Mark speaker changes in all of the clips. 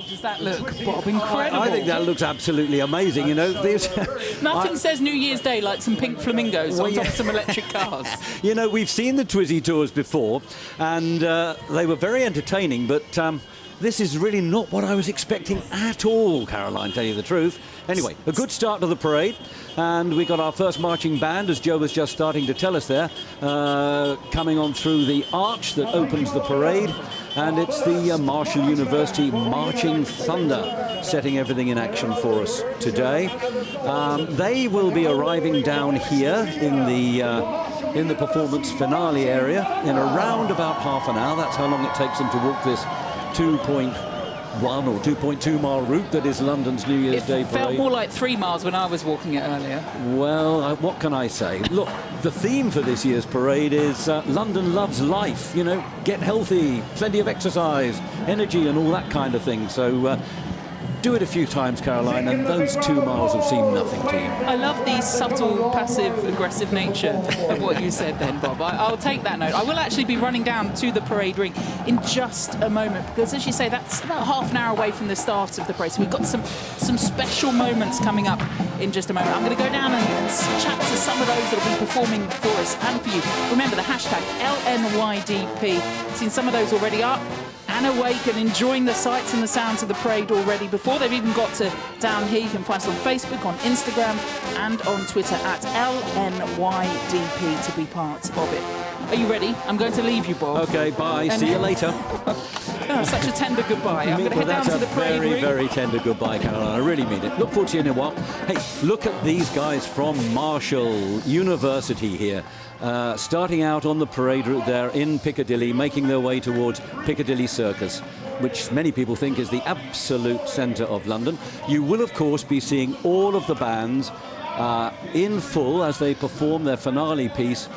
Speaker 1: Does that look, Bob? Incredible.
Speaker 2: I think that looks absolutely amazing. You know,
Speaker 1: Nothing says New Year's Day like some pink flamingos on top of some electric cars.
Speaker 2: You know, we've seen the Twizy tours before, and they were very entertaining, but this is really not what I was expecting at all, Caroline, tell you the truth. Anyway, a good start to the parade, and we got our first marching band, as Joe was just starting to tell us there, coming on through the arch that opens the parade, and it's the Marshall University Marching Thunder setting everything in action for us today. They will be arriving down here in the performance finale area in around about half an hour. That's how long it takes them to walk this 2.1 or 2.2 mile route that is London's New Year's Day parade.
Speaker 1: It felt more like 3 miles when I was walking it earlier.
Speaker 2: Well, what can I say? Look, the theme for this year's parade is London loves life, you know, get healthy, plenty of exercise, energy and all that kind of thing. So do it a few times, Caroline, and those 2 miles will seem nothing to you.
Speaker 1: I love the subtle, passive-aggressive nature of what you said then, Bob. I'll take that note. I will actually be running down to the parade ring in just a moment, because, as you say, that's about half an hour away from the start of the parade. So we've got some special moments coming up in just a moment. I'm going to go down and chat to some of those that will be performing for us and for you. Remember the hashtag LNYDP. Seen some of those already up and awake and enjoying the sights and the sounds of the parade already before they've even got to down here. You can find us on Facebook, on Instagram and on Twitter at LNYDP to be part of it. Are you ready? I'm going to leave you, Bob.
Speaker 2: Okay, bye. See you later.
Speaker 1: Oh, such a tender goodbye. I'm going to head down to the parade ring.
Speaker 2: Very, very tender goodbye, Caroline. I really mean it. Look forward to you in a while. Hey, look at these guys from Marshall University here. Starting out on the parade route there in Piccadilly, making their way towards Piccadilly Circus, which many people think is the absolute centre of London. You will, of course, be seeing all of the bands in full as they perform their finale piece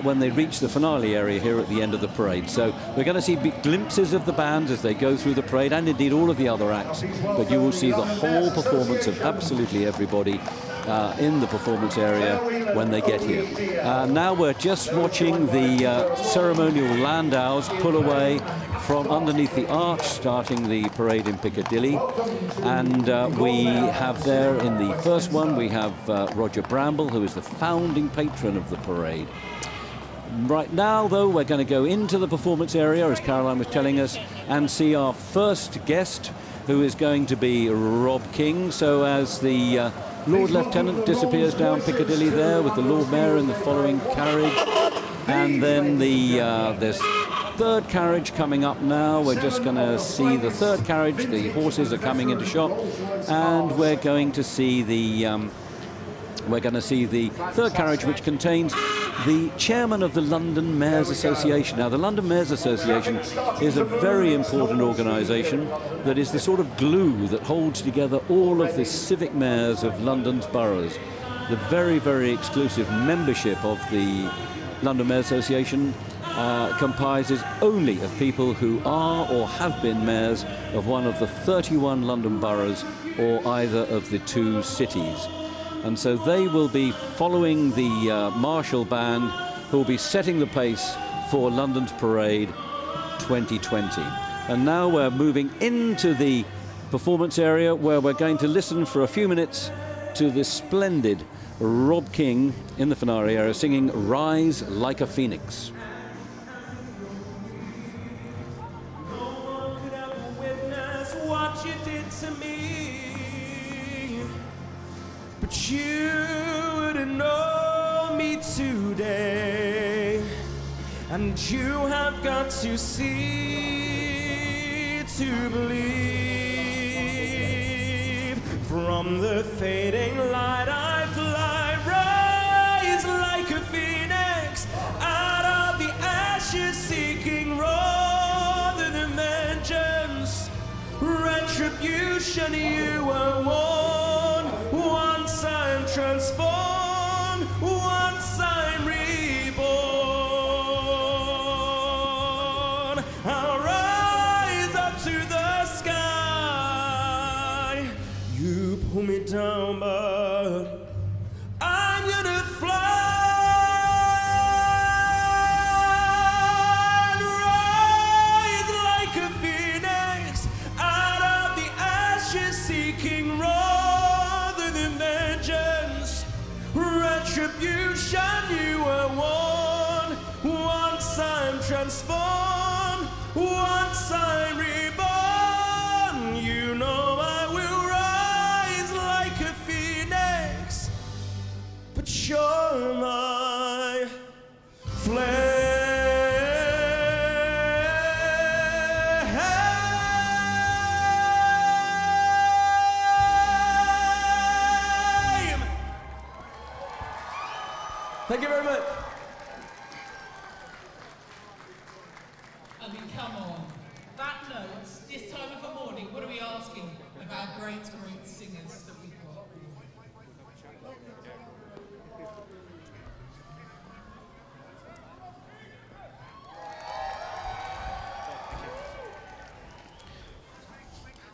Speaker 2: when they reach the finale area here at the end of the parade. So we're going to see glimpses of the bands as they go through the parade, and indeed all of the other acts, but you will see the whole performance of absolutely everybody in the performance area when they get here. Now we're just watching the ceremonial landaus pull away from underneath the arch, starting the parade in Piccadilly. And we have there in the first one, we have Roger Bramble, who is the founding patron of the parade. Right now, though, we're going to go into the performance area, as Caroline was telling us, and see our first guest, who is going to be Rob King. So as the Lord Lieutenant disappears down Piccadilly there with the Lord Mayor in the following carriage, and then there's third carriage coming up now. We're just going to see the third carriage. The horses are coming into shop, and we're going to see the third carriage, which contains the chairman of the London Mayors Association. Now, the London Mayors Association is a very important organisation that is the sort of glue that holds together all of the civic mayors of London's boroughs. The very, very exclusive membership of the London Mayors Association comprises only of people who are or have been mayors of one of the 31 London boroughs or either of the two cities. And so they will be following the Marshall Band, who will be setting the pace for London's Parade 2020. And now we're moving into the performance area, where we're going to listen for a few minutes to the splendid Rob King in the finale area singing Rise Like a Phoenix.
Speaker 3: But you wouldn't know me today, and you have got to see to believe. From the fading light I fly, rise like a phoenix, out of the ashes seeking rather than vengeance. Retribution you were won, once I'm transformed, once I'm reborn. I'll rise up to the sky. You pull me down, but I'm gonna fly. Rise like a phoenix, out of the transformed. Once I'm reborn, you know I will rise like a phoenix. But you're my flame. Thank you very much.
Speaker 1: I mean, come on. That note, this time of the morning, what are we asking of our great, great singers that we've got?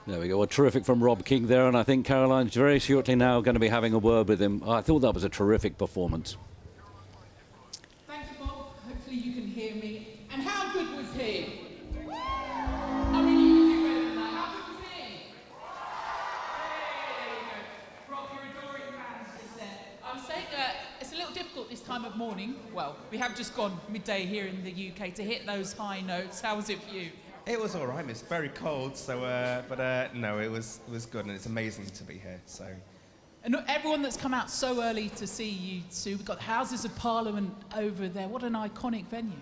Speaker 2: There we go. Well, terrific from Rob King there, and I think Caroline's very shortly now going to be having a word with him. I thought that was a terrific performance.
Speaker 1: Thank you, Bob. Hopefully you can hear me. And how good was he? I mean, you can do better than that. How good was he? Hey, there you go. Rob, your adoring fans just there. I'm saying it's a little difficult this time of morning. Well, we have just gone midday here in the UK to hit those high notes. How was it for you?
Speaker 3: It was all right. It's very cold, so no, it was good, and it's amazing to be here. So,
Speaker 1: and everyone that's come out so early to see you, Sue. We've got the Houses of Parliament over there. What an iconic venue!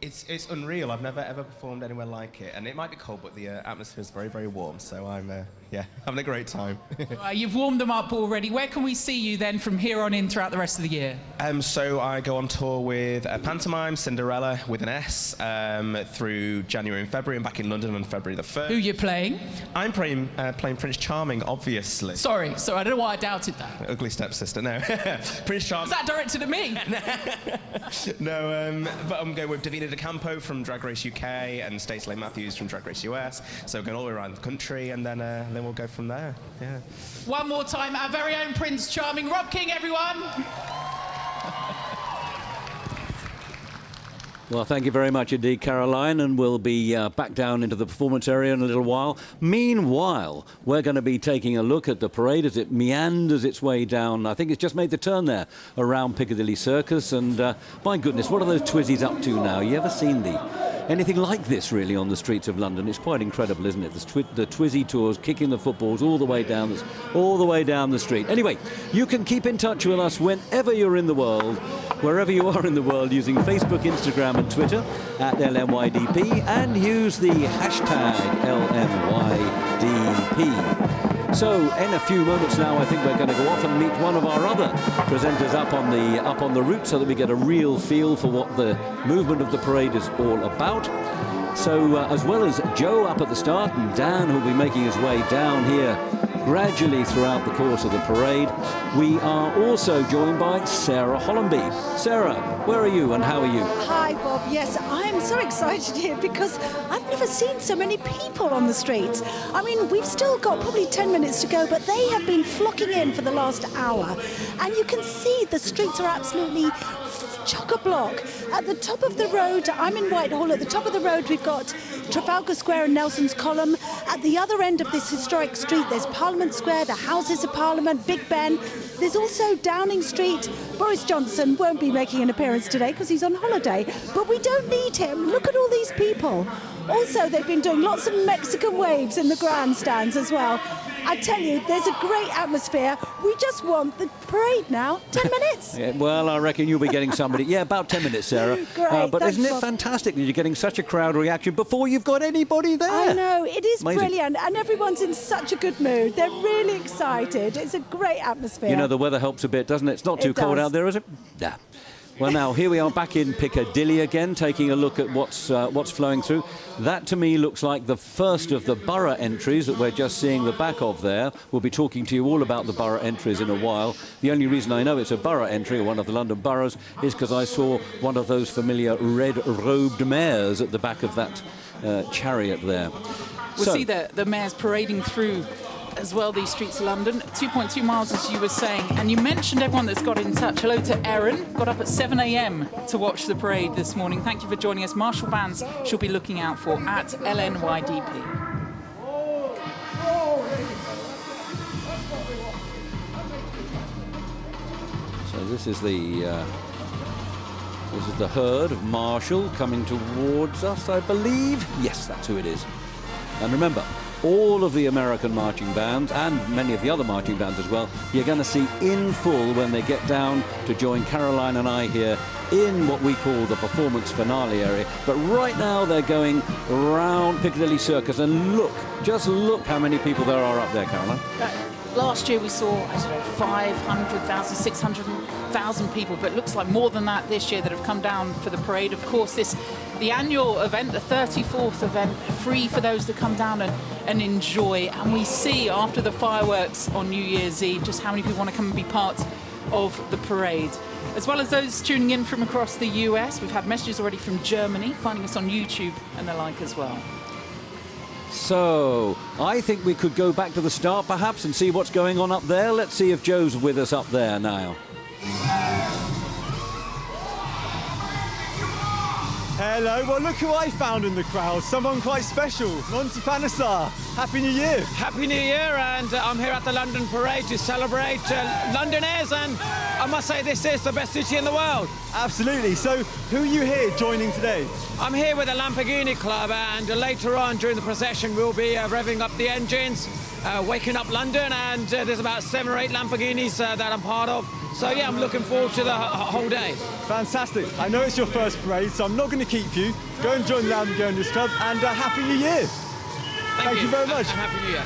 Speaker 3: it's unreal. I've never ever performed anywhere like it, and it might be cold, but the atmosphere is very, very warm. So I'm having a great time.
Speaker 1: You've warmed them up already. Where can we see you then from here on in throughout the rest of the year?
Speaker 3: So I go on tour with Pantomime, Cinderella with an S, through January and February. I'm back in London on February the 1st.
Speaker 1: Who are you playing?
Speaker 3: I'm playing Prince Charming, obviously.
Speaker 1: Sorry, I don't know why I doubted that.
Speaker 3: Ugly stepsister, no. Prince Charming.
Speaker 1: Was that directed at me?
Speaker 3: No, but I'm going with Davina De Campo from Drag Race UK and Stacey Lane Matthews from Drag Race US. So we're going all the way around the country, and then we'll go from there. Yeah.
Speaker 1: One more time, our very own Prince Charming, Rob King, everyone.
Speaker 2: Well, thank you very much indeed, Caroline, and we'll be back down into the performance area in a little while. Meanwhile, we're going to be taking a look at the parade as it meanders its way down. I think it's just made the turn there around Piccadilly Circus, and my goodness, what are those Twizzies up to now? You ever seen anything like this really on the streets of London? It's quite incredible, isn't it? The Twizzy tours, kicking the footballs all the way down the street. Anyway, you can keep in touch with us whenever you're in the world, wherever you are in the world, using Facebook, Instagram and Twitter at LNYDP, and use the hashtag LNYDP. So in a few moments now, I think we're going to go off and meet one of our other presenters up on the route, so that we get a real feel for what the movement of the parade is all about. So as well as Joe up at the start and Dan, who'll be making his way down here gradually throughout the course of the parade, we are also joined by Sarah Hollenby. Sarah, where are you and how are you?
Speaker 4: Hi, Bob. Yes, I'm so excited here because I've never seen so many people on the streets. I mean, we've still got probably 10 minutes to go, but they have been flocking in for the last hour. And you can see the streets are absolutely chock-a-block. At the top of the road, I'm in Whitehall, at the top of the road we've got Trafalgar Square and Nelson's Column. At the other end of this historic street there's Parliament Square, the Houses of Parliament, Big Ben. There's also Downing Street. Boris Johnson won't be making an appearance today because he's on holiday, but we don't need him. Look at all these people. Also, they've been doing lots of Mexican waves in the grandstands as well. I tell you, there's a great atmosphere. We just want the parade now. 10 minutes?
Speaker 2: Yeah, well, I reckon you'll be getting somebody. Yeah, about 10 minutes, Sarah.
Speaker 4: Great,
Speaker 2: but isn't it fantastic that you're getting such a crowd reaction before you've got anybody there?
Speaker 4: I know, it is
Speaker 2: amazing.
Speaker 4: Brilliant, and everyone's in such a good mood. They're really excited. It's a great atmosphere.
Speaker 2: You know, the weather helps a bit, doesn't it? It's not too cold out there, is it? Yeah. Well, now, here we are back in Piccadilly again, taking a look at what's flowing through. That, to me, looks like the first of the borough entries that we're just seeing the back of there. We'll be talking to you all about the borough entries in a while. The only reason I know it's a borough entry, or one of the London boroughs, is because I saw one of those familiar red-robed mayors at the back of that chariot there.
Speaker 1: We'll see the mayors parading through as well, these streets of London. 2.2 miles, as you were saying. And you mentioned everyone that's got in touch. Hello to Erin, got up at 7 a.m. to watch the parade this morning. Thank you for joining us. Marshall bands she'll be looking out for at LNYDP.
Speaker 2: So this is the This is the herd of Marshall coming towards us, I believe. Yes, that's who it is. And remember, all of the American marching bands and many of the other marching bands as well, you're going to see in full when they get down to join Caroline and I here in what we call the performance finale area. But right now they're going round Piccadilly Circus, and look, just look how many people there are up there, Caroline.
Speaker 1: Last year we saw, I don't know, 500,000, 600,000 people, but it looks like more than that this year that have come down for the parade. Of course, the annual event, the 34th event, free for those to come down and enjoy. And we see after the fireworks on New Year's Eve just how many people want to come and be part of the parade. As well as those tuning in from across the US, we've had messages already from Germany, finding us on YouTube and the like as well.
Speaker 2: So, I think we could go back to the start perhaps and see what's going on up there. Let's see if Joe's with us up there now.
Speaker 5: Hello, well look who I found in the crowd, someone quite special, Monty Panesar. Happy New Year.
Speaker 6: Happy New Year, and I'm here at the London Parade to celebrate Londoners, and I must say this is the best city in the world.
Speaker 5: Absolutely, so who are you here joining today?
Speaker 6: I'm here with the Lamborghini Club, and later on during the procession we'll be revving up the engines, waking up London, and there's about 7 or 8 Lamborghinis that I'm part of. So yeah, I'm looking forward to the whole day.
Speaker 5: Fantastic. I know it's your first parade, so I'm not going to keep you. Go and join the Lamborghini Club, and Happy New Year. Thank you very much.
Speaker 6: And Happy New Year.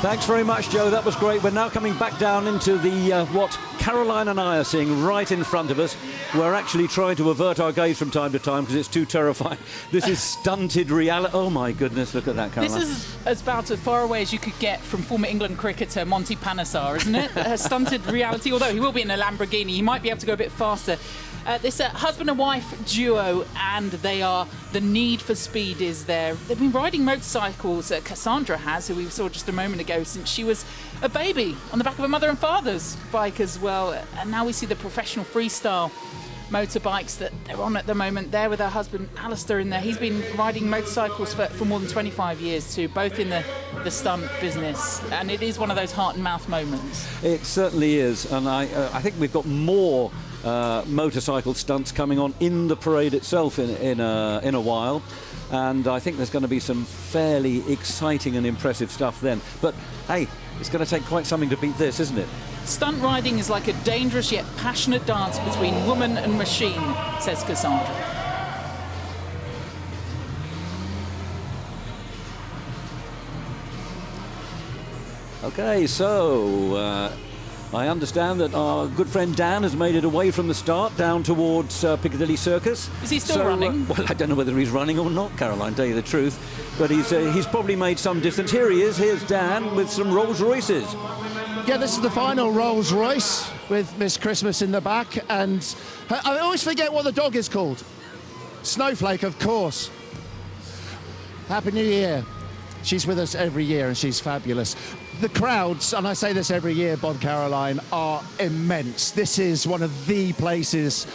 Speaker 2: Thanks very much, Joe. That was great. We're now coming back down into the what Caroline and I are seeing right in front of us. We're actually trying to avert our gaze from time to time because it's too terrifying. This is stunted reality. Oh, my goodness, look at that, Caroline.
Speaker 1: This is as about as far away as you could get from former England cricketer Monty Panesar, isn't it? Stunted reality, although he will be in a Lamborghini. He might be able to go a bit faster. This husband and wife duo, and the need for speed is there. They've been riding motorcycles, Cassandra has, who we saw just a moment ago, since she was a baby on the back of her mother and father's bike as well. And now we see the professional freestyle motorbikes that they're on at the moment. There with her husband Alistair in there. He's been riding motorcycles for more than 25 years too, both in the stunt business, and it is one of those heart and mouth moments.
Speaker 2: It certainly is, and I think we've got more motorcycle stunts coming on in the parade itself in a while, and I think there's going to be some fairly exciting and impressive stuff then. But hey, it's going to take quite something to beat this, isn't it?
Speaker 1: Stunt riding is like a dangerous yet passionate dance between woman and machine, says Cassandra.
Speaker 2: Okay, so I understand that our good friend Dan has made it away from the start down towards Piccadilly Circus.
Speaker 1: Is he still running?
Speaker 2: Well, I don't know whether he's running or not, Caroline, tell you the truth. But he's probably made some distance. Here he is. Here's Dan with some Rolls Royces.
Speaker 7: Yeah, this is the final Rolls Royce with Miss Christmas in the back. And I always forget what the dog is called. Snowflake, of course. Happy New Year. She's with us every year and she's fabulous. The crowds, and I say this every year, Bob, Caroline, are immense. This is one of the places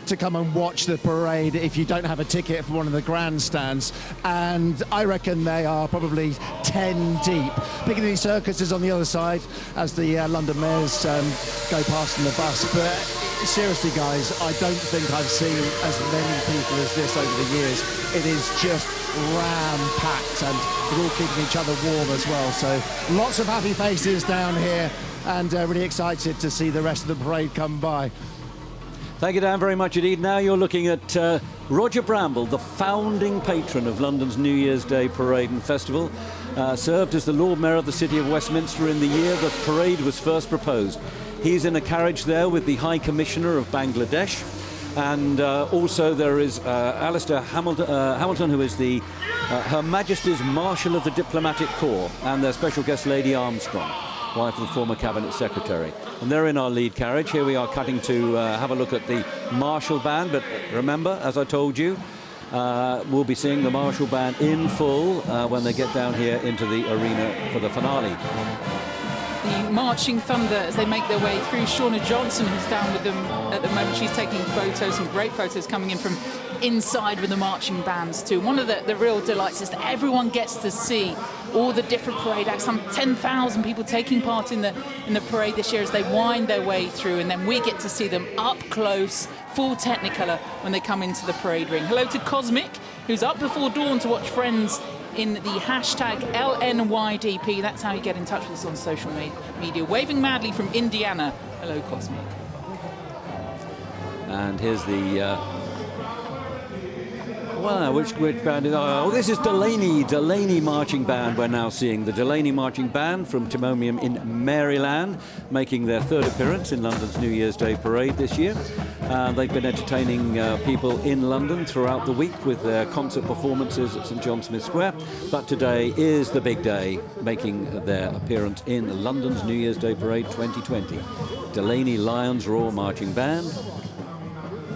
Speaker 7: to come and watch the parade if you don't have a ticket for one of the grandstands, and I reckon they are probably 10 deep. Piccadilly Circus is on the other side as the London mayors go past in the bus, but seriously guys, I don't think I've seen as many people as this over the years. It is just ram-packed, and they're all keeping each other warm as well, so lots of happy faces down here, and really excited to see the rest of the parade come by.
Speaker 2: Thank you, Dan, very much indeed. Now you're looking at Roger Bramble, the founding patron of London's New Year's Day Parade and Festival. Served as the Lord Mayor of the City of Westminster in the year the parade was first proposed. He's in a carriage there with the High Commissioner of Bangladesh. And also there is Alistair Hamilton, who is the Her Majesty's Marshal of the Diplomatic Corps, and their special guest, Lady Armstrong, wife of the former Cabinet Secretary. And they're in our lead carriage. Here we are cutting to have a look at the Marshall Band. But remember, as I told you, we'll be seeing the Marshall Band in full when they get down here into the arena for the finale.
Speaker 1: The Marching Thunder, as they make their way through. Shauna Johnson, who's down with them at the moment, she's taking photos, some great photos coming in from inside with the marching bands too. One of the real delights is that everyone gets to see all the different parade acts. Some 10,000 people taking part in the parade this year as they wind their way through, and then we get to see them up close, full Technicolor when they come into the parade ring. Hello to Cosmic, who's up before dawn to watch friends in the hashtag LNYDP. That's how you get in touch with us on social media. Waving madly from Indiana. Hello, Cosmic.
Speaker 2: And here's the... well, which band is... Oh, this is Delaney Marching Band. We're now seeing the Delaney Marching Band from Timonium in Maryland, making their third appearance in London's New Year's Day parade this year. They've been entertaining people in London throughout the week with their concert performances at St John Smith Square. But today is the big day, making their appearance in London's New Year's Day Parade 2020. Delaney Lions Roar Marching Band.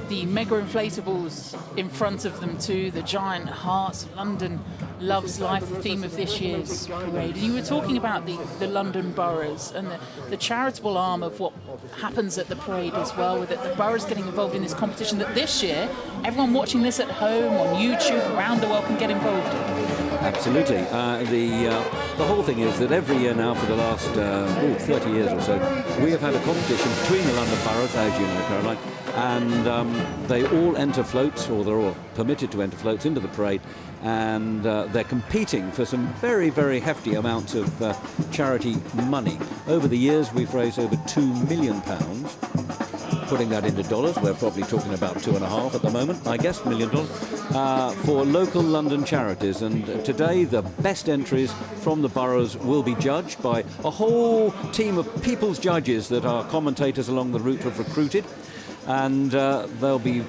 Speaker 1: The mega inflatables in front of them too, the giant hearts. London loves life, the theme of this year's parade. And you were talking about the London boroughs and the charitable arm of what happens at the parade as well, with it, the boroughs getting involved in this competition that this year, everyone watching this at home, on YouTube, around the world can get involved in.
Speaker 2: Absolutely. The whole thing is that every year now for the last 30 years or so, we have had a competition between the London boroughs, as you know, Caroline, and they all enter floats, or they're all permitted to enter floats into the parade, and they're competing for some very, very hefty amounts of charity money. Over the years, we've raised over £2 million. Putting that into dollars, we're probably talking about 2.5 at the moment, I guess, $1 million, for local London charities. And today, the best entries from the boroughs will be judged by a whole team of people's judges that our commentators along the route have recruited. And they'll be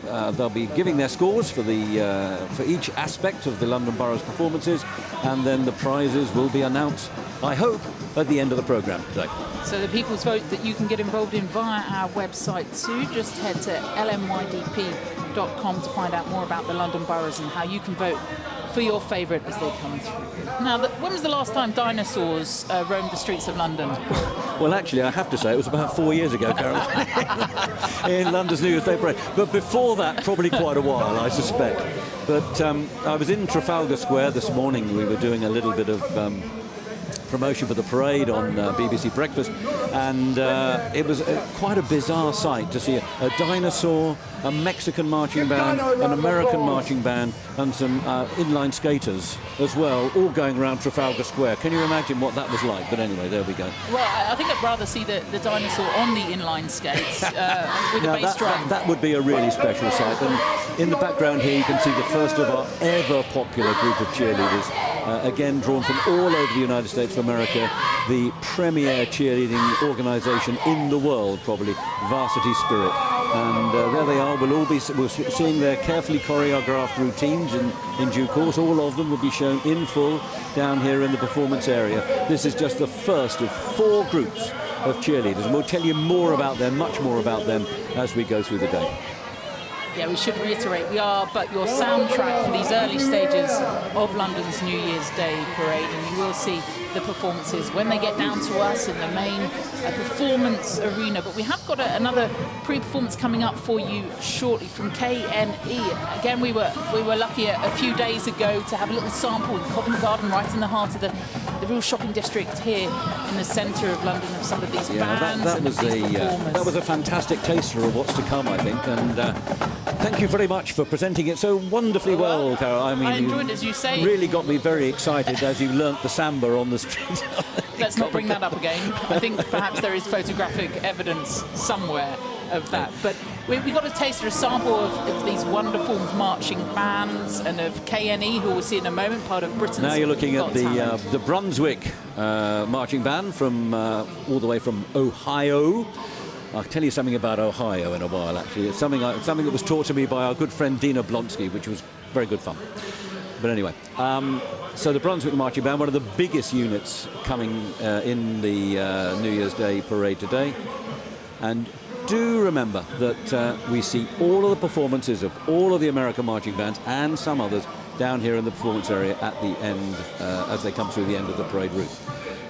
Speaker 2: giving their scores for each aspect of the London Borough's performances, and then the prizes will be announced, I hope, at the end of the programme today.
Speaker 1: So the people's vote that you can get involved in via our website too. Just head to LNYDP.com to find out more about the London boroughs and how you can vote for your favourite as they come through. Now, when was the last time dinosaurs roamed the streets of London?
Speaker 2: Well, actually, I have to say it was about 4 years ago, Carol, in London's New Year's Day Parade. But before that, probably quite a while, I suspect. But I was in Trafalgar Square this morning. We were doing a little bit of promotion for the parade on BBC Breakfast, and it was quite a bizarre sight to see a dinosaur, a Mexican marching band, an American marching band, and some inline skaters as well, all going around Trafalgar Square. Can you imagine what that was like? But anyway, there we go.
Speaker 1: Well, I think I'd rather see the dinosaur on the inline skates with a bass drum.
Speaker 2: That would be a really special sight. And in the background here, you can see the first of our ever popular group of cheerleaders. Again, drawn from all over the United States of America, the premier cheerleading organisation in the world, probably, Varsity Spirit. And there they are. We'll be seeing their carefully choreographed routines in due course. All of them will be shown in full down here in the performance area. This is just the first of 4 groups of cheerleaders, and we'll tell you more about them, much more about them, as we go through the day.
Speaker 1: Yeah, we should reiterate, we are but your soundtrack for these early stages of London's New Year's Day parade, and you will see the performances when they get down to us in the main performance arena. But we have got another pre-performance coming up for you shortly from KNE. Again, we were lucky a few days ago to have a little sample in Covent Garden, right in the heart of the real shopping district here in the centre of London, of some of these bands and these performers.
Speaker 2: That was a fantastic taster of what's to come, I think, and thank you very much for presenting it so wonderfully well, Carol. I mean,
Speaker 1: I enjoyed it, as you say.
Speaker 2: Really got me very excited as you learnt the samba on the street.
Speaker 1: Let's not bring that up again. I think perhaps there is photographic evidence somewhere of that. But we got a taster, a sample of these wonderful marching bands, and of KNE, who we'll see in a moment, part of Britain's.
Speaker 2: Now you're looking at the Brunswick marching band from all the way from Ohio. I'll tell you something about Ohio in a while, actually. It's something that was taught to me by our good friend Dina Blonsky, which was very good fun. But anyway, so the Brunswick Marching Band, one of the biggest units coming in the New Year's Day parade today. And do remember that we see all of the performances of all of the American marching bands and some others down here in the performance area at the end, as they come through the end of the parade route.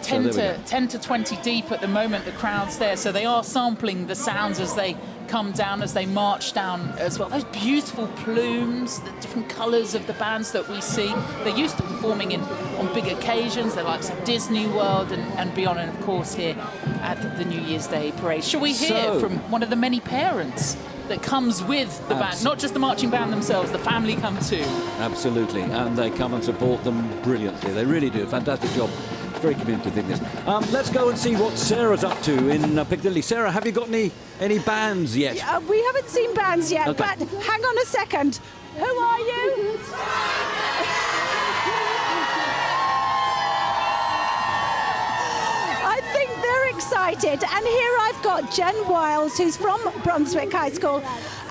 Speaker 1: 10 to 20 deep at the moment, the crowd's there, so they are sampling the sounds as they come down, as they march down as well. Those beautiful plumes, the different colours of the bands that we see. They're used to performing on big occasions, the likes of Disney World and beyond, and of course here at the New Year's Day parade. Shall we hear from one of the many parents that comes with the band, not just the marching band themselves. The family come too.
Speaker 2: Absolutely, and they come and support them brilliantly. They really do. Fantastic job. It's very community thing, this. Let's go and see what Sarah's up to in Piccadilly. Sarah, have you got any bands yet?
Speaker 4: We haven't seen bands yet,
Speaker 2: Okay.
Speaker 4: but hang on a second. Who are you? I think they're excited. And here I've got Jen Wiles, who's from Brunswick High School,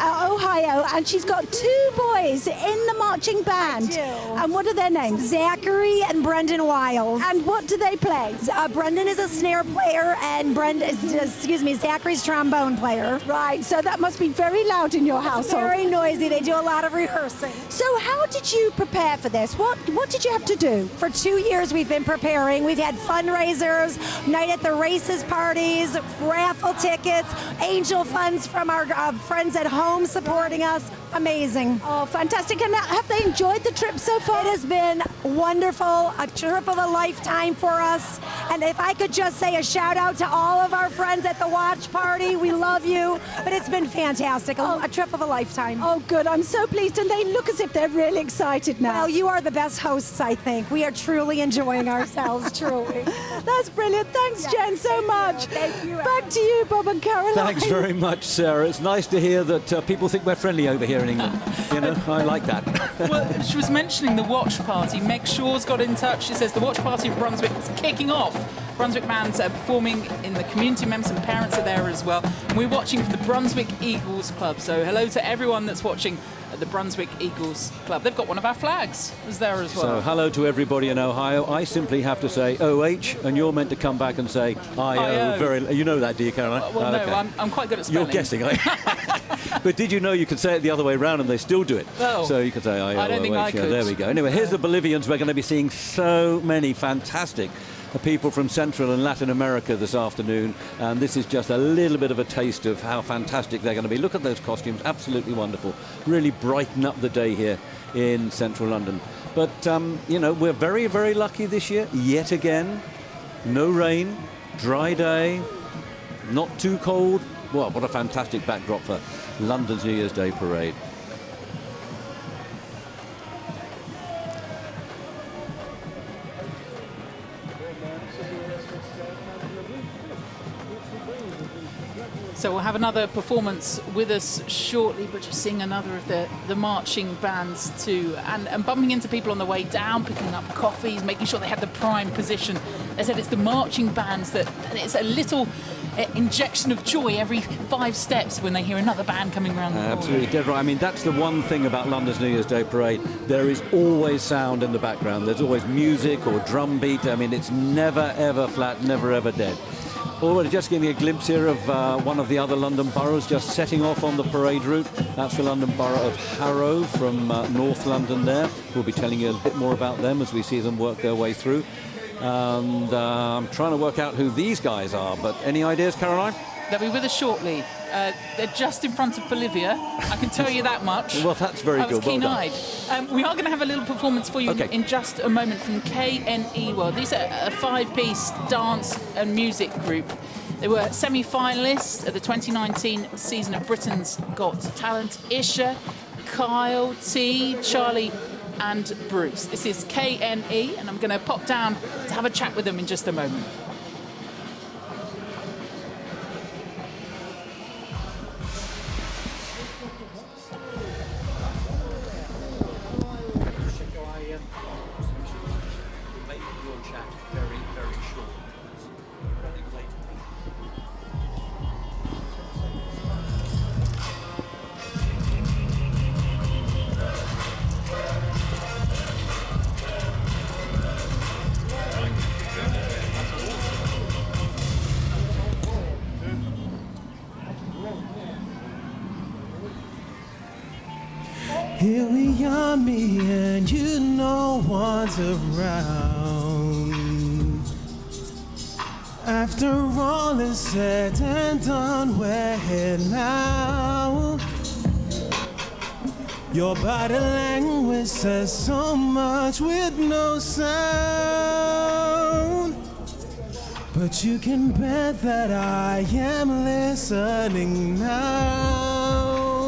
Speaker 4: Ohio, and she's got 2 boys in the marching band. And what are their names?
Speaker 8: Zachary and Brendan Wiles.
Speaker 4: And what do they play?
Speaker 8: Brendan is a snare player and Zachary's trombone player.
Speaker 4: Right, so that must be very loud in your household.
Speaker 8: Very noisy. They do a lot of rehearsing.
Speaker 4: So how did you prepare for this? What did you have to do?
Speaker 8: For 2 years we've been preparing. We've had fundraisers, night at the races parties, raffle tickets, angel funds from our friends at home supporting us. Amazing.
Speaker 4: Oh, fantastic. And have they enjoyed the trip so far?
Speaker 8: It has been wonderful, a trip of a lifetime for us. And if I could just say a shout out to all of our friends at the watch party, we love you. But it's been fantastic, a trip of a lifetime.
Speaker 4: Oh, good. I'm so pleased. And they look as if they're really excited now.
Speaker 8: Well, you are the best hosts, I think. We are truly enjoying ourselves, truly.
Speaker 4: That's brilliant. Thanks, Jen, so much.
Speaker 8: Thank you.
Speaker 4: Back to you, Bob and Caroline.
Speaker 2: Thanks very much, Sarah. It's nice to hear that people think we're friendly over here in England. You know, I like that.
Speaker 1: Well, she was mentioning the watch party. Meg Shaw's got in touch. She says the watch party in Brunswick is kicking off. Brunswick bands are performing in the community. Members and parents are there as well. And we're watching for the Brunswick Eagles Club. So hello to everyone that's watching at the Brunswick Eagles Club. They've got one of our flags is there as well.
Speaker 2: So hello to everybody in Ohio. I simply have to say OH, and you're meant to come back and say IO. Very, you know that, do you, Caroline?
Speaker 1: Well,
Speaker 2: okay.
Speaker 1: no, I'm quite good at spelling.
Speaker 2: You're guessing. But did you know you could say it the other way around and they still do it?
Speaker 1: Oh,
Speaker 2: so you could say IO.
Speaker 1: I don't think I could.
Speaker 2: There we go. Anyway, here's the Bolivians. We're going to be seeing so many fantastic people from Central and Latin America this afternoon, and this is just a little bit of a taste of how fantastic they're going to be. Look at those costumes, absolutely wonderful. Really brighten up the day here in central London. But, you know, we're very, very lucky this year, yet again. No rain, dry day, not too cold. Well, what a fantastic backdrop for London's New Year's Day parade.
Speaker 1: So we'll have another performance with us shortly, but just seeing another of the marching bands too, and bumping into people on the way down, picking up coffees, making sure they have the prime position. As I said, it's the marching bands that it's a little injection of joy every 5 steps when they hear another band coming around the corner.
Speaker 2: Absolutely, dead right. I mean, that's the one thing about London's New Year's Day parade. There is always sound in the background. There's always music or drum beat. I mean, it's never, ever flat, never, ever dead. Already just giving a glimpse here of one of the other London boroughs just setting off on the parade route. That's the London borough of Harrow from North London there. We'll be telling you a bit more about them as we see them work their way through. And I'm trying to work out who these guys are, but any ideas, Caroline?
Speaker 1: They'll be with us shortly. They're just in front of Bolivia. I can tell you that much.
Speaker 2: Well, that's very good.
Speaker 1: I was keen-eyed. We are going to have a little performance for you in just a moment from KNE World. These are a 5-piece dance and music group. They were semi-finalists at the 2019 season of Britain's Got Talent. Isha, Kyle, T, Charlie and Bruce. This is KNE, and I'm going to pop down to have a chat with them in just a moment.
Speaker 9: Here we are, me and you, no one's around. After all is said and done, we're here now. Your body language says so much with no sound. But you can bet that I am listening now.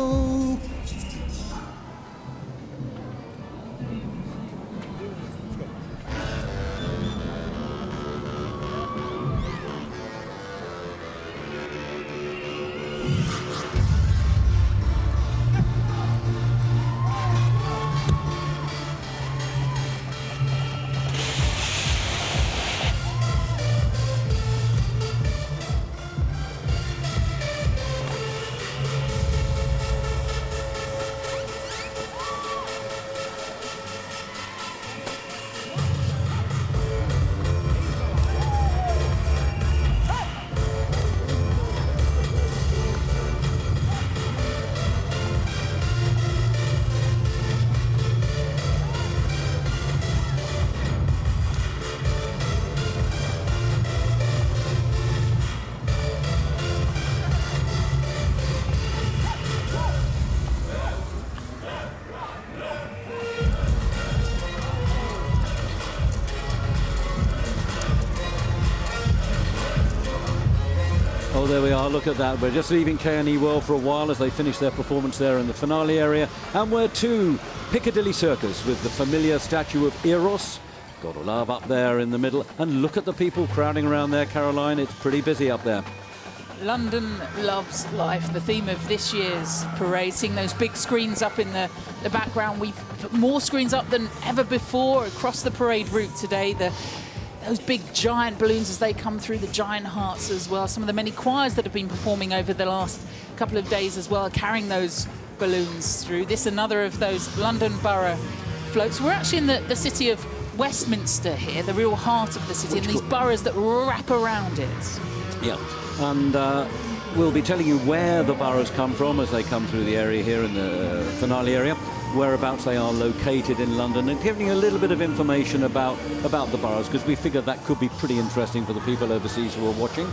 Speaker 2: there we are, look at that. We're just leaving K&E World for a while as they finish their performance there in the finale area. And we're to Piccadilly Circus with the familiar statue of Eros. Gotta love up there in the middle. And look at the people crowding around there, Caroline. It's pretty busy up there.
Speaker 1: London loves life, the theme of this year's parade. Seeing those big screens up in the background. We've put more screens up than ever before across the parade route today. Those big giant balloons as they come through, the giant hearts as well. Some of the many choirs that have been performing over the last couple of days as well, carrying those balloons through. This another of those London Borough floats. We're actually in the city of Westminster here, the real heart of the city, and these boroughs that wrap around it.
Speaker 2: Yeah, and we'll be telling you where the boroughs come from as they come through the area here in the finale area, whereabouts they are located in London, and giving you a little bit of information about the boroughs, because we figured that could be pretty interesting for the people overseas who are watching.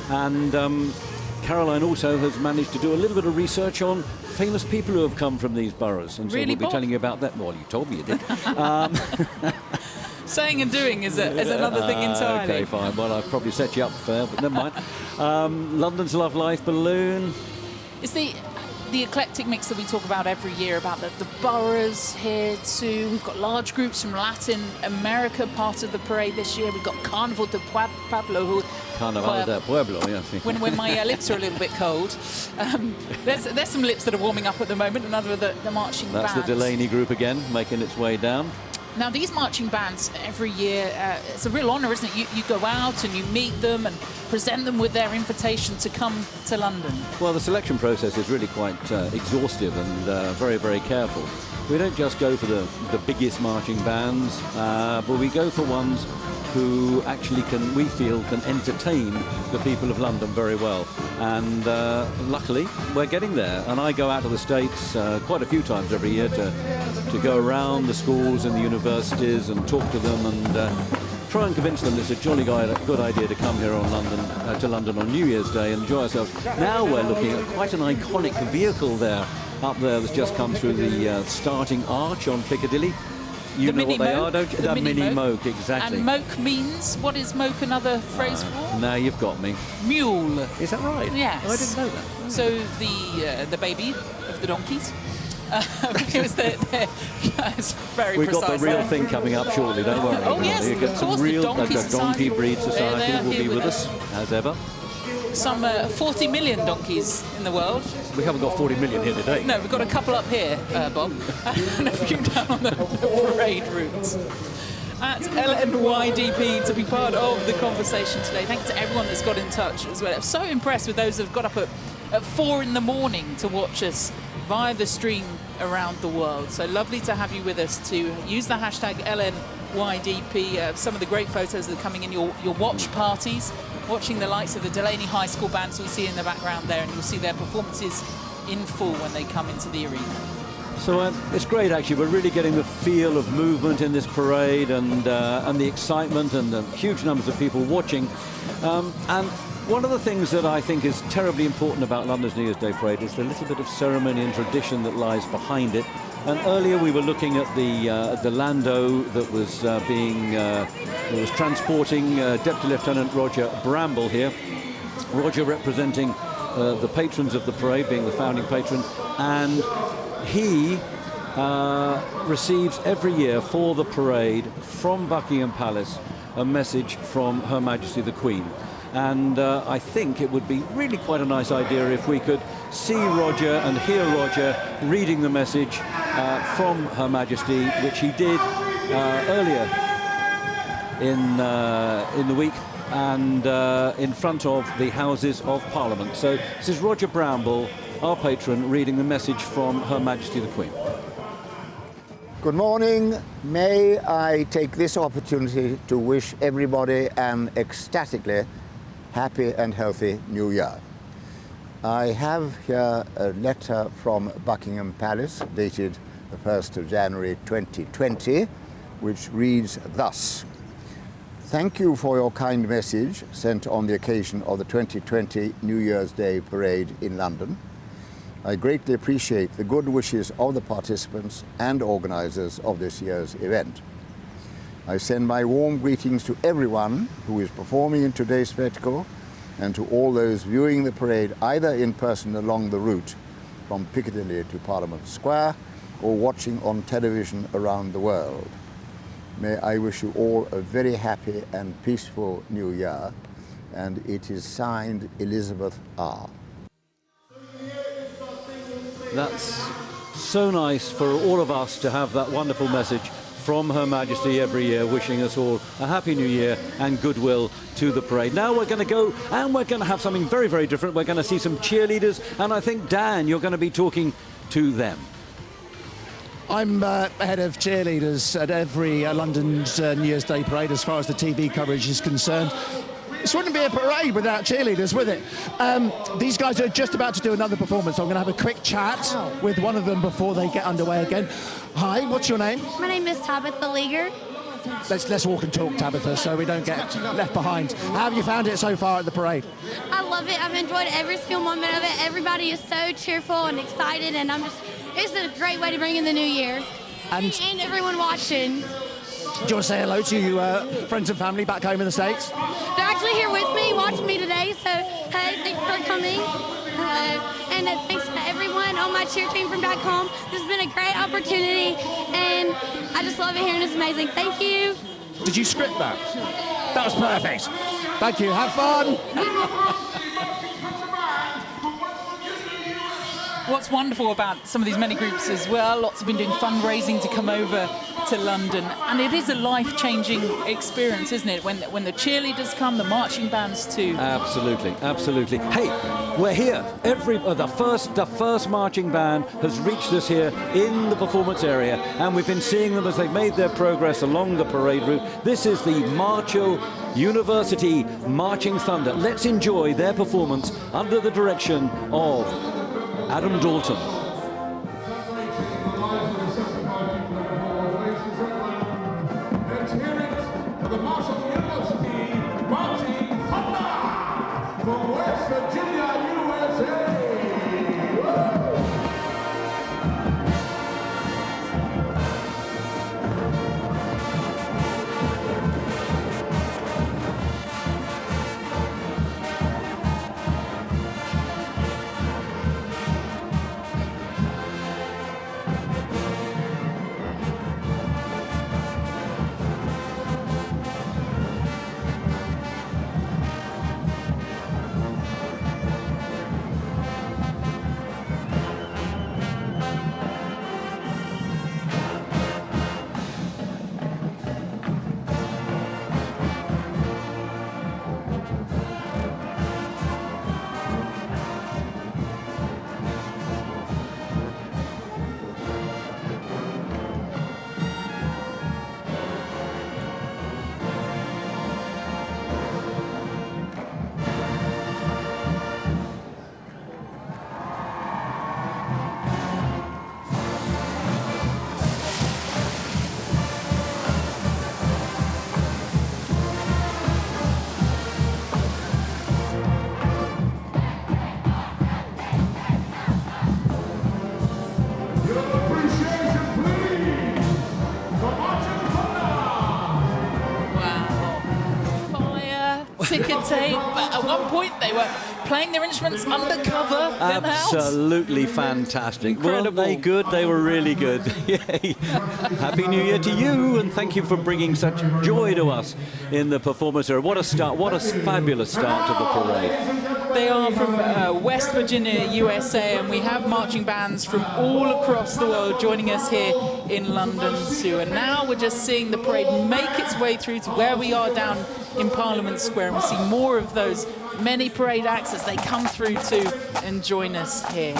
Speaker 2: And Caroline also has managed to do a little bit of research on famous people who have come from these boroughs, and so
Speaker 1: really,
Speaker 2: we'll be telling you about that. Well, you told me you did.
Speaker 1: Saying and doing is another thing entirely.
Speaker 2: Okay, fine. Well, I've probably set you up fair, but never mind. London's Love Life balloon.
Speaker 1: It's the eclectic mix that we talk about every year, about the boroughs here too. We've got large groups from Latin America part of the parade this year. We've got Carnival de Pueblo.
Speaker 2: Carnival de Pueblo, yes.
Speaker 1: When my lips are a little bit cold. There's some lips that are warming up at the moment. Another of the marching bands.
Speaker 2: That's the Delaney group again, making its way down.
Speaker 1: Now, these marching bands every year, it's a real honour, isn't it? You go out and you meet them and present them with their invitation to come to London.
Speaker 2: Well, the selection process is really quite exhaustive and very, very careful. We don't just go for the biggest marching bands, but we go for ones who actually we feel can entertain the people of London very well. And luckily, we're getting there. And I go out to the States quite a few times every year to go around the schools and the universities and talk to them and try and convince them it's a jolly good idea to come here to London on New Year's Day and enjoy ourselves. Now we're looking at quite an iconic vehicle there, up there, that's just come through the starting arch on Piccadilly. You know what they are, don't you? The mini moke, exactly.
Speaker 1: And moke means, what is moke another phrase for?
Speaker 2: Now you've got me.
Speaker 1: Mule.
Speaker 2: Is that right?
Speaker 1: Yes.
Speaker 2: Oh, I didn't know that.
Speaker 1: So the baby of the donkeys. Because it's very
Speaker 2: We've
Speaker 1: precise.
Speaker 2: got the real thing coming up shortly, don't worry.
Speaker 1: Oh yes,
Speaker 2: you get
Speaker 1: of course,
Speaker 2: some real,
Speaker 1: the
Speaker 2: Donkey Breed Society will be with us, as ever.
Speaker 1: Some 40 million donkeys in the world.
Speaker 2: We haven't got 40 million here today.
Speaker 1: No, we've got a couple up here, Bob, and a few down on the parade route. At LNYDP to be part of the conversation today. Thank you to everyone that's got in touch as well. I'm so impressed with those who've got up at 4 in the morning to watch us via the stream around the world. So lovely to have you with us to use the hashtag LNYDP. Some of the great photos that are coming in your watch parties, watching the likes of the Delaney High School bands we see in the background there, and you'll see their performances in full when they come into the arena.
Speaker 2: So it's great, actually. We're really getting the feel of movement in this parade and the excitement and the huge numbers of people watching. And one of the things that I think is terribly important about London's New Year's Day parade is the little bit of ceremony and tradition that lies behind it. And earlier we were looking at the landau that was transporting Deputy Lieutenant Roger Bramble here. Roger representing the patrons of the parade, being the founding patron, and he receives every year for the parade from Buckingham Palace a message from Her Majesty the Queen. And I think it would be really quite a nice idea if we could see Roger and hear Roger reading the message from Her Majesty, which he did earlier in the week and in front of the Houses of Parliament. So this is Roger Bramble, our patron, reading the message from Her Majesty the Queen.
Speaker 10: Good morning. May I take this opportunity to wish everybody an ecstatically happy and healthy New Year. I have here a letter from Buckingham Palace dated the 1st of January 2020, which reads thus. Thank you for your kind message sent on the occasion of the 2020 New Year's Day parade in London. I greatly appreciate the good wishes of the participants and organisers of this year's event. I send my warm greetings to everyone who is performing in today's spectacle And to all those viewing the parade either in person along the route from Piccadilly to Parliament Square or watching on television around the world, may I wish you all a very happy and peaceful New Year. And it is signed Elizabeth R.
Speaker 2: That's so nice for all of us to have that wonderful message from Her Majesty every year, wishing us all a happy new year and goodwill to the parade. Now we're going to go and we're going to have something very, very different. We're going to see some cheerleaders, and I think, Dan, you're going to be talking to them.
Speaker 7: I'm head of cheerleaders at every London's New Year's Day parade as far as the TV coverage is concerned. This wouldn't be a parade without cheerleaders, would it? These guys are just about to do another performance. I'm going to have a quick chat with one of them before they get underway again. Hi, what's your name?
Speaker 11: My name is Tabitha Leaguer.
Speaker 7: Let's walk and talk, Tabitha, so we don't get left behind. How have you found it so far at the parade?
Speaker 11: I love it. I've enjoyed every single moment of it. Everybody is so cheerful and excited, and it's a great way to bring in the new year. And everyone watching.
Speaker 7: Do you want to say hello to you friends and family back home in the States?
Speaker 11: They're actually here with me, watching me today, so hey, thanks for coming. And thanks to everyone on my cheer team from back home. This has been a great opportunity, and I just love it here, and it's amazing. Thank you.
Speaker 7: Did you script that? That was perfect. Thank you. Have fun.
Speaker 1: What's wonderful about some of these many groups as well, lots have been doing fundraising to come over to London, and it is a life-changing experience, isn't it? When the cheerleaders come, the marching bands too.
Speaker 2: Absolutely, absolutely. Hey, we're here. The first marching band has reached us here in the performance area, and we've been seeing them as they've made their progress along the parade route. This is the Marshall University Marching Thunder. Let's enjoy their performance under the direction of Adam Dalton.
Speaker 1: Ticker tape. At one point, they were playing their instruments undercover.
Speaker 2: Absolutely fantastic.
Speaker 1: Incredible.
Speaker 2: Weren't they good? They were really good. Yay. Happy New Year to you, and thank you for bringing such joy to us in the performance area. What a start. What a fabulous start to the parade.
Speaker 1: They are from West Virginia, USA, and we have marching bands from all across the world joining us here in London too. And now we're just seeing the parade make its way through to where we are down in Parliament Square, and we see more of those many parade acts as they come through too and join us here.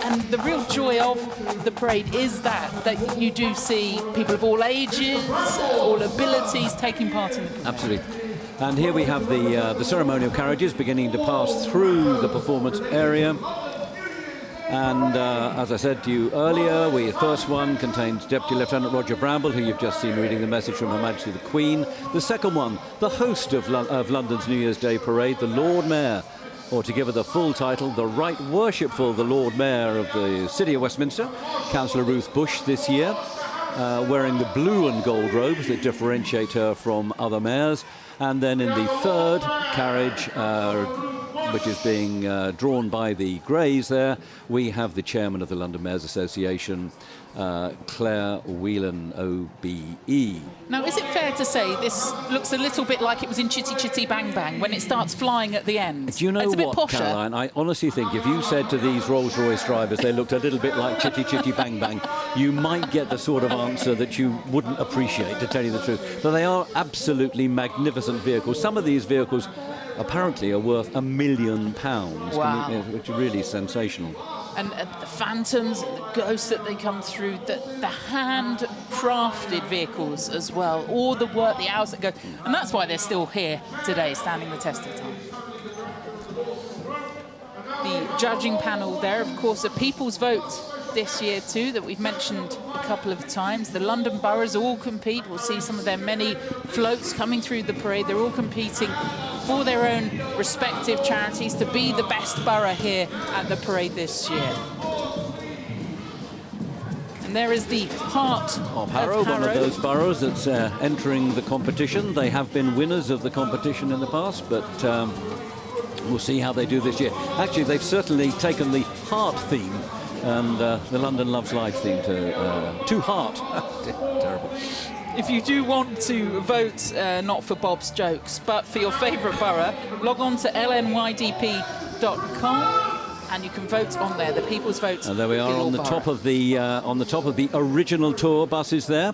Speaker 1: And the real joy of the parade is that you do see people of all ages, all abilities taking part in the parade.
Speaker 2: Absolutely. And here we have the ceremonial carriages beginning to pass through the performance area. And as I said to you earlier, the first one contains Deputy Lieutenant Roger Bramble, who you've just seen reading the message from Her Majesty the Queen. The second one, the host of London's New Year's Day Parade, the Lord Mayor, or to give her the full title, the Right Worshipful the Lord Mayor of the City of Westminster, Councillor Ruth Bush this year, wearing the blue and gold robes that differentiate her from other mayors. And then in the third carriage, which is being drawn by the Greys there, we have the chairman of the London Mayors Association, Claire Whelan OBE.
Speaker 1: Now, is it fair to say this looks a little bit like it was in Chitty Chitty Bang Bang when it starts flying at the end?
Speaker 2: Do you know
Speaker 1: it's a bit
Speaker 2: what,
Speaker 1: posher.
Speaker 2: Caroline? I honestly think if you said to these Rolls-Royce drivers they looked a little bit like Chitty Chitty Bang Bang, you might get the sort of answer that you wouldn't appreciate, to tell you the truth. But they are absolutely magnificent vehicles. Some of these vehicles apparently are worth £1 million,
Speaker 1: Wow.
Speaker 2: which is really sensational.
Speaker 1: And the phantoms, the ghosts that they come through, the handcrafted vehicles as well, all the work, the hours that go, and that's why they're still here today, standing the test of time. The judging panel there, of course, a people's vote this year too, that we've mentioned a couple of times. The London boroughs all compete. We'll see some of their many floats coming through the parade. They're all competing for their own respective charities to be the best borough here at the parade this year. And there is the heart of Harrow,
Speaker 2: one of those boroughs that's entering the competition. They have been winners of the competition in the past, but we'll see how they do this year. Actually, they've certainly taken the heart theme and the London Loves Life theme to heart. Terrible.
Speaker 1: If you do want to vote, not for Bob's jokes, but for your favourite borough, log on to LNYDP.com and you can vote on there. The people's vote.
Speaker 2: And there we are on the top of the original tour buses there.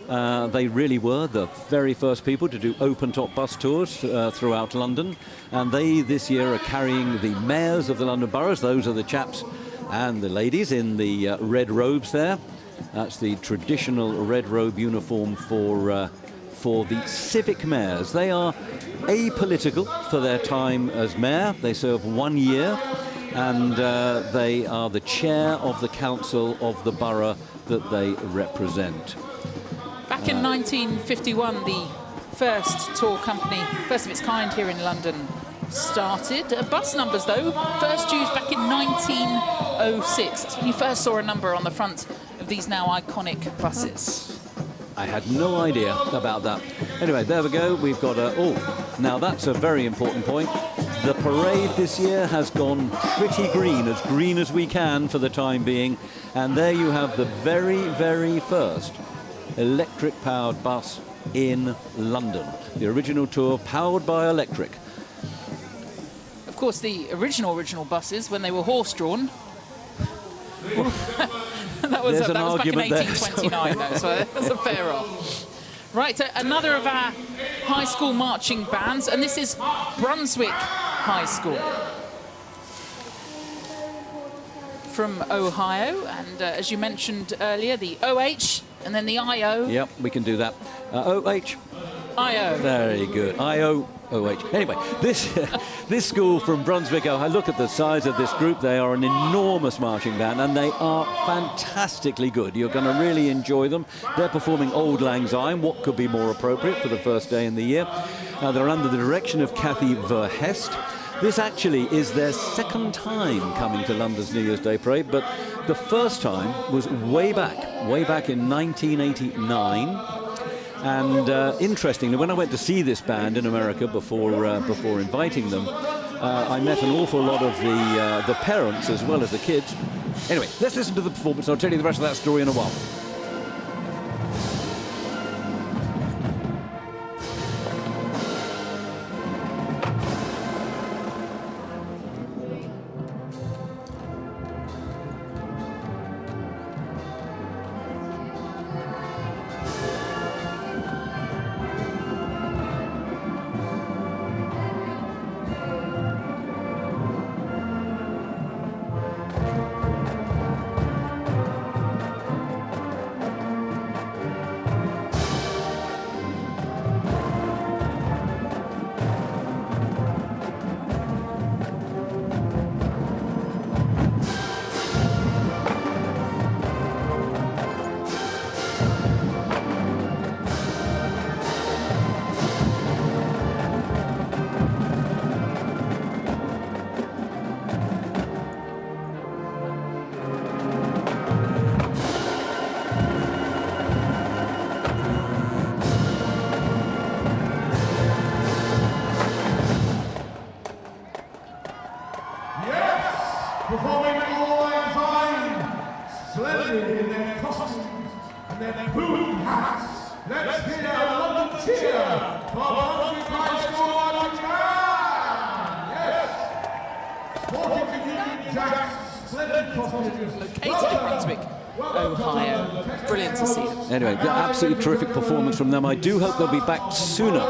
Speaker 2: They really were the very first people to do open-top bus tours throughout London, and they this year are carrying the mayors of the London boroughs. Those are the chaps and the ladies in the red robes there. That's the traditional red robe uniform for the civic mayors. They are apolitical for their time as mayor. They serve 1 year, and they are the chair of the council of the borough that they represent.
Speaker 1: Back in 1951, the first tour company, first of its kind here in London, started. Bus numbers, though, first used back in 1906. That's when you first saw a number on the front of these now iconic buses.
Speaker 2: I had no idea about that. Anyway, there we go. We've got now that's a very important point. The parade this year has gone pretty green as we can for the time being. And there you have the very, very first electric-powered bus in London. The original tour powered by electric.
Speaker 1: Of course, the original buses, when they were horse-drawn, that was back in 1829, though, so that's a fair off. Right, another of our high school marching bands, and this is Brunswick High School from Ohio, and as you mentioned earlier, the OH and then the IO.
Speaker 2: Yep, we can do that. OH.
Speaker 1: IO.
Speaker 2: Very good. IO. OH. Anyway, this school from Brunswick, Ohio, look at the size of this group. They are an enormous marching band, and they are fantastically good. You're going to really enjoy them. They're performing Auld Lang Syne. What could be more appropriate for the first day in the year? They're under the direction of Kathy Verhest. This actually is their second time coming to London's New Year's Day Parade, but the first time was way back in 1989. And interestingly, when I went to see this band in America before inviting them, I met an awful lot of the parents as well as the kids. Anyway, let's listen to the performance. I'll tell you the rest of that story in a while.
Speaker 12: blue hats. Let's hear a London cheer for Brunswick High School Yes. Sporting Union Jacks, splendid costumes.
Speaker 1: Located in Brunswick, Ohio. Brilliant to see them.
Speaker 2: Anyway, absolutely terrific performance from them. I do hope they'll be back sooner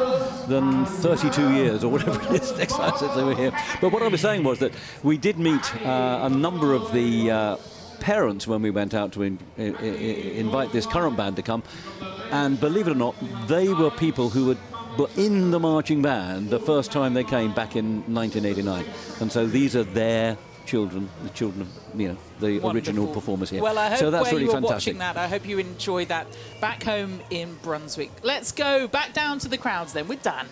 Speaker 2: than 32 years or whatever it is next time since they were here. But what I was saying was that we did meet a number of the parents when we went out to invite this current band to come, and believe it or not, they were people who were in the marching band the first time they came back in 1989, and so these are their children, the children of, you know, the
Speaker 1: Wonderful.
Speaker 2: original performers here.
Speaker 1: Well, I hope
Speaker 2: so that's
Speaker 1: where
Speaker 2: really
Speaker 1: you were
Speaker 2: fantastic.
Speaker 1: watching that, I hope you enjoyed that back home in Brunswick. Let's go back down to the crowds then with Dan.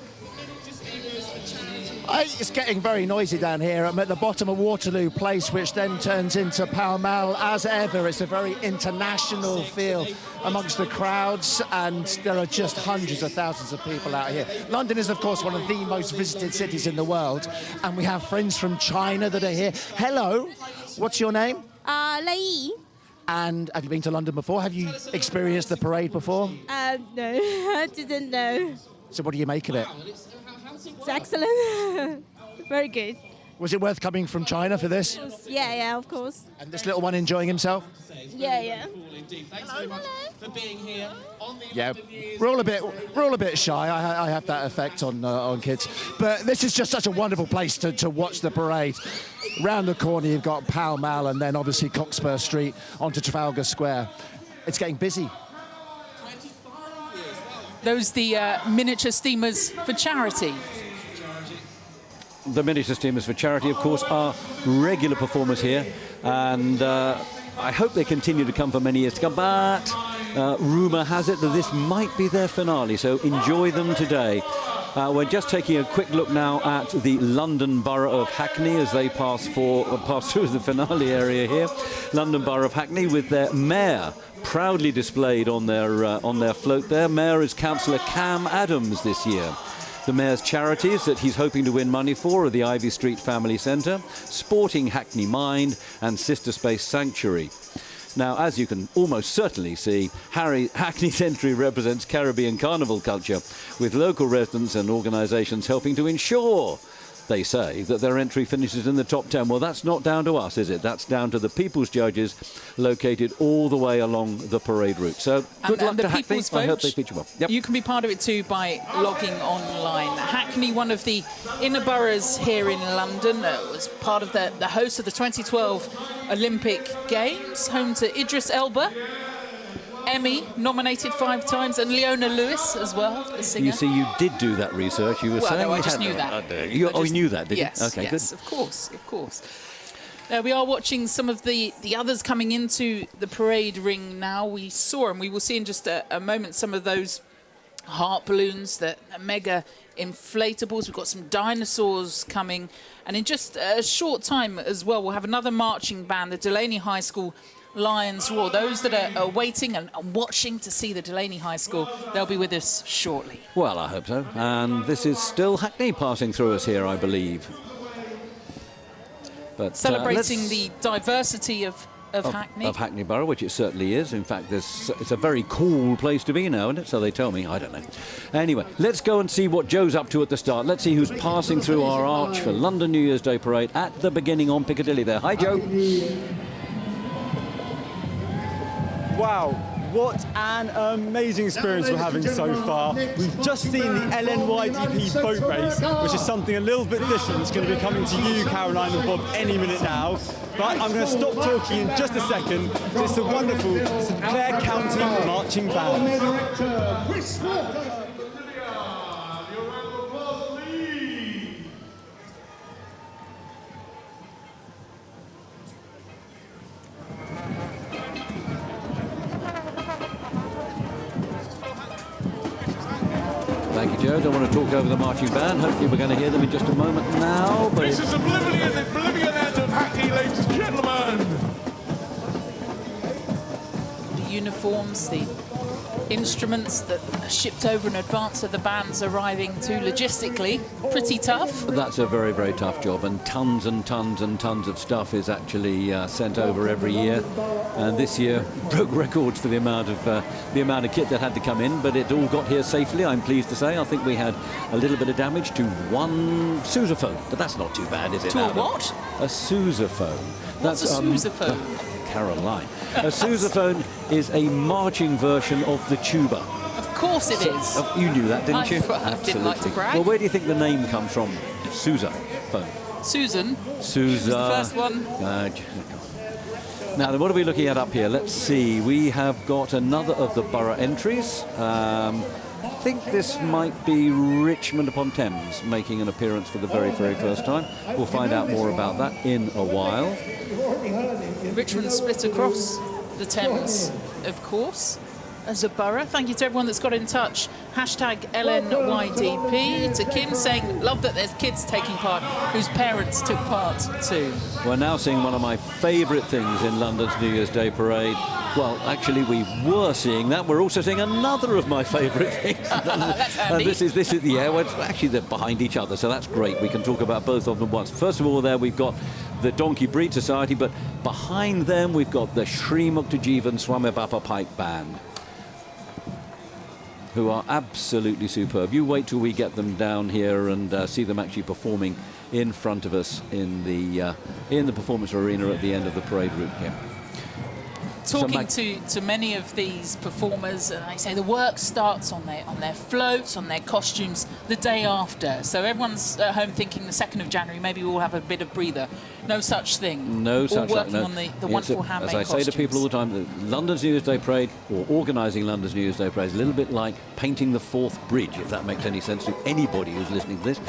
Speaker 7: It's getting very noisy down here. I'm at the bottom of Waterloo Place, which then turns into Pall Mall. As ever, it's a very international feel amongst the crowds, and there are just hundreds of thousands of people out here. London is, of course, one of the most visited cities in the world, and we have friends from China that are here. Hello, what's your name?
Speaker 13: Lei.
Speaker 7: And have you been to London before? Have you experienced the parade before?
Speaker 13: No, I didn't know.
Speaker 7: So what do you make of it?
Speaker 13: It's excellent. Very good.
Speaker 7: Was it worth coming from China for this?
Speaker 13: Yeah, of course.
Speaker 7: And this little one enjoying himself?
Speaker 13: Yeah.
Speaker 14: Thanks very much for being here.
Speaker 7: Yeah, we're all a bit shy. I have that effect on kids, but this is just such a wonderful place to watch the parade. Round the corner you've got Pall Mall, and then obviously Cockspur Street onto Trafalgar Square. It's getting busy.
Speaker 1: Those the miniature steamers for charity.
Speaker 2: The miniature steamers for charity, of course, are regular performers here, and I hope they continue to come for many years to come, but rumour has it that this might be their finale, so enjoy them today. We're just taking a quick look now at the London Borough of Hackney as they pass through the finale area here. London Borough of Hackney with their mayor proudly displayed on their float there. Mayor is Councillor Cam Adams this year. The mayor's charities that he's hoping to win money for are the Ivy Street Family Centre, Sporting Hackney Mind and Sister Space Sanctuary. Now, as you can almost certainly see, Hackney's entry represents Caribbean carnival culture, with local residents and organisations helping to ensure, they say, that their entry finishes in the top 10. Well, that's not down to us, is it? That's down to the People's Judges located all the way along the parade route. So good luck to Hackney. I hope they feature well. Yep.
Speaker 1: You can be part of it too by logging online. Hackney, one of the inner boroughs here in London, was part of the host of the 2012 Olympic Games, home to Idris Elba, Emmy, nominated 5 times, and Leona Lewis as well, the singer.
Speaker 2: You see, you did do that research. You were saying
Speaker 1: no, I
Speaker 2: you
Speaker 1: just
Speaker 2: had
Speaker 1: knew
Speaker 2: that.
Speaker 1: that.
Speaker 2: You knew that, did
Speaker 1: yes,
Speaker 2: you? Okay,
Speaker 1: yes,
Speaker 2: good.
Speaker 1: of course. We are watching some of the others coming into the parade ring now. We saw, and we will see in just a moment, some of those heart balloons, the mega inflatables. We've got some dinosaurs coming. And in just a short time as well, we'll have another marching band, the Delaney High School Lions Roar. Those that are waiting and watching to see the Delaney High School, they'll be with us shortly.
Speaker 2: Well, I hope so. And this is still Hackney passing through us here, I believe. But
Speaker 1: celebrating the diversity of Hackney.
Speaker 2: Of Hackney Borough, which it certainly is. In fact, it's a very cool place to be now, isn't it? So they tell me. I don't know. Anyway, let's go and see what Joe's up to at the start. Let's see who's passing through our arch for London New Year's Day Parade at the beginning on Piccadilly there. Hi, Joe.
Speaker 5: Wow, what an amazing experience we're having so far. We've just seen the LNYDP boat race, which is something a little bit different. It's going to be coming to you, Caroline and Bob, any minute now. But I'm going to stop talking in just a second. It's a wonderful St Clair County Marching Band.
Speaker 2: Thank you, Joe. Don't want to talk over the marching band. Hopefully we're going to hear them in just a moment now. But
Speaker 12: this is Oblivion end of Hackney, ladies and gentlemen.
Speaker 1: The uniforms, the instruments that are shipped over in advance of the bands arriving too. Logistically, pretty tough.
Speaker 2: That's a very, very tough job, and tons and tons and tons of stuff is actually sent over every year. And this year broke records for the amount of kit that had to come in, but it all got here safely, I'm pleased to say. I think we had a little bit of damage to one sousaphone, but that's not too bad, is it?
Speaker 1: To a what?
Speaker 2: A sousaphone.
Speaker 1: What's a sousaphone?
Speaker 2: Caroline. A sousaphone is a marching version of the tuba.
Speaker 1: Of course it is.
Speaker 2: You knew that, didn't you?
Speaker 1: I didn't like to brag.
Speaker 2: Well, where do you think the name comes from? Sousaphone.
Speaker 1: Susan.
Speaker 2: Sousa.
Speaker 1: The first one.
Speaker 2: Now, then, what are we looking at up here? Let's see. We have got another of the borough entries. I think this might be Richmond upon Thames making an appearance for the very, very first time. We'll find out more about that in a while.
Speaker 1: Richmond split across the Thames, of course, as a borough. Thank you to everyone that's got in touch. Hashtag LNYDP. To Kim saying, love that there's kids taking part whose parents took part too.
Speaker 2: We're now seeing one of my favourite things in London's New Year's Day parade. Well, actually, we were seeing that. We're also seeing another of my favourite things.
Speaker 1: That's handy.
Speaker 2: This is yeah. Well, actually, they're behind each other, so that's great. We can talk about both of them once. First of all, there we've got the Donkey Breed Society, but behind them we've got the Sri Muktajivan Swami Bappa Pike Band, who are absolutely superb. You wait till we get them down here and see them actually performing in front of us in the performance arena at the end of the parade route here.
Speaker 1: Talking to many of these performers, and I say the work starts on their floats, on their costumes, the day after. So everyone's at home thinking the 2nd of January, maybe we'll have a bit of breather. No such thing.
Speaker 2: No such thing.
Speaker 1: Working on the wonderful handmade
Speaker 2: costumes. As I say to people all the time, that London's New Year's Day Parade, or organising London's New Year's Day Parade, is a little bit like painting the Forth Bridge, if that makes any sense to anybody who's listening to this.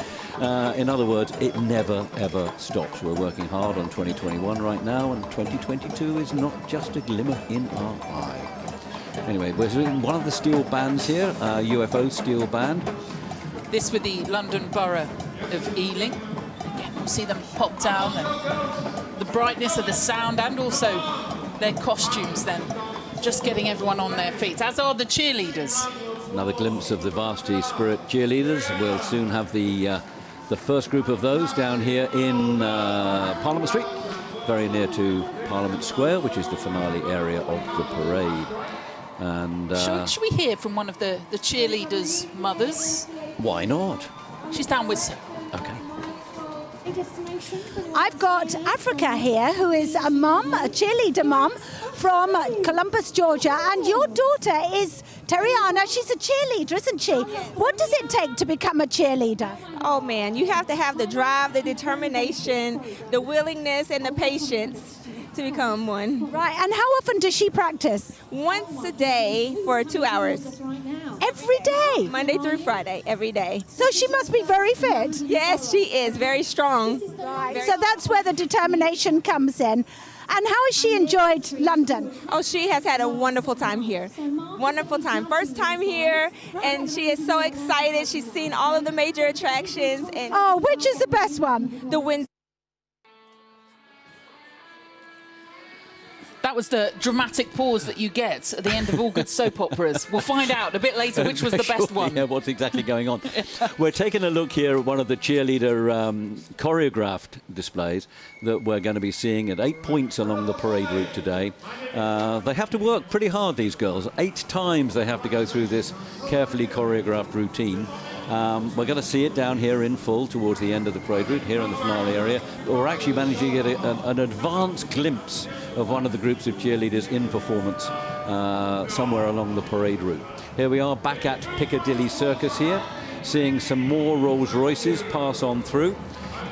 Speaker 2: In other words, it never, ever stops. We're working hard on 2021 right now, and 2022 is not just a glimmer in our eye. Anyway, we're doing one of the steel bands here, UFO steel band.
Speaker 1: This with the London Borough of Ealing. Again, we'll see them pop down, and the brightness of the sound and also their costumes then, just getting everyone on their feet, as are the cheerleaders.
Speaker 2: Another glimpse of the Varsity Spirit cheerleaders. We'll soon have the first group of those down here in Parliament Street, very near to Parliament Square, which is the finale area of the parade. And
Speaker 1: should we hear from one of the cheerleaders' mothers?
Speaker 2: Why not?
Speaker 1: She's down with...
Speaker 2: Okay.
Speaker 4: I've got Africa here, who is a mum, a cheerleader mum from Columbus, Georgia, and your daughter is Teriana. She's a cheerleader, isn't she? What does it take to become a cheerleader?
Speaker 15: Oh man, you have to have the drive, the determination, the willingness, and the patience to become one.
Speaker 4: Right, and how often does she practice?
Speaker 15: Once a day for 2 hours.
Speaker 4: Every day?
Speaker 15: Monday through Friday, every day.
Speaker 4: So she must be very fit.
Speaker 15: Yes, she is, very strong.
Speaker 4: Right. So that's where the determination comes in. And how has she enjoyed London?
Speaker 15: Oh, she has had a wonderful time here. Wonderful time. First time here, and she is so excited. She's seen all of the major attractions. And
Speaker 4: oh, which is the best one?
Speaker 15: The Windsor.
Speaker 1: That was the dramatic pause that you get at the end of all good soap operas. We'll find out a bit later which was the best one.
Speaker 2: Yeah, what's exactly going on. We're taking a look here at one of the cheerleader choreographed displays that we're going to be seeing at 8 points along the parade route today. They have to work pretty hard, these girls. 8 times they have to go through this carefully choreographed routine. We're going to see it down here in full towards the end of the parade route, here in the finale area. But we're actually managing to get an advanced glimpse of one of the groups of cheerleaders in performance somewhere along the parade route. Here we are back at Piccadilly Circus here, seeing some more Rolls Royces pass on through.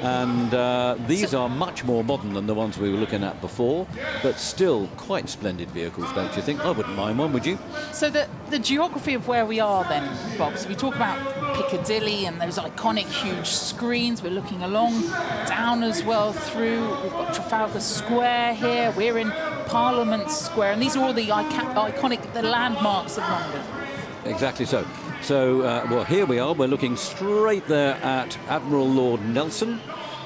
Speaker 2: And these are much more modern than the ones we were looking at before, but still quite splendid vehicles, don't you think? I wouldn't mind one, would you?
Speaker 1: So the geography of where we are then, Bob, so we talk about Piccadilly and those iconic huge screens. We're looking along, down as well through. We've got Trafalgar Square here. We're in Parliament Square, and these are all the iconic, the landmarks of London.
Speaker 2: Exactly so. So, well, here we are. We're looking straight there at Admiral Lord Nelson,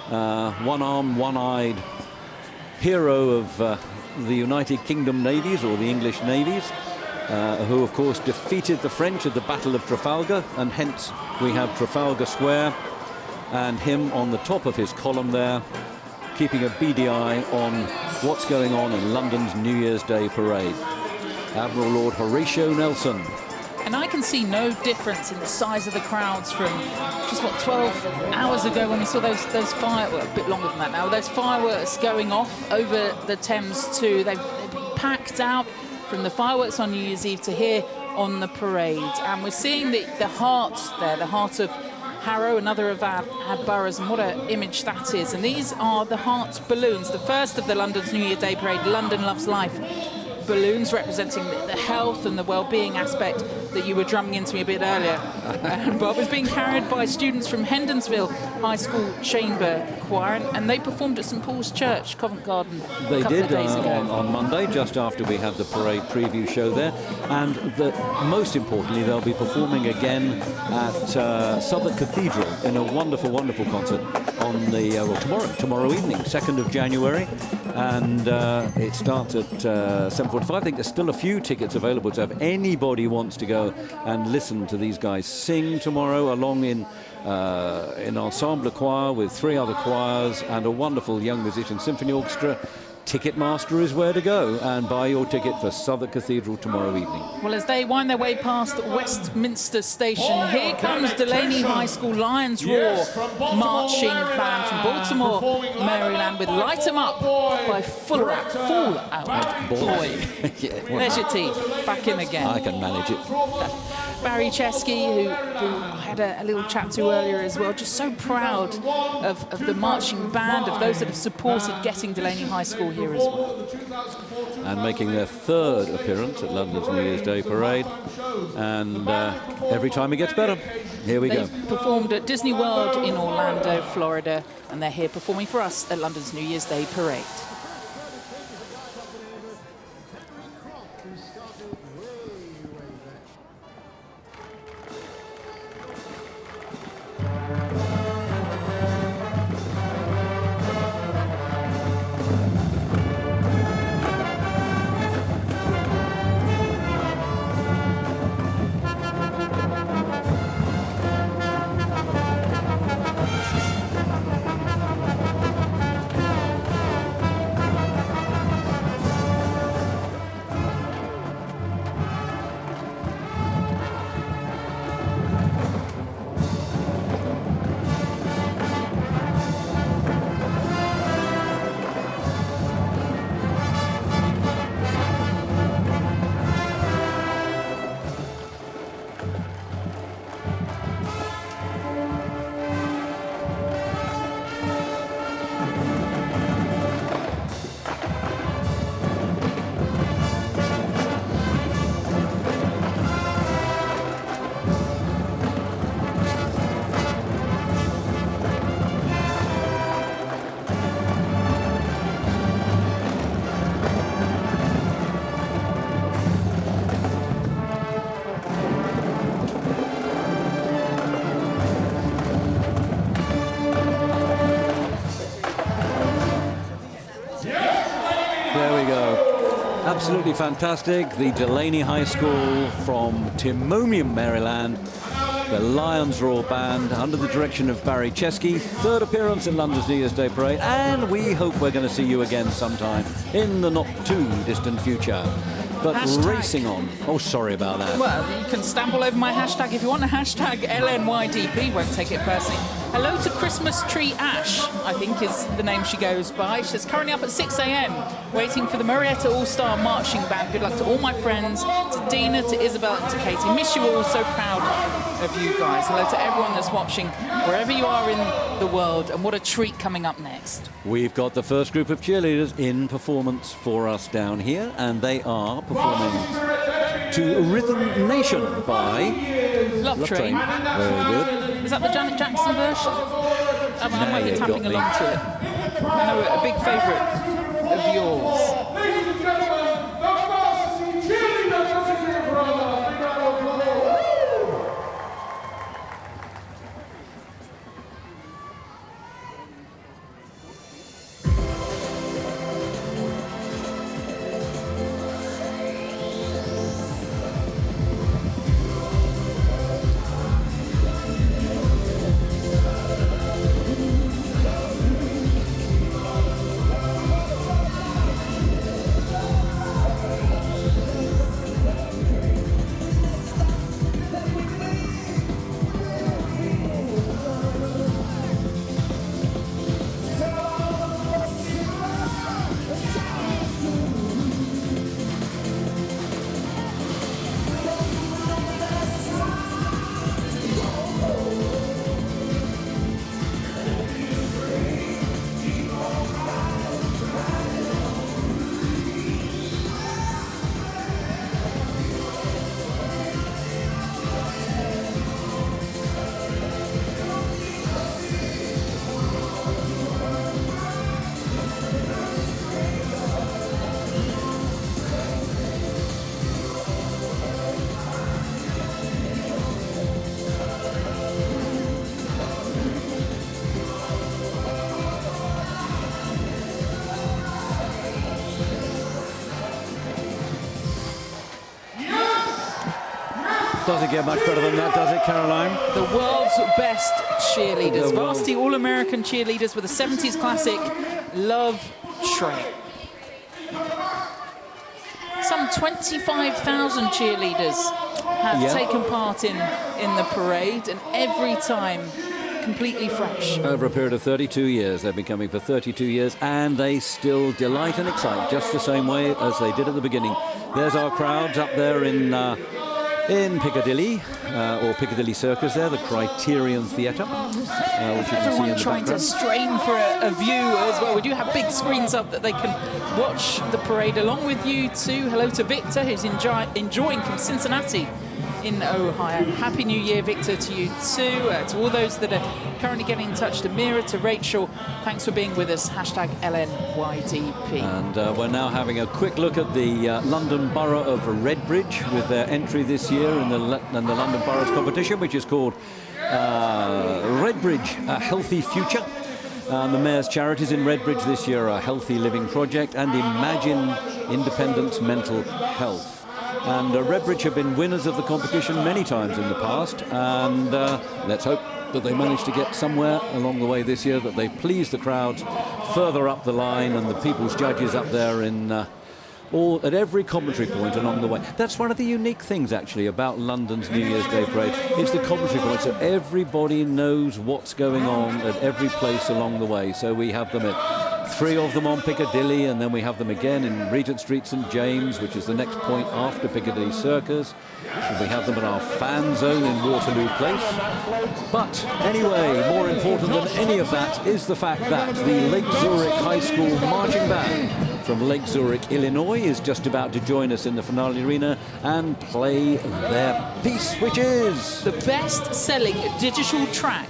Speaker 2: one-armed, one-eyed hero of the United Kingdom navies, or the English navies. who, of course, defeated the French at the Battle of Trafalgar, and hence we have Trafalgar Square, and him on the top of his column there, keeping a beady eye on what's going on in London's New Year's Day parade. Admiral Lord Horatio Nelson.
Speaker 1: And I can see no difference in the size of the crowds from just, what, 12 hours ago when we saw those fireworks, a bit longer than that now, those fireworks going off over the Thames too. They've been packed out from the fireworks on New Year's Eve to here on the parade. And we're seeing the heart there, the heart of Harrow, another of our boroughs, and what an image that is. And these are the heart balloons, the first of the London's New Year Day Parade, London Loves Life balloons, representing the health and the well-being aspect that you were drumming into me a bit earlier. And Bob is being carried by students from Hendonsville High School Chamber Choir, and they performed at St Paul's Church, Covent Garden, a couple of days ago.
Speaker 2: On Monday, just after we had the parade preview show there. And most importantly, they'll be performing again at Southwark Cathedral in a wonderful, wonderful concert on the tomorrow evening, 2nd of January. And it starts at 7:45. I think there's still a few tickets available, so if anybody wants to go and listen to these guys sing tomorrow, along in ensemble choir with 3 other choirs and a wonderful young musician symphony orchestra, Ticketmaster is where to go and buy your ticket for Southwark Cathedral tomorrow evening.
Speaker 1: Well, as they wind their way past Westminster Station, here comes Delaney High School Lions Roar marching band from Baltimore, Maryland, with Light 'Em Up by Full Out Boy.
Speaker 2: Yeah, well,
Speaker 1: there's your tea, back in again.
Speaker 2: I can manage it.
Speaker 1: Barry Chesky, who I had a little chat to earlier as well, just so proud of the marching band, of those that have supported getting Delaney High School here as well.
Speaker 2: And making their 3rd appearance at London's New Year's Day Parade. And every time it gets better. Here we go.
Speaker 1: They've performed at Disney World in Orlando, Florida, and they're here performing for us at London's New Year's Day Parade.
Speaker 2: Absolutely fantastic. The Delaney High School from Timonium, Maryland. The Lions Roar Band under the direction of Barry Chesky. 3rd appearance in London's New Year's Day Parade. And we hope we're going to see you again sometime in the not too distant future. But
Speaker 1: hashtag.
Speaker 2: Racing on. Oh, sorry about that.
Speaker 1: Well, you can stamp all over my hashtag if you want. A hashtag LNYDP, won't take it personally. Hello to Christmas Tree Ash, I think is the name she goes by. She's currently up at 6 a.m. waiting for the Marietta All-Star Marching Band. Good luck to all my friends, to Dina, to Isabel, and to Katie. Miss you all, so proud of you guys. Hello to everyone that's watching, wherever you are in the world, and what a treat coming up next.
Speaker 2: We've got the first group of cheerleaders in performance for us down here, and they are performing to Rhythm Nation by
Speaker 1: Love Train.
Speaker 2: Very good.
Speaker 1: Is that the Janet Jackson version? I might be tapping along to it. I know a big favourite of yours.
Speaker 12: Ladies and gentlemen, the Varsity cheerleaders from
Speaker 2: Doesn't get much better than that, does it, Caroline?
Speaker 1: The world's best cheerleaders. Varsity All-American cheerleaders with a 70s classic, Love Train. Some 25,000 cheerleaders have taken part in the parade, and every time completely fresh.
Speaker 2: Over a period of 32 years. They've been coming for 32 years, and they still delight and excite just the same way as they did at the beginning. There's our crowds up there in Piccadilly, or Piccadilly Circus there, the Criterion Theatre. Which
Speaker 1: Everyone trying to strain for a view as well. We do have big screens up that they can watch the parade along with you too. Hello to Victor, who's enjoying from Cincinnati in Ohio. Happy New Year, Victor, to you too. To all those that are currently getting in touch, to Mira, to Rachel, thanks for being with us. Hashtag LNYDP.
Speaker 2: And we're now having a quick look at the London Borough of Redbridge with their entry this year in the London Boroughs competition, which is called Redbridge, A Healthy Future. The Mayor's charities in Redbridge this year are Healthy Living Project and Imagine Independence Mental Health. And Redbridge have been winners of the competition many times in the past, and let's hope that they manage to get somewhere along the way this year, that they please the crowds further up the line and the people's judges up there in at every commentary point along the way. That's one of the unique things actually about London's New Year's Day parade. It's the commentary points, so everybody knows what's going on at every place along the way. So we have them at 3 of them on Piccadilly, and then we have them again in Regent Street, St James, which is the next point after Piccadilly Circus. And we have them in our fan zone in Waterloo Place. But anyway, more important than any of that is the fact that the Lake Zurich High School Marching Band from Lake Zurich, Illinois, is just about to join us in the finale arena and play their piece, which is
Speaker 1: the best-selling digital track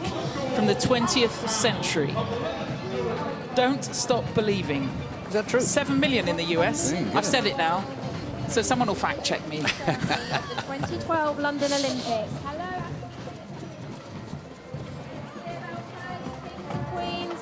Speaker 1: from the 20th century. Don't Stop Believing.
Speaker 2: Is that true?
Speaker 1: 7 million in the US. I've said it now, so someone will fact-check me.
Speaker 16: 2012 London Olympics. Hello. Queens,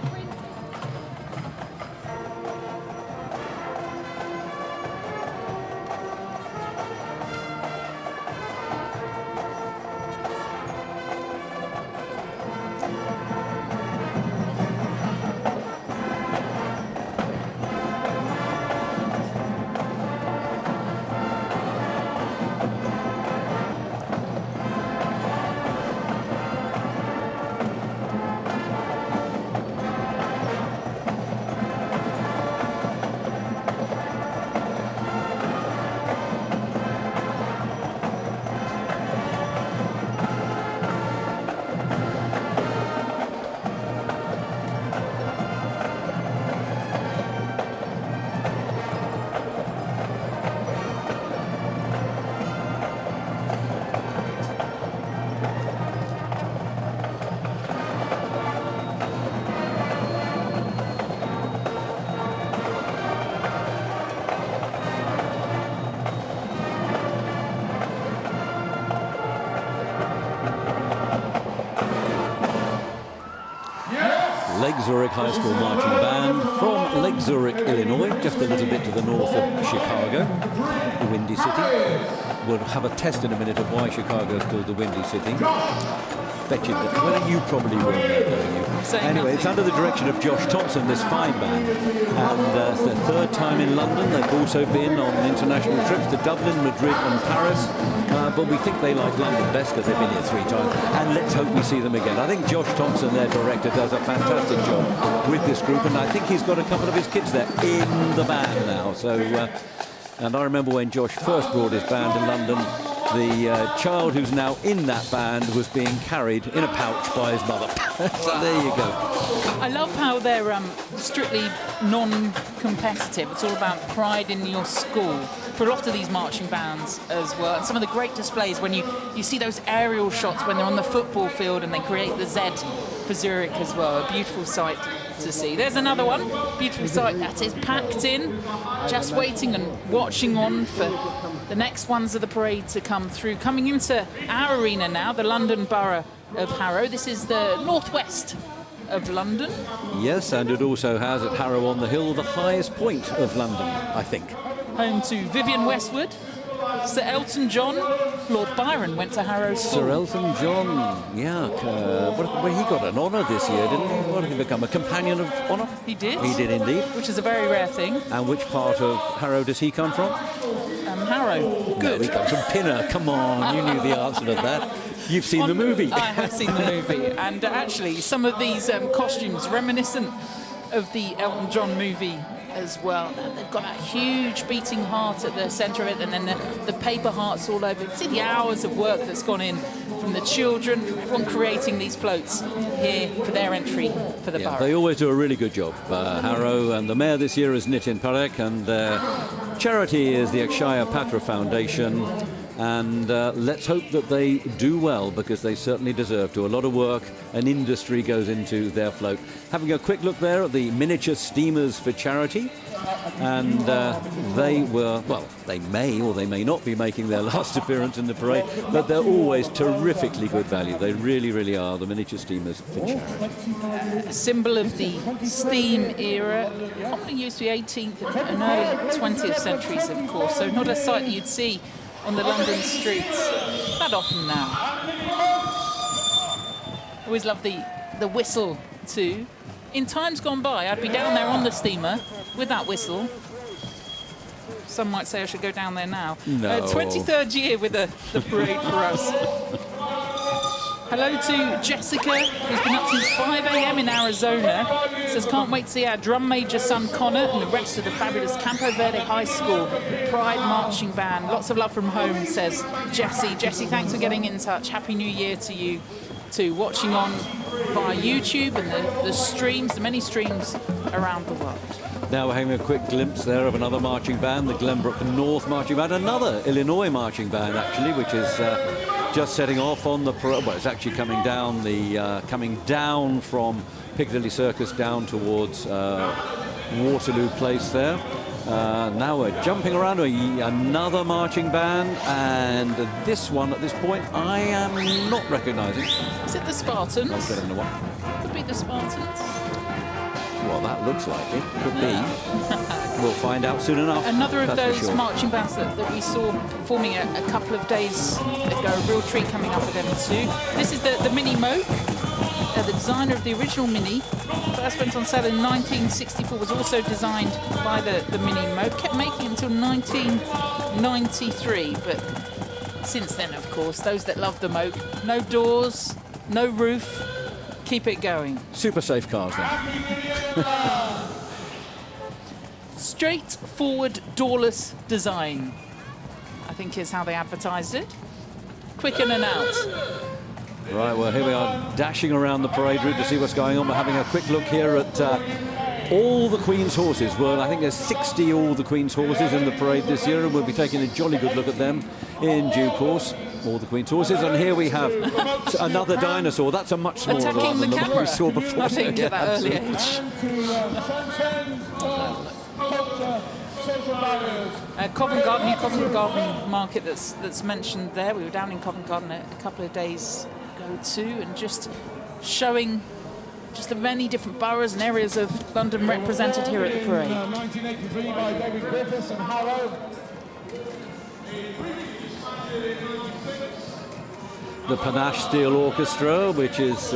Speaker 2: Lake Zurich High School Marching Band from Lake Zurich, Illinois, just a little bit to the north of Chicago, the Windy City. We'll have a test in a minute of why Chicago is called the Windy City. Bet you, well, you probably will know, don't you? Anyway, it's under the direction of Josh Thompson, this fine band. And it's their 3rd time in London. They've also been on international trips to Dublin, Madrid and Paris. But we think they like London best because they've been here 3 times. And let's hope we see them again. I think Josh Thompson, their director, does a fantastic job with this group. And I think he's got a couple of his kids there in the band now. So, and I remember when Josh first brought his band to London, the child who's now in that band was being carried in a pouch by his mother. So there you go.
Speaker 1: I love how they're strictly non-competitive. It's all about pride in your school for a lot of these marching bands as well. And some of the great displays when you see those aerial shots when they're on the football field and they create the Z for Zurich as well. A beautiful sight to see. There's another one. Beautiful sight that is packed in, just waiting and watching on for the next ones of the parade to come through. Coming into our arena now, the London Borough of Harrow. This is the northwest of London.
Speaker 2: Yes, and it also has at Harrow on the Hill the highest point of London, I think.
Speaker 1: Home to Vivienne Westwood, Sir Elton John, Lord Byron went to Harrow School.
Speaker 2: Sir Elton John, yeah. Well, he got an honour this year, didn't he? What did he become? A Companion of Honour?
Speaker 1: He did.
Speaker 2: He did indeed.
Speaker 1: Which is a very rare thing.
Speaker 2: And which part of Harrow does he come from?
Speaker 1: Harrow. Good.
Speaker 2: No, he comes from Pinner. Come on, you knew the answer to that. You've seen the movie.
Speaker 1: I have seen the movie. And actually, some of these costumes reminiscent of the Elton John movie as well. They've got that huge beating heart at the centre of it, and then the paper hearts all over. You can see the hours of work that's gone in from the children, from everyone creating these floats here for their entry for the borough.
Speaker 2: They always do a really good job, Harrow, and the mayor this year is Nitin Parekh, and charity is the Akshaya Patra Foundation. And let's hope that they do well, because they certainly deserve to. A lot of work and industry goes into their float. Having a quick look there at the miniature steamers for charity. And they were, well, they may or they may not be making their last appearance in the parade, but they're always terrifically good value. They really, really are, the miniature steamers for charity.
Speaker 1: A symbol of the steam era, commonly used for the 18th and early 20th centuries, of course, so not a sight that you'd see on the London streets that often now. Always love the whistle too. In times gone by, I'd be down there on the steamer with that whistle. Some might say I should go down there now.
Speaker 2: No.
Speaker 1: 23rd year with the parade for us. Hello to Jessica, who's been up since 5 a.m. in Arizona. Says, can't wait to see our drum major son Connor and the rest of the fabulous Campo Verde High School Pride Marching Band. Lots of love from home, says Jessie. Jessie, thanks for getting in touch. Happy New Year to you too. Watching on via YouTube and the streams, the many streams around the world.
Speaker 2: Now we're having a quick glimpse there of another marching band, the Glenbrook North Marching Band, another Illinois marching band actually, which is just setting off on the parade. Well, it's actually coming down from Piccadilly Circus down towards Waterloo Place there. Now we're jumping around to another marching band, and this one at this point I am not recognising.
Speaker 1: Is it the Spartans?
Speaker 2: I'll get into one.
Speaker 1: Could be the Spartans.
Speaker 2: Well, that looks like it. Could be. We'll find out soon enough.
Speaker 1: Another of
Speaker 2: that's
Speaker 1: those marching bands that we saw performing a couple of days ago. A real treat coming up with them too. This is the Mini Moke. The designer of the original Mini. First went on sale in 1964. Was also designed by the Mini Moke. Kept making it until 1993. But since then, of course, those that love the Moke, no doors, no roof. Keep it going.
Speaker 2: Super safe cars then.
Speaker 1: Straightforward, doorless design, I think is how they advertised it. Quick in and out.
Speaker 2: Right, well, here we are dashing around the parade route to see what's going on. We're having a quick look here at all the Queen's horses. Well, I think there's 60 all the Queen's horses in the parade this year, and we'll be taking a jolly good look at them in due course. All the Queen's horses, and here we have another dinosaur. That's a much smaller
Speaker 1: attacking
Speaker 2: than
Speaker 1: the
Speaker 2: the one we saw before.
Speaker 1: I think at that early age. Covent Garden, New Covent Garden Market that's mentioned there. We were down in Covent Garden a couple of days ago too, and just showing just the many different boroughs and areas of London represented here at the parade.
Speaker 12: 1983 by David Griffiths and Harrow.
Speaker 2: The Panache Steel Orchestra, which is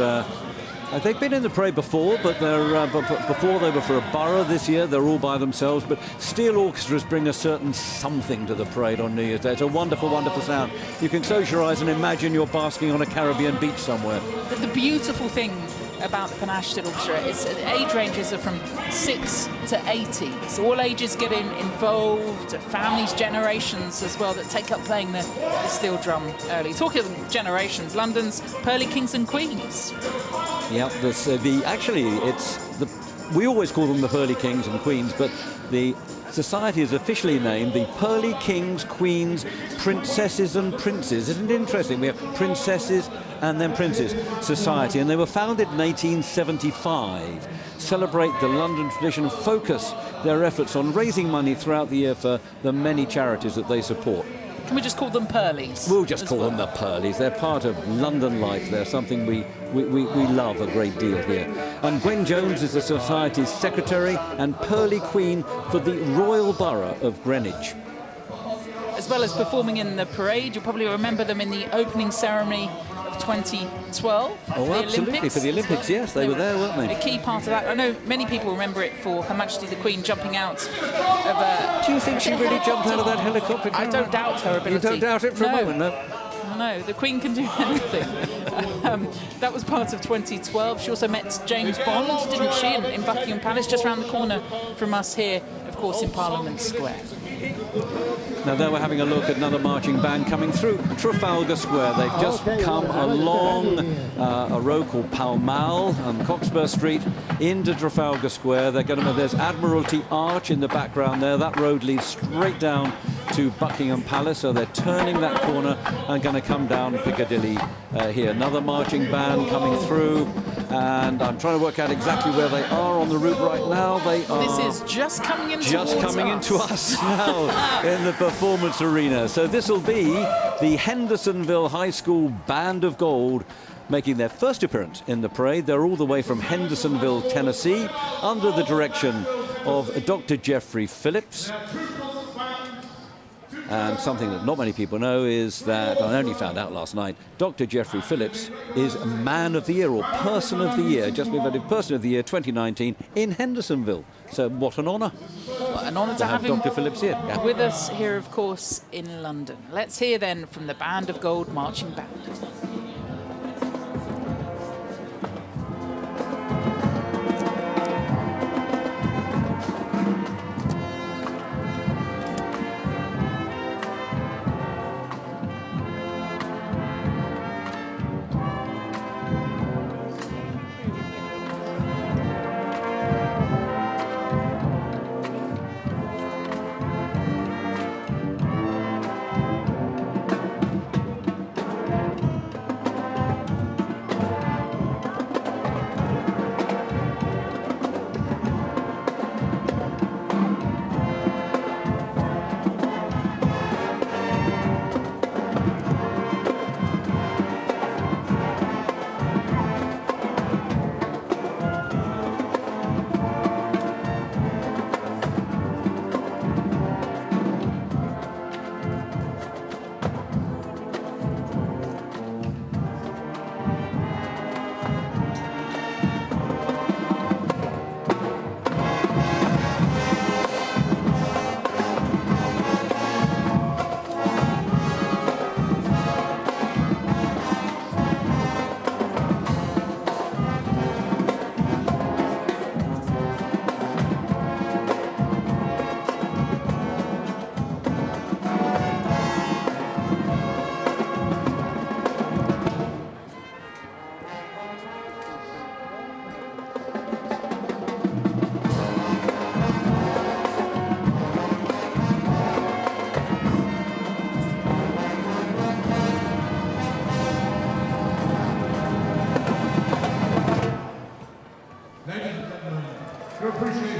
Speaker 2: they've been in the parade before, but they're before they were for a borough. This year they're all by themselves, but steel orchestras bring a certain something to the parade on New Year's Day. It's a wonderful, wonderful sound. You can close your eyes and imagine you're basking on a Caribbean beach somewhere.
Speaker 1: The beautiful thing about the Panache Steel Orchestra is age ranges are from 6 to 80. So all ages get involved, families, generations as well that take up playing the steel drum early. Talking of generations, London's Pearly Kings and Queens.
Speaker 2: Yeah, we always call them the Pearly Kings and Queens, but the society is officially named the Pearly Kings, Queens, Princesses and Princes. Isn't it interesting? We have princesses and then Princes Society, and they were founded in 1875. Celebrate the London tradition and focus their efforts on raising money throughout the year for the many charities that they support.
Speaker 1: Can we just call them Pearlies?
Speaker 2: We'll just call them the Pearlies. They're part of London life. They're something we love a great deal here. And Gwen Jones is the Society's secretary and Pearly Queen for the Royal Borough of Greenwich.
Speaker 1: as well as performing in the parade. You'll probably remember them in the opening ceremony of 2012.
Speaker 2: Oh, absolutely, for the Olympics, yes, they were there, weren't they?
Speaker 1: A key part of that. I know many people remember it for Her Majesty the Queen jumping out of a...
Speaker 2: Do you think she really jumped out of that helicopter?
Speaker 1: I don't doubt her ability.
Speaker 2: You don't doubt it for a moment, no?
Speaker 1: No, the Queen can do anything. That was part of 2012. She also met James Bond, didn't she, in Buckingham Palace, just round the corner from us here, of course, in Parliament Square.
Speaker 2: Now there we're having a look at another marching band coming through Trafalgar Square. They've just come along a road called Pall Mall and Cockspur Street into Trafalgar Square. They're going to, there's Admiralty Arch in the background there. That road leads straight down to Buckingham Palace, so they're turning that corner and going to come down Piccadilly here. Another marching band coming through, and I'm trying to work out exactly where they are on the route right now. They are
Speaker 1: this is just coming into
Speaker 2: us now in the performance arena. So this will be the Hendersonville High School Band of Gold making their first appearance in the parade. They're all the way from Hendersonville, Tennessee, under the direction of Dr. Jeffrey Phillips. And something that not many people know is that, I only found out last night, Dr. Jeffrey Phillips is Man of the Year, or Person of the Year, just voted Person of the Year 2019 in Hendersonville. So what an honour.
Speaker 1: Well, an honour to have him
Speaker 2: Dr. Phillips here. Yeah.
Speaker 1: With us here, of course, in London. Let's hear then from the Band of Gold Marching Band.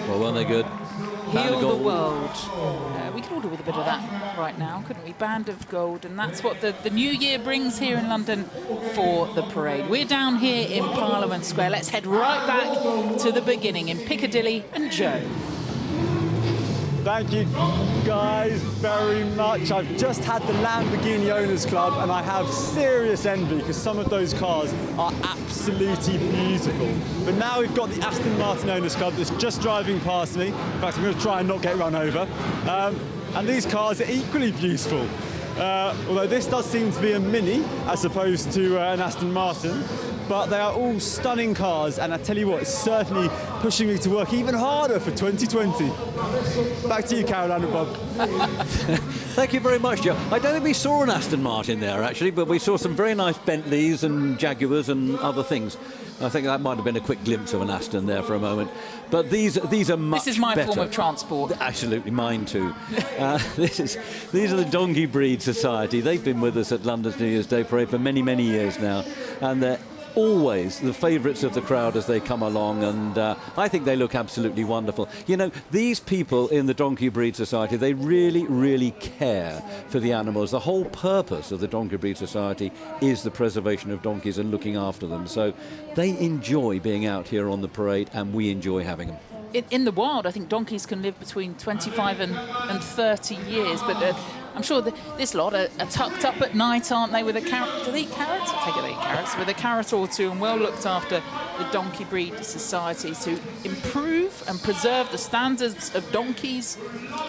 Speaker 2: Well, weren't they good?
Speaker 1: Heal the world. We could all do with a bit of that right now, couldn't we? Band of Gold, and that's what the new year brings here in London for the parade. We're down here in Parliament Square. Let's head right back to the beginning in Piccadilly and Joe.
Speaker 5: Thank you guys very much. I've just had the Lamborghini Owners Club and I have serious envy because some of those cars are absolutely beautiful. But now we've got the Aston Martin Owners Club that's just driving past me. In fact, I'm going to try and not get run over. And these cars are equally beautiful. Although this does seem to be a Mini as opposed to an Aston Martin. But they are all stunning cars, and I tell you what, it's certainly pushing me to work even harder for 2020. Back to you, Caroline and Bob.
Speaker 2: Thank you very much, Joe. I don't think we saw an Aston Martin there, actually, but we saw some very nice Bentleys and Jaguars and other things. I think that might have been a quick glimpse of an Aston there for a moment. But these are much better.
Speaker 1: This is my form of transport.
Speaker 2: Absolutely, mine too. These are the Donkey Breed Society. They've been with us at London's New Year's Day Parade for many, many years now, and they're always the favourites of the crowd as they come along, and I think they look absolutely wonderful. You know, these people in the Donkey Breed Society, they really, really care for the animals. The whole purpose of the Donkey Breed Society is the preservation of donkeys and looking after them. So they enjoy being out here on the parade, and we enjoy having them.
Speaker 1: In the wild, I think donkeys can live between 25 and 30 years, but I'm sure this lot are tucked up at night, aren't they, with a carrot? Do they eat carrots? I take it they eat carrots. With a carrot or two, and well looked after the Donkey Breed Society to improve and preserve the standards of donkeys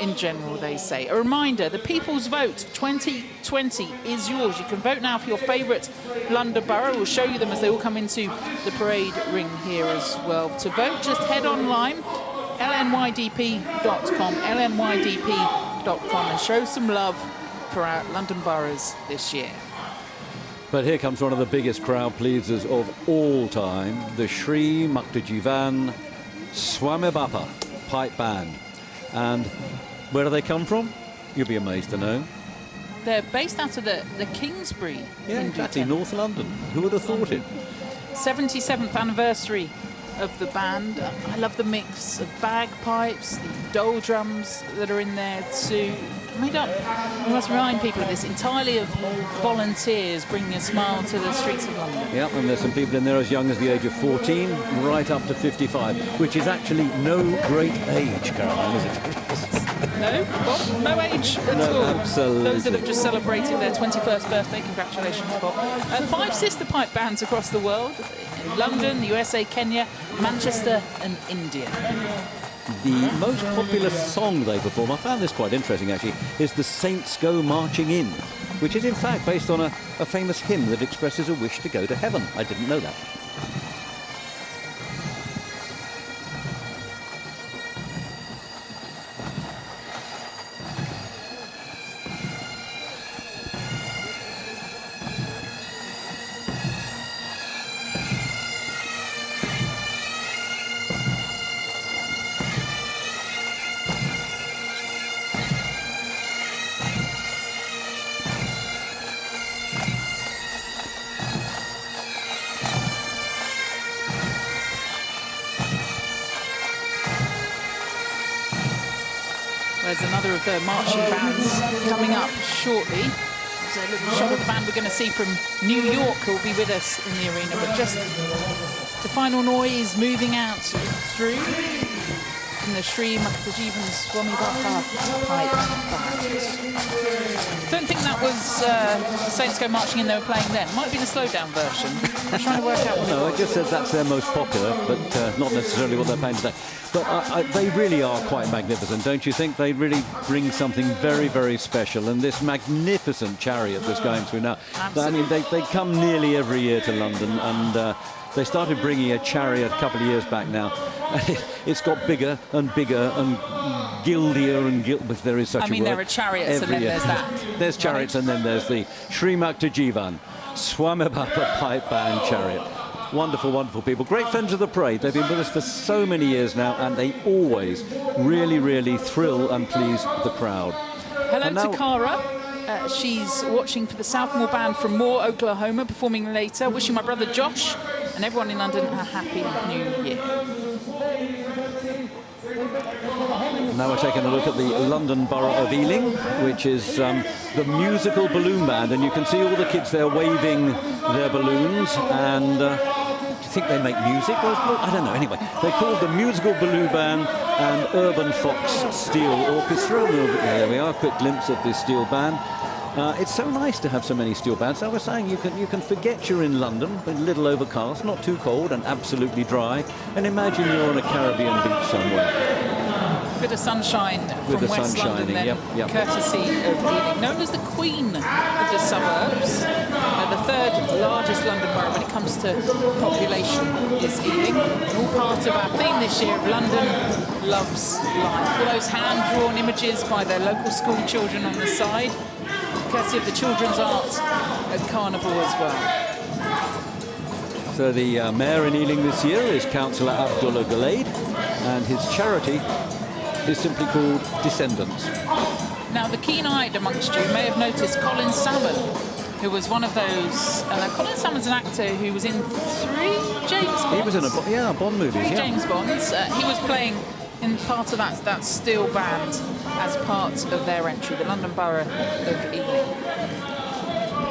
Speaker 1: in general, they say. A reminder, the People's Vote 2020 is yours. You can vote now for your favourite London borough. We'll show you them as they all come into the parade ring here as well. To vote, just head online, LNYDP.com, LNYDP.com, and show some love for our London boroughs this year.
Speaker 2: But here comes one of the biggest crowd pleasers of all time, the Sri Muktajivan Swamibappa Pipe Band. And where do they come from? You'll be amazed to know.
Speaker 1: They're based out of the Kingsbury.
Speaker 2: Yeah, exactly, North London. Who would have thought it?
Speaker 1: 77th anniversary of the band. I love the mix of bagpipes, the dole drums that are in there too. Made up, we must remind people of this, entirely of volunteers bringing a smile to the streets of London.
Speaker 2: Yeah, and there's some people in there as young as the age of 14, right up to 55, which is actually no great age, Caroline, is it?
Speaker 1: No, Bob, no age at all.
Speaker 2: Absolutely.
Speaker 1: Those that have just celebrated their 21st birthday, congratulations, Bob. 5 sister pipe bands across the world, in London, the USA, Kenya, Manchester and India.
Speaker 2: The most popular song they perform, I found this quite interesting actually, is The Saints Go Marching In, which is in fact based on a famous hymn that expresses a wish to go to heaven. I didn't know that.
Speaker 1: There's another of the marching bands coming up shortly. There's a little shot of the band we're going to see from New York who will be with us in the arena. But just the final noise moving out through from the Sri Muktajivan Swamibappa Pipe Band. Don't think that was the Saints Go Marching In they were playing then. Might be the slowdown version. I'm trying to work out what
Speaker 2: No, I just said that's their most popular, but not necessarily what they're playing today. But they really are quite magnificent, don't you think? They really bring something very, very special. And this magnificent chariot that's going through now,
Speaker 1: Absolutely.
Speaker 2: I mean, they come nearly every year to London, and they started bringing a chariot a couple of years back now. It's got bigger and bigger and gildier and but there is such a word.
Speaker 1: I mean, there are chariots and then there's that.
Speaker 2: There's chariots and then there's the Sri Muktajivan Swamibappa Pipe Band Chariot. Wonderful, wonderful people. Great friends of the parade. They've been with us for so many years now, and they always really, really thrill and please the crowd.
Speaker 1: Hello to Cara. She's watching for the Southmore Band from Moore, Oklahoma, performing later. Wishing my brother Josh and everyone in London a happy new year.
Speaker 2: Now we're taking a look at the London Borough of Ealing, which is the musical balloon band, and you can see all the kids there waving their balloons. And do you think they make music? I don't know. Anyway, they're called the Musical Balloon Band and Urban Fox Steel Orchestra. There we are, a quick glimpse of this steel band. It's so nice to have so many steel bands. I was saying you can forget you're in London, a little overcast, not too cold and absolutely dry, and imagine you're on a Caribbean beach somewhere.
Speaker 1: Bit of sunshine from West London then, courtesy of Ealing. Known as the Queen of the suburbs, the third largest London borough when it comes to population is Ealing. All part of our theme this year of London Loves Life. All those hand-drawn images by their local school children on the side, courtesy of the children's art at Carnival as well.
Speaker 2: So the mayor in Ealing this year is Councillor Abdullah Gulaid, and his charity is simply called Descendants.
Speaker 1: Now, the keen-eyed amongst you may have noticed Colin Salmon, who was one of those. Colin Salmon's an actor who was in 3 James Bonds.
Speaker 2: He was in a Bond movie.
Speaker 1: 3 James Bonds. He was playing in part of that steel band as part of their entry, the London Borough of Ealing.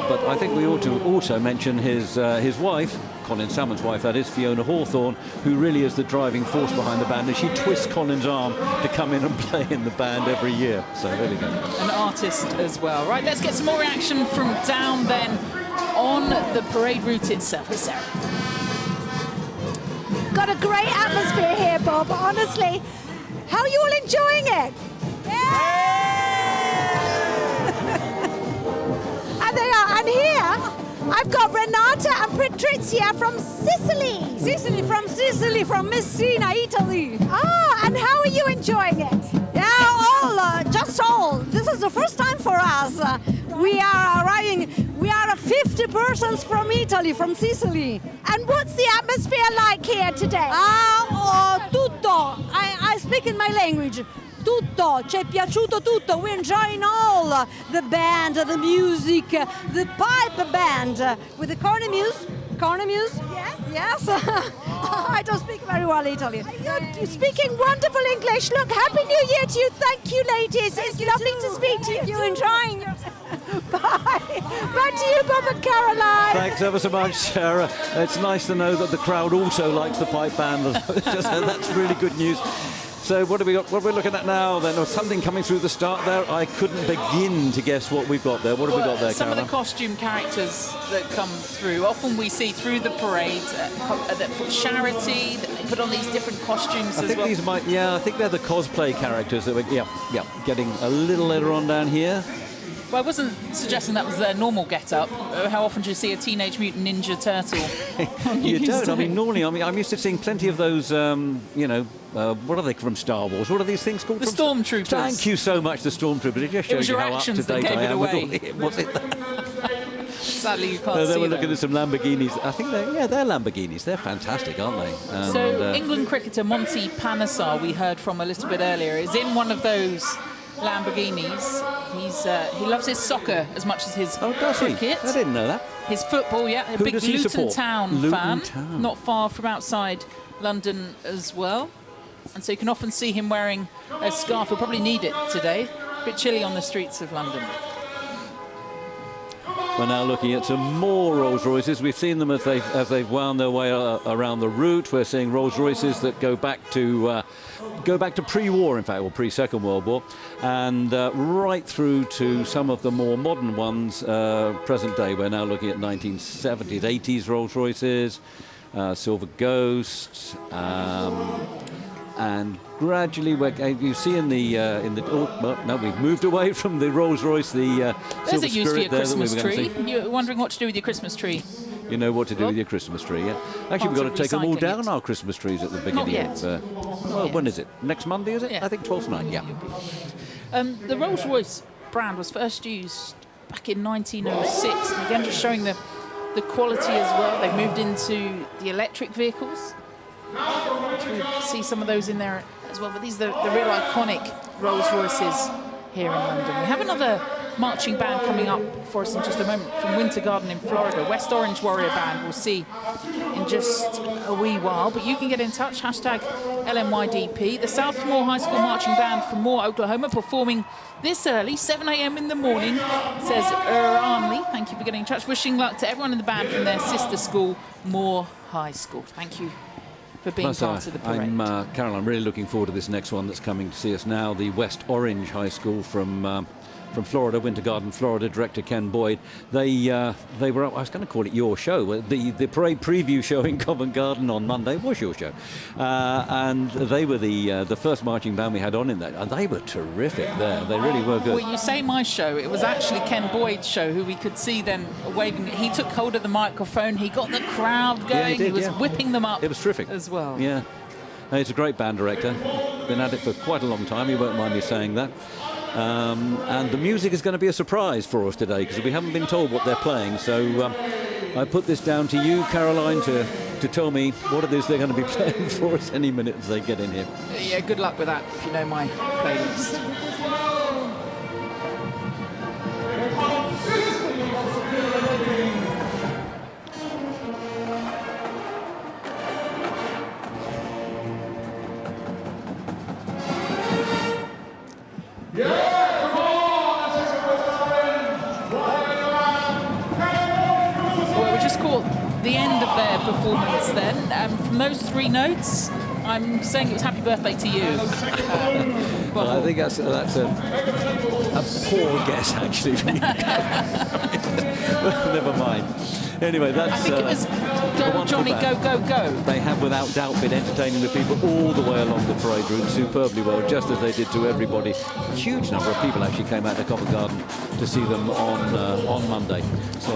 Speaker 2: But I think we ought to also mention his wife, Colin Salmon's wife, that is, Fiona Hawthorne, who really is the driving force behind the band, and she twists Colin's arm to come in and play in the band every year. So there we go.
Speaker 1: An artist as well. Right, let's get some more reaction from down then on the parade route itself. Sarah.
Speaker 4: Got a great atmosphere here, Bob, honestly. How are you all enjoying it? And they are. And here, I've got Renata and Patrizia from Sicily.
Speaker 17: From Sicily, from Messina, Italy.
Speaker 4: Ah, and how are you enjoying it?
Speaker 17: Yeah, just all. This is the first time for us. We are arriving, we are 50 persons from Italy, from Sicily.
Speaker 4: And what's the atmosphere like here today?
Speaker 17: Tutto. I speak in my language. Tutto, ci è piaciuto tutto. We're enjoying all. The band, the music, the pipe band with the cornemuse. Cornemuse? Yes. I don't speak very well Italian.
Speaker 4: You're speaking wonderful English. Look, Happy New Year to you. Thank you, ladies. It's lovely to speak to you.
Speaker 17: You're enjoying yourself.
Speaker 4: Bye. Back to you, Bob and Caroline.
Speaker 2: Thanks ever so much, Sarah. It's nice to know that the crowd also likes the pipe band. That's really good news. So what have we got? What are we looking at now then? Or something coming through the start there? I couldn't begin to guess what we've got there. What have we got there,
Speaker 1: Some
Speaker 2: Caroline?
Speaker 1: of the costume characters that come through. Often we see through the parade that for charity, that they put on these different costumes
Speaker 2: I
Speaker 1: as
Speaker 2: think
Speaker 1: well.
Speaker 2: these might, yeah, I think they're the cosplay characters that we're, getting a little later on down here.
Speaker 1: Well, I wasn't suggesting that was their normal get-up. How often do you see a Teenage Mutant Ninja Turtle?
Speaker 2: You don't. I mean, normally, I'm used to seeing plenty of those, what are they from Star Wars? What are these things called?
Speaker 1: The Stormtroopers.
Speaker 2: Thank you so much, the Stormtroopers. It just shows you how up to date I am with all. Was it?
Speaker 1: Sadly, you can't see
Speaker 2: Then we're
Speaker 1: them.
Speaker 2: looking at some Lamborghinis. I think they're Lamborghinis. They're fantastic, aren't they? And,
Speaker 1: so England cricketer Monty Panesar, we heard from a little bit earlier, is in one of those Lamborghinis. He loves his soccer as much as his cricket.
Speaker 2: I didn't know that.
Speaker 1: His football, yeah. A
Speaker 2: Who
Speaker 1: big
Speaker 2: does he
Speaker 1: Luton
Speaker 2: support?
Speaker 1: Town
Speaker 2: Luton
Speaker 1: fan,
Speaker 2: Town.
Speaker 1: not far from outside London as well. And so you can often see him wearing a scarf. He'll probably need it today. A bit chilly on the streets of London.
Speaker 2: We're now looking at some more Rolls Royces. We've seen them as they've wound their way around the route. We're seeing Rolls Royces that go back to pre-war, in fact, or pre-Second World War, and right through to some of the more modern ones, present day. We're now looking at 1970s, 80s Rolls Royces, Silver Ghosts, and gradually, you see we've moved away from the Rolls Royce, the
Speaker 1: There's
Speaker 2: Silver
Speaker 1: a use for your
Speaker 2: Spirit there that we
Speaker 1: Christmas
Speaker 2: were going to
Speaker 1: tree.
Speaker 2: see.
Speaker 1: You're wondering what to do with your Christmas tree.
Speaker 2: You know what to do with your Christmas tree, yeah. Actually, we've got to take them all down, our Christmas trees, at the beginning of... when is it? Next Monday, is it?
Speaker 1: Yeah.
Speaker 2: I think 12th night, yeah.
Speaker 1: The Rolls-Royce brand was first used back in 1906. And again, just showing the quality as well. They've moved into the electric vehicles. We see some of those in there as well. But these are the real iconic Rolls-Royces here in London. We have another marching band coming up for us in just a moment from Winter Garden in Florida. West Orange Warrior Band we'll see in just a wee while. But you can get in touch, hashtag LNYDP. The Southmore High School Marching Band from Moore, Oklahoma, performing this early, 7 a.m. in the morning, says Armley. Thank you for getting in touch. Wishing luck to everyone in the band from their sister school, Moore High School. Thank you for being part of the parade.
Speaker 2: Carol, I'm really looking forward to this next one that's coming to see us now. The West Orange High School from Florida, Winter Garden, Florida, director Ken Boyd. They were up, I was going to call it your show. The parade preview show in Covent Garden on Monday was your show. And they were the first marching band we had on in that. And they were terrific there. They really were good.
Speaker 1: Well, you say my show. It was actually Ken Boyd's show, who we could see then waving. He took hold of the microphone. He got the crowd going.
Speaker 2: Yeah,
Speaker 1: he was whipping them up.
Speaker 2: It was terrific.
Speaker 1: As well.
Speaker 2: Yeah. He's a great band director. Been at it for quite a long time. You won't mind me saying that. And the music is going to be a surprise for us today because we haven't been told what they're playing. So I put this down to you, Caroline, to tell me what it is they're going to be playing for us any minute as they get in here.
Speaker 1: Yeah, good luck with that if you know my playlist. the end of their performance then. From those 3 notes, I'm saying it was happy birthday to you.
Speaker 2: Well, I think that's a poor guess, actually. Well, never mind. Anyway, that's...
Speaker 1: I think it was Go, Johnny, go, go, go.
Speaker 2: They have, without doubt, been entertaining the people all the way along the parade route superbly well, just as they did to everybody. A huge number of people actually came out to Covent Garden to see them on Monday. So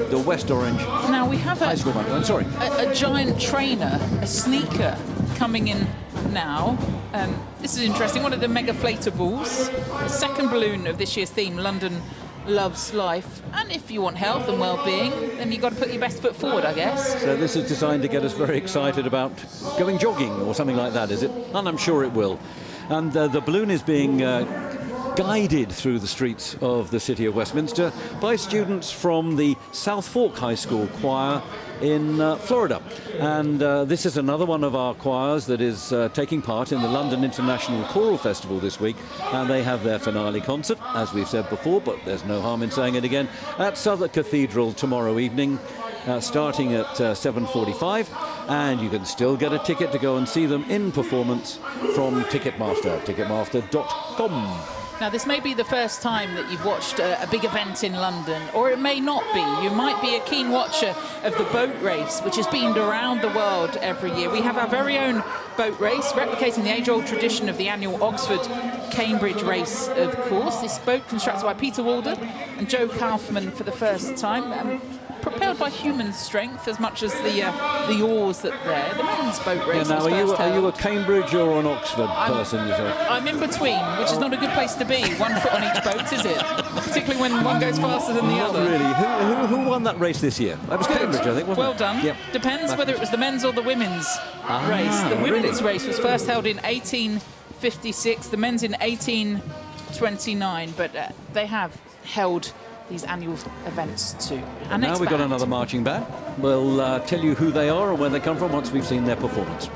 Speaker 2: the West Orange
Speaker 1: now we have
Speaker 2: High School Monday. I'm sorry.
Speaker 1: A giant trainer, a sneaker coming in now. This is interesting. One of the Megaflatables, the second balloon of this year's theme, London Loves Life. And if you want health and well-being, then you've got to put your best foot forward, I guess.
Speaker 2: So this is designed to get us very excited about going jogging or something like that, is it? And I'm sure it will. And the balloon is being guided through the streets of the city of Westminster by students from the South Fork High School choir in Florida. And this is another one of our choirs that is taking part in the London International Choral Festival this week, and they have their finale concert, as we've said before, but there's no harm in saying it again, at Southwark Cathedral tomorrow evening, starting at 7:45, and you can still get a ticket to go and see them in performance from Ticketmaster, ticketmaster.com.
Speaker 1: Now, this may be the first time that you've watched a big event in London, or it may not be. You might be a keen watcher of the boat race, which has beamed around the world every year. We have our very own boat race, replicating the age-old tradition of the annual Oxford-Cambridge race, of course. This boat constructed by Peter Walden and Joe Kaufman for the first time. Propelled by human strength as much as the oars that there. The men's boat race.
Speaker 2: Yeah, now, are you a Cambridge or an Oxford person yourself?
Speaker 1: I'm in between, which is not a good place to be. 1 foot on each boat, is it? Particularly when one goes faster than the other.
Speaker 2: Really. Who won that race this year? That was Cambridge, I think, wasn't
Speaker 1: well
Speaker 2: it?
Speaker 1: done.
Speaker 2: Yep.
Speaker 1: Depends whether it was the men's or the women's race. The women's race was first held in 1856, the men's in 1829, but they have held these annual events too.
Speaker 2: And now we've got another marching band. We'll tell you who they are and where they come from once we've seen their performance.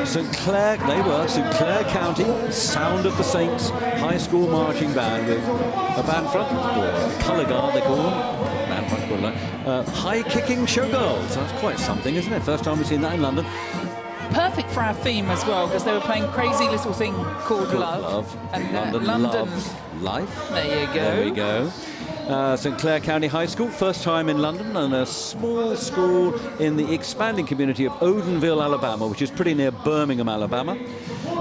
Speaker 2: St Clair County Sound of the Saints High School Marching Band with a band front, or a colour guard they call them, band front called high kicking showgirls. That's quite something, isn't it? First time we've seen that in London.
Speaker 1: Perfect for our theme as well, because they were playing Crazy Little Thing Called Love.
Speaker 2: And London Loves Life.
Speaker 1: There you go.
Speaker 2: There we go. St Clair County High School, first time in London, and a small school in the expanding community of Odenville, Alabama, which is pretty near Birmingham, Alabama.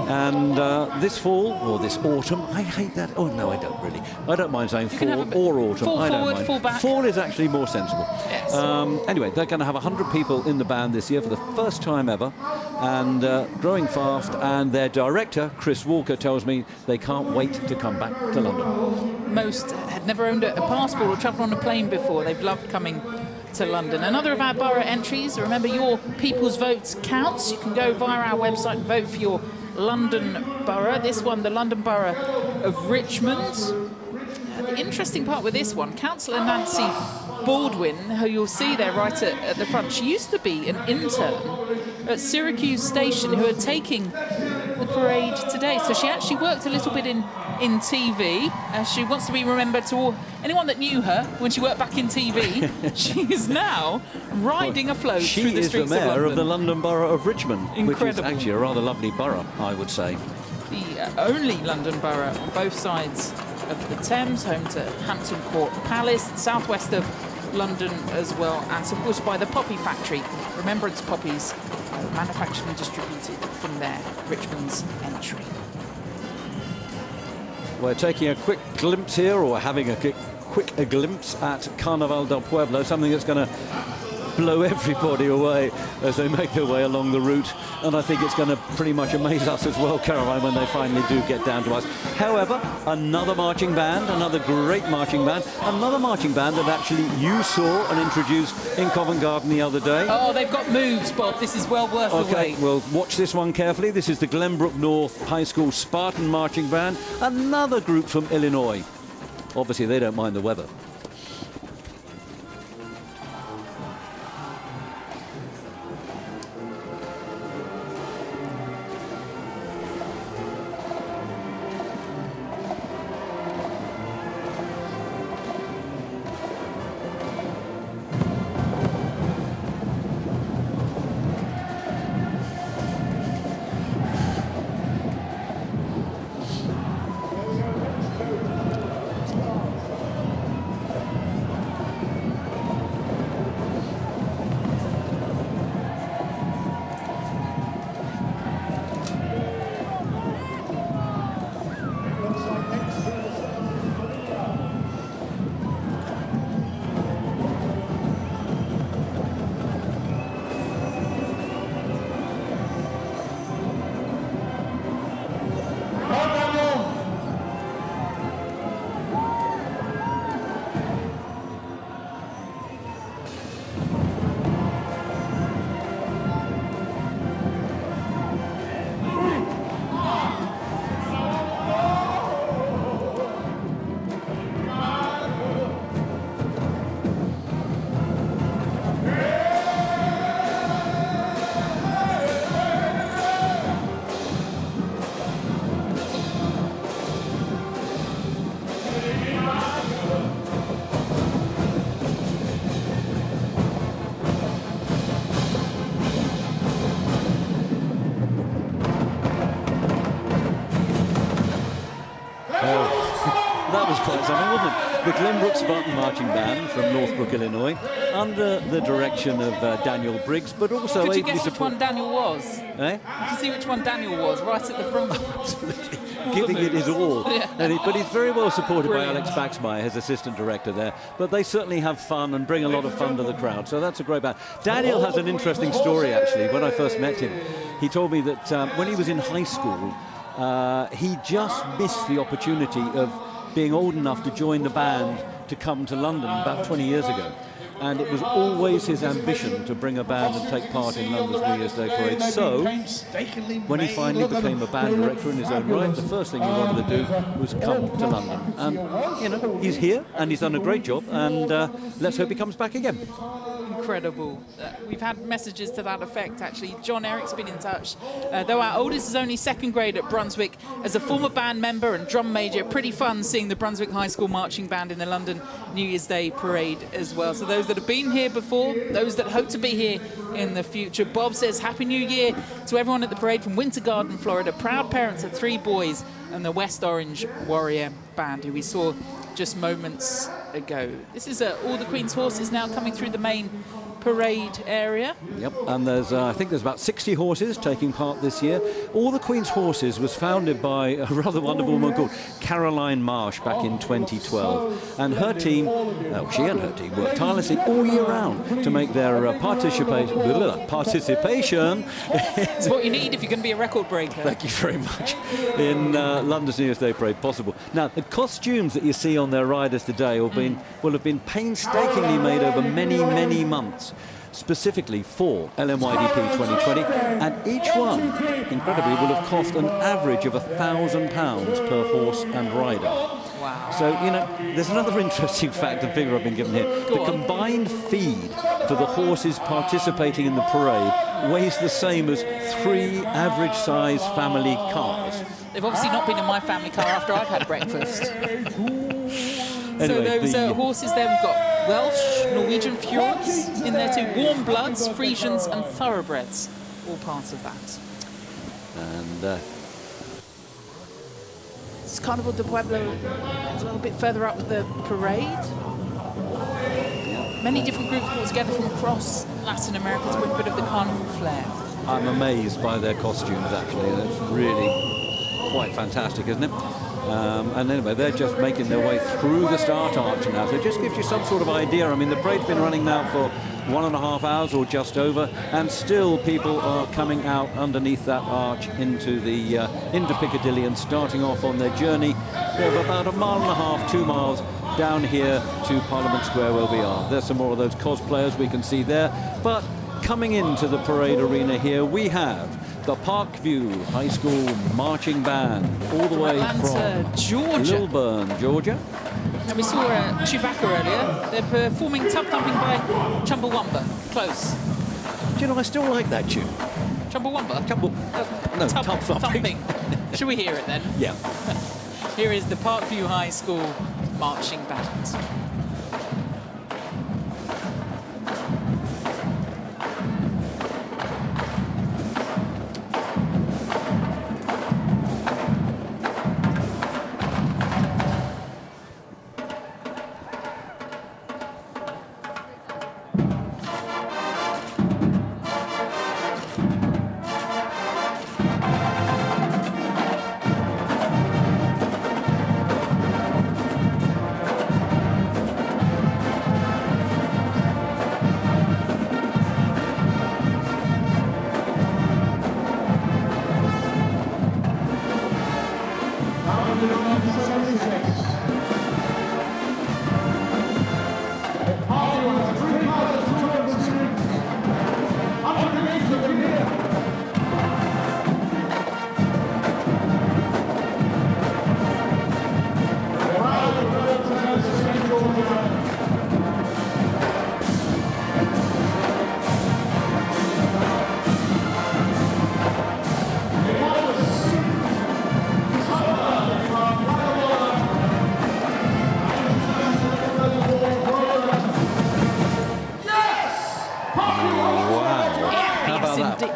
Speaker 2: And this fall, or this autumn, I hate that. Oh, no, I don't really. I don't mind saying fall or autumn.
Speaker 1: Fall
Speaker 2: I don't
Speaker 1: forward,
Speaker 2: mind.
Speaker 1: fall back.
Speaker 2: Fall is actually more sensible.
Speaker 1: Yes.
Speaker 2: Anyway, they're going to have 100 people in the band this year for the first time ever, and growing fast. And their director, Chris Walker, tells me they can't wait to come back to London.
Speaker 1: Most had never owned a passport or travelled on a plane before. They've loved coming to London. Another of our borough entries. Remember, your people's votes counts. You can go via our website and vote for your London borough. This one, the London Borough of Richmond. The interesting part with this one, Councillor Nancy Baldwin, who you'll see there right at the front, she used to be an intern at Syracuse Station who are taking the parade today. So she actually worked a little bit in TV. She wants to be remembered to all, anyone that knew her when she worked back in TV. She is now riding afloat through the streets of London.
Speaker 2: She is the mayor of the London Borough of Richmond,
Speaker 1: Incredible.
Speaker 2: which is actually a rather lovely borough, I would say.
Speaker 1: The only London borough on both sides of the Thames, home to Hampton Court Palace, southwest of London as well, and supported by the Poppy Factory. Remembrance poppies manufactured and distributed from there, Richmond's entry.
Speaker 2: We're taking a quick glimpse here, or having a quick glimpse at Carnaval del Pueblo, something that's going to blow everybody away as they make their way along the route, and I think it's going to pretty much amaze us as well, Caroline, when they finally do get down to us. However, another marching band, another great marching band, another marching band that actually you saw and introduced in Covent Garden the other day.
Speaker 1: Oh, they've got moves, Bob. This is well worth the wait.
Speaker 2: Okay, well, watch this one carefully. This is the Glenbrook North High School Spartan Marching Band, another group from Illinois. Obviously, they don't mind the weather. The Glenbrook Spartan Marching Band from Northbrook, Illinois, under the direction of Daniel Briggs, but also...
Speaker 1: Could you guess which one Daniel was?
Speaker 2: Eh?
Speaker 1: Could you see which one Daniel was, right at the front?
Speaker 2: Absolutely. Giving it his all.
Speaker 1: Yeah.
Speaker 2: But he's very well supported
Speaker 1: Brilliant.
Speaker 2: by Alex Baxmeyer, his assistant director there. But they certainly have fun and bring a lot of fun to the crowd. So that's a great band. Daniel has an interesting story, actually. When I first met him, he told me that when he was in high school, he just missed the opportunity of being old enough to join the band to come to London about 20 years ago. And it was always his ambition to bring a band and take part in London's New Year's Day parade. So, when he finally became a band director in his own right, the first thing he wanted to do was come to London. And, you know, he's here and he's done a great job, and let's hope he comes back again.
Speaker 1: Incredible. We've had messages to that effect, actually. John Eric's been in touch. Though our oldest is only second grade at Brunswick, as a former band member and drum major, pretty fun seeing the Brunswick High School Marching Band in the London New Year's Day parade as well. So those that have been here before, those that hope to be here in the future. Bob says, Happy New Year to everyone at the parade from Winter Garden, Florida. Proud parents of 3 boys and the West Orange Warrior Band, who we saw just moments ago. This is all the Queen's horses now coming through the main parade area.
Speaker 2: Yep, and there's I think there's about 60 horses taking part this year. All the Queen's Horses was founded by a rather wonderful woman called Caroline Marsh back in 2012, and her team, she and her team worked tirelessly all year round to make their participation.
Speaker 1: It's what you need if you're going to be a record breaker.
Speaker 2: Thank you very much. In London's New Year's Day parade possible. Now, the costumes that you see on their riders today will have been painstakingly made over many, many months, specifically for LNYDP 2020, and each one, incredibly, will have cost an average of £1,000 per horse and rider.
Speaker 1: Wow.
Speaker 2: So, you know, there's another interesting fact and figure I've been given here. The combined feed for the horses participating in the parade weighs the same as 3 average-sized family cars.
Speaker 1: They've obviously not been in my family car after I've had breakfast.
Speaker 2: Anyway,
Speaker 1: so those horses there, we've got Welsh, Norwegian Fjords in there too, warm bloods, Frisians and thoroughbreds, all part of that.
Speaker 2: And
Speaker 1: It's Carnival de Pueblo as well, a bit further up the parade. Many different groups brought together from across Latin America to bring a bit of the carnival flair.
Speaker 2: I'm amazed by their costumes, actually. It's really quite fantastic, isn't it? And anyway, they're just making their way through the start arch now. So it just gives you some sort of idea. I mean, the parade's been running now for 1.5 hours or just over, and still people are coming out underneath that arch into Piccadilly and starting off on their journey of about 1.5 miles, 2 miles down here to Parliament Square where we are. There's some more of those cosplayers we can see there. But coming into the parade arena here, we have the Parkview High School Marching Band, all the way
Speaker 1: Atlanta,
Speaker 2: from
Speaker 1: Georgia.
Speaker 2: Lilburn, Georgia.
Speaker 1: And we saw Chewbacca earlier. They're performing Tub Thumping by Chumbawamba. Close.
Speaker 2: Do you know, I still like that tune.
Speaker 1: Chumbawamba?
Speaker 2: No, Tub Thumping.
Speaker 1: Should we hear it then?
Speaker 2: Yeah.
Speaker 1: Here is the Parkview High School Marching Band.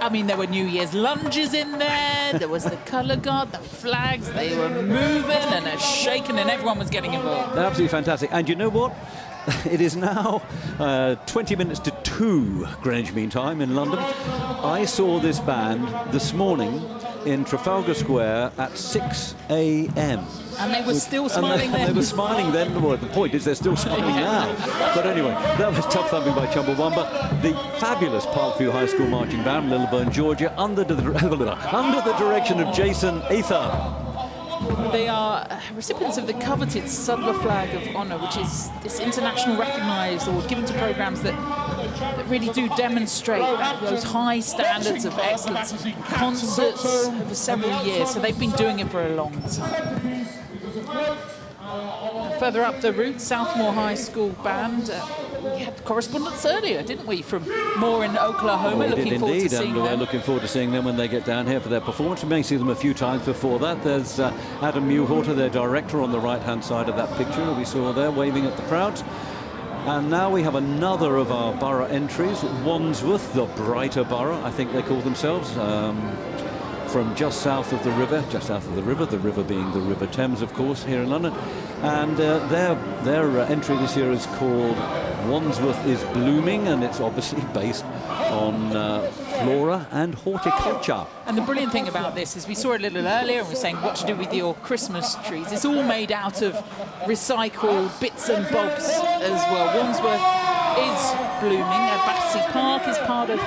Speaker 1: I mean, there were New Year's lunges in there, there was the colour guard, the flags, they were moving and shaking, and everyone was getting involved.
Speaker 2: Absolutely fantastic. And you know what? It is now 20 minutes to 2 Greenwich Mean Time in London. I saw this band this morning in Trafalgar Square at 6 a.m.
Speaker 1: And they were still smiling then.
Speaker 2: They were smiling then. Well, the point is they're still smiling now. But anyway, that was Tub Thumping by Chumbawamba. The fabulous Parkview High School Marching Band, Lilburn, Georgia, under the direction of Jason Ather.
Speaker 1: They are recipients of the coveted Sudler Flag of Honour, which is this international recognised award given to programmes that really do demonstrate those high standards of excellence. Concerts over several years, so they've been doing it for a long time. Further up the route, Southmore High School Band. We had correspondence earlier, didn't we, from Moore in Oklahoma. Looking forward to seeing them.
Speaker 2: We're looking forward to seeing them when they get down here for their performance. We may see them a few times before that. There's Adam Mewhorter, their director, on the right-hand side of that picture we saw there, waving at the crowd. And now we have another of our borough entries, Wandsworth, the brighter borough, I think they call themselves. From just south of the river, the river being the River Thames, of course, here in London. And their entry this year is called Wandsworth is Blooming, and it's obviously based on flora and horticulture.
Speaker 1: And the brilliant thing about this is we saw it a little earlier and we were saying what to do with your Christmas trees. It's all made out of recycled bits and bobs as well. Wandsworth is blooming. Battersea Park is part of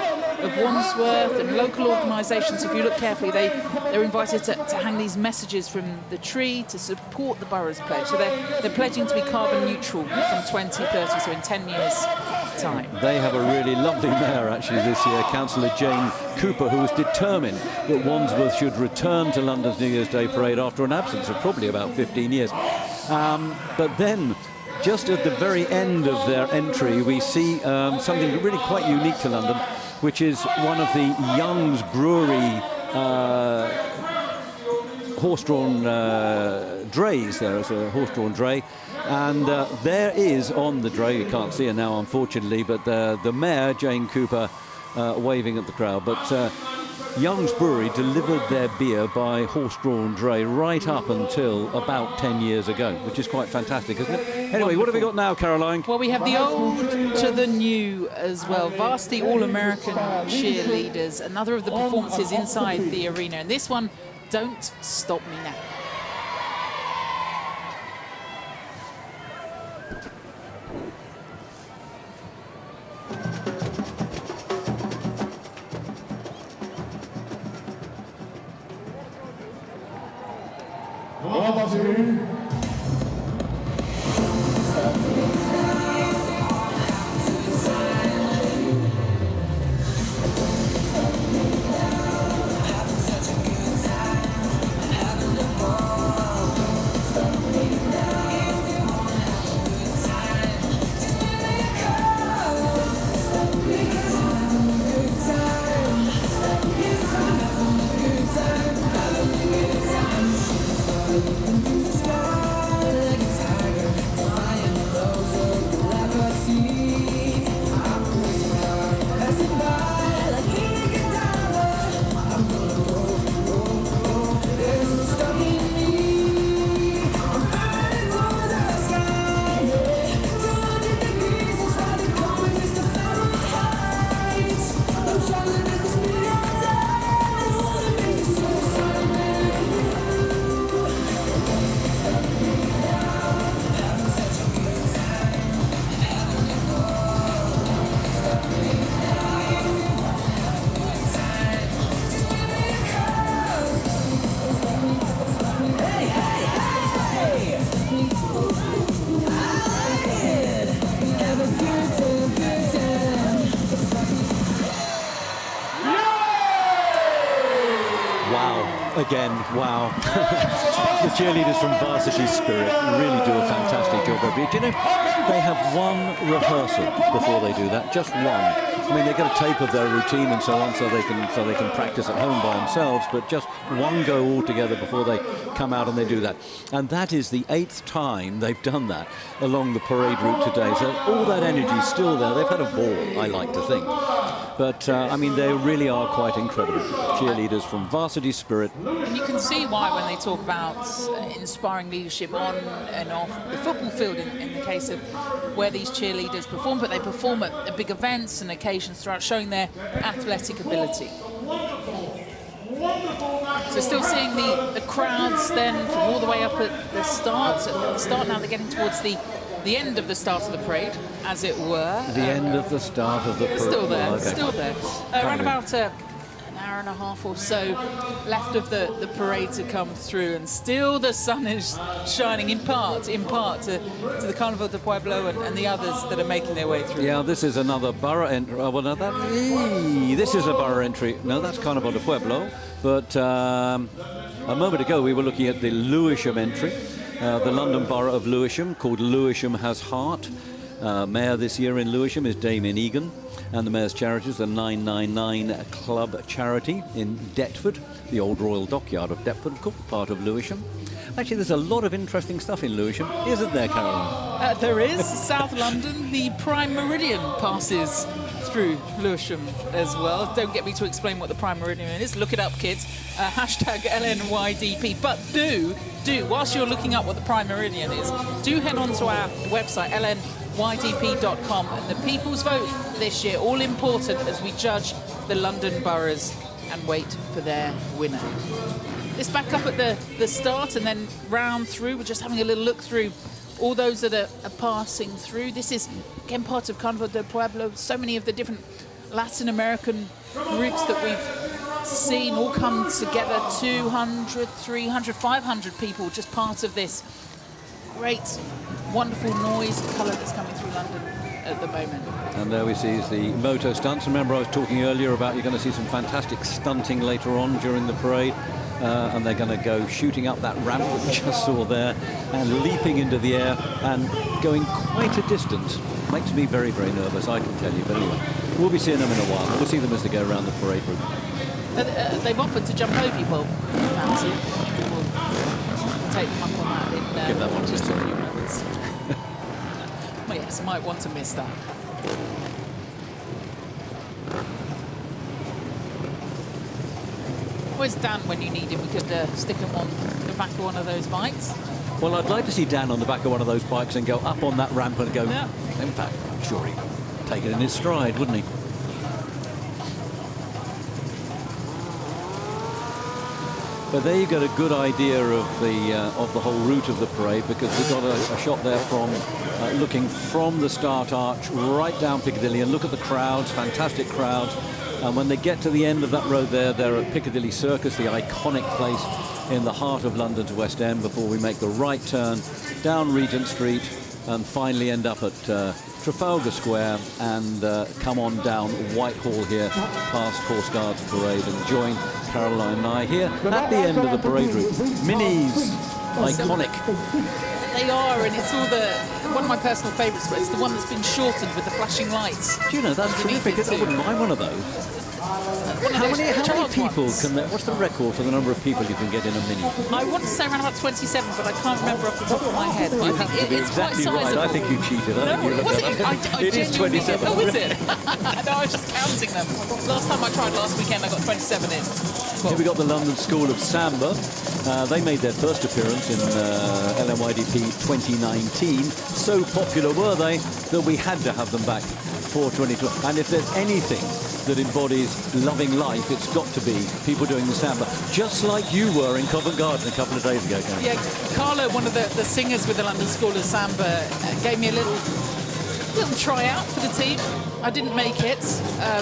Speaker 1: Wandsworth, and local organisations, if you look carefully, they're invited to hang these messages from the tree to support the borough's pledge. So they're pledging to be carbon neutral from 2030, so in 10 years' time.
Speaker 2: They have a really lovely mayor actually this year, Councillor Jane Cooper, who was determined that Wandsworth should return to London's New Year's Day parade after an absence of probably about 15 years. But then, just at the very end of their entry, we see something really quite unique to London, which is one of the Young's Brewery horse-drawn drays. There is a horse-drawn dray, and there is on the dray, you can't see her now unfortunately, but the mayor, Jane Cooper, waving at the crowd. But Young's Brewery delivered their beer by horse-drawn dray right up until about 10 years ago, which is quite fantastic, isn't it? Anyway, what have we got now, Caroline?
Speaker 1: Well, we have the old to the new as well. Varsity All-American cheerleaders, another of the performances inside the arena. And this one, Don't Stop Me Now.
Speaker 2: Again, wow. The cheerleaders from Varsity Spirit really do a fantastic job every year. Do you know, they have one rehearsal before they do that, just one. I mean, they get a tape of their routine and so on, so they can practice at home by themselves, but just one go all together before they come out and they do that. And that is the 8th time they've done that along the parade route today. So all that energy is still there. They've had a ball, I like to think. But, I mean, they really are quite incredible. Cheerleaders from Varsity Spirit.
Speaker 1: And you can see why when they talk about inspiring leadership on and off the football field, in the case of where these cheerleaders perform, but they perform at big events and occasions throughout, showing their athletic ability. So still seeing the crowds then from all the way up at the start. At the start now they're getting towards the end of the start of the parade, as it were.
Speaker 2: The end of the start of the parade.
Speaker 1: Still there,
Speaker 2: okay.
Speaker 1: Still there. Around about an hour and a half or so left of the parade to come through, and still the sun is shining in part to the Carnaval de Pueblo and the others that are making their way through.
Speaker 2: Yeah, this is another borough entry. Well, no, this is a borough entry. No, that's Carnaval de Pueblo. But a moment ago we were looking at the Lewisham entry. The London Borough of Lewisham, called Lewisham Has Heart. Mayor this year in Lewisham is Damien Egan, and the Mayor's charities, the 999 Club charity in Deptford, the old Royal Dockyard of Deptford, of course, part of Lewisham. Actually, there's a lot of interesting stuff in Lewisham, isn't there, Caroline?
Speaker 1: There is. South London, the Prime Meridian passes through Lewisham as well. Don't get me to explain what the Prime Meridian is. Look it up, kids. Hashtag LNYDP. But do, whilst you're looking up what the Prime Meridian is, do head on to our website, LNYDP.com. And the People's Vote this year, all important as we judge the London boroughs and wait for their winner. This back up at the start and then round through. We're just having a little look through all those that are passing through. This is, again, part of Carnaval de Pueblo. So many of the different Latin American groups that we've seen all come together. 200, 300, 500 people just part of this great, wonderful noise and colour that's coming through London at the moment.
Speaker 2: And there we see is the moto stunts. Remember I was talking earlier about you're going to see some fantastic stunting later on during the parade. And they're going to go shooting up that ramp that we just saw there and leaping into the air and going quite a distance. Makes me very, very nervous, I can tell you. But anyway, we'll be seeing them in a while. We'll see them as they go around the parade route.
Speaker 1: They've offered to jump over you, Bob. Fancy. We'll take them up on that in
Speaker 2: give that one
Speaker 1: just a few minutes. Well, yes, I might want to miss that. Where's Dan when you need him? We could stick him on the back of one of those bikes.
Speaker 2: Well, I'd like to see Dan on the back of one of those bikes and go up on that ramp and go.
Speaker 1: Yeah.
Speaker 2: In fact, I'm sure he'd take it in his stride, wouldn't he? But there you get a good idea of the whole route of the parade, because we've got a shot there from looking from the start arch right down Piccadilly, and look at the crowds, fantastic crowds. And when they get to the end of that road there, they're at Piccadilly Circus, the iconic place in the heart of London's West End, before we make the right turn down Regent Street and finally end up at Trafalgar Square and come on down Whitehall here past Horse Guards Parade and join Caroline and I here at the end of the parade route. Minis, iconic.
Speaker 1: They are, and it's all one of my personal favourites, but it's the one that's been shortened with the flashing lights.
Speaker 2: Do you know, that's terrific. I wouldn't mind one of those. How many people can what's the record for the number of people you can get in a Mini?
Speaker 1: I want to say around about 27, but I can't remember off the top of my head. But
Speaker 2: You have to be exactly right. I think you cheated. It is 27.
Speaker 1: Oh, is it? No, I was just counting them. Last time I tried last weekend, I got 27 in.
Speaker 2: Here we got the London School of Samba. They made their first appearance in LNYDP 2019. So popular were they that we had to have them back for 2012. And if there's anything that embodies loving life, it's got to be people doing the samba, just like you were in Covent Garden a couple of days ago, Karen.
Speaker 1: Yeah, Carlo, one of the singers with the London School of Samba, gave me a little tryout for the team. I didn't make it,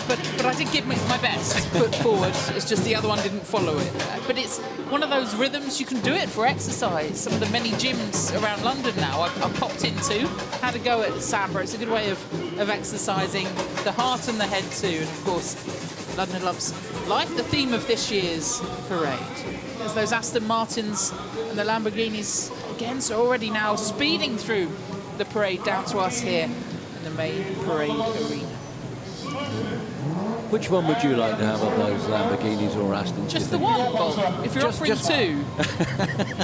Speaker 1: but I did give my best foot forward. It's just the other one didn't follow it. But it's one of those rhythms you can do it for exercise. Some of the many gyms around London now I've popped into, had a go at samba. It's a good way of exercising the heart and the head too. And of course, London loves life. The theme of this year's parade. There's those Aston Martins and the Lamborghinis again, so already now speeding through the parade down to us here in the main parade arena.
Speaker 2: Which one would you like to have of those Lamborghinis or Astons?
Speaker 1: Just the one, Bob. If you're offering two.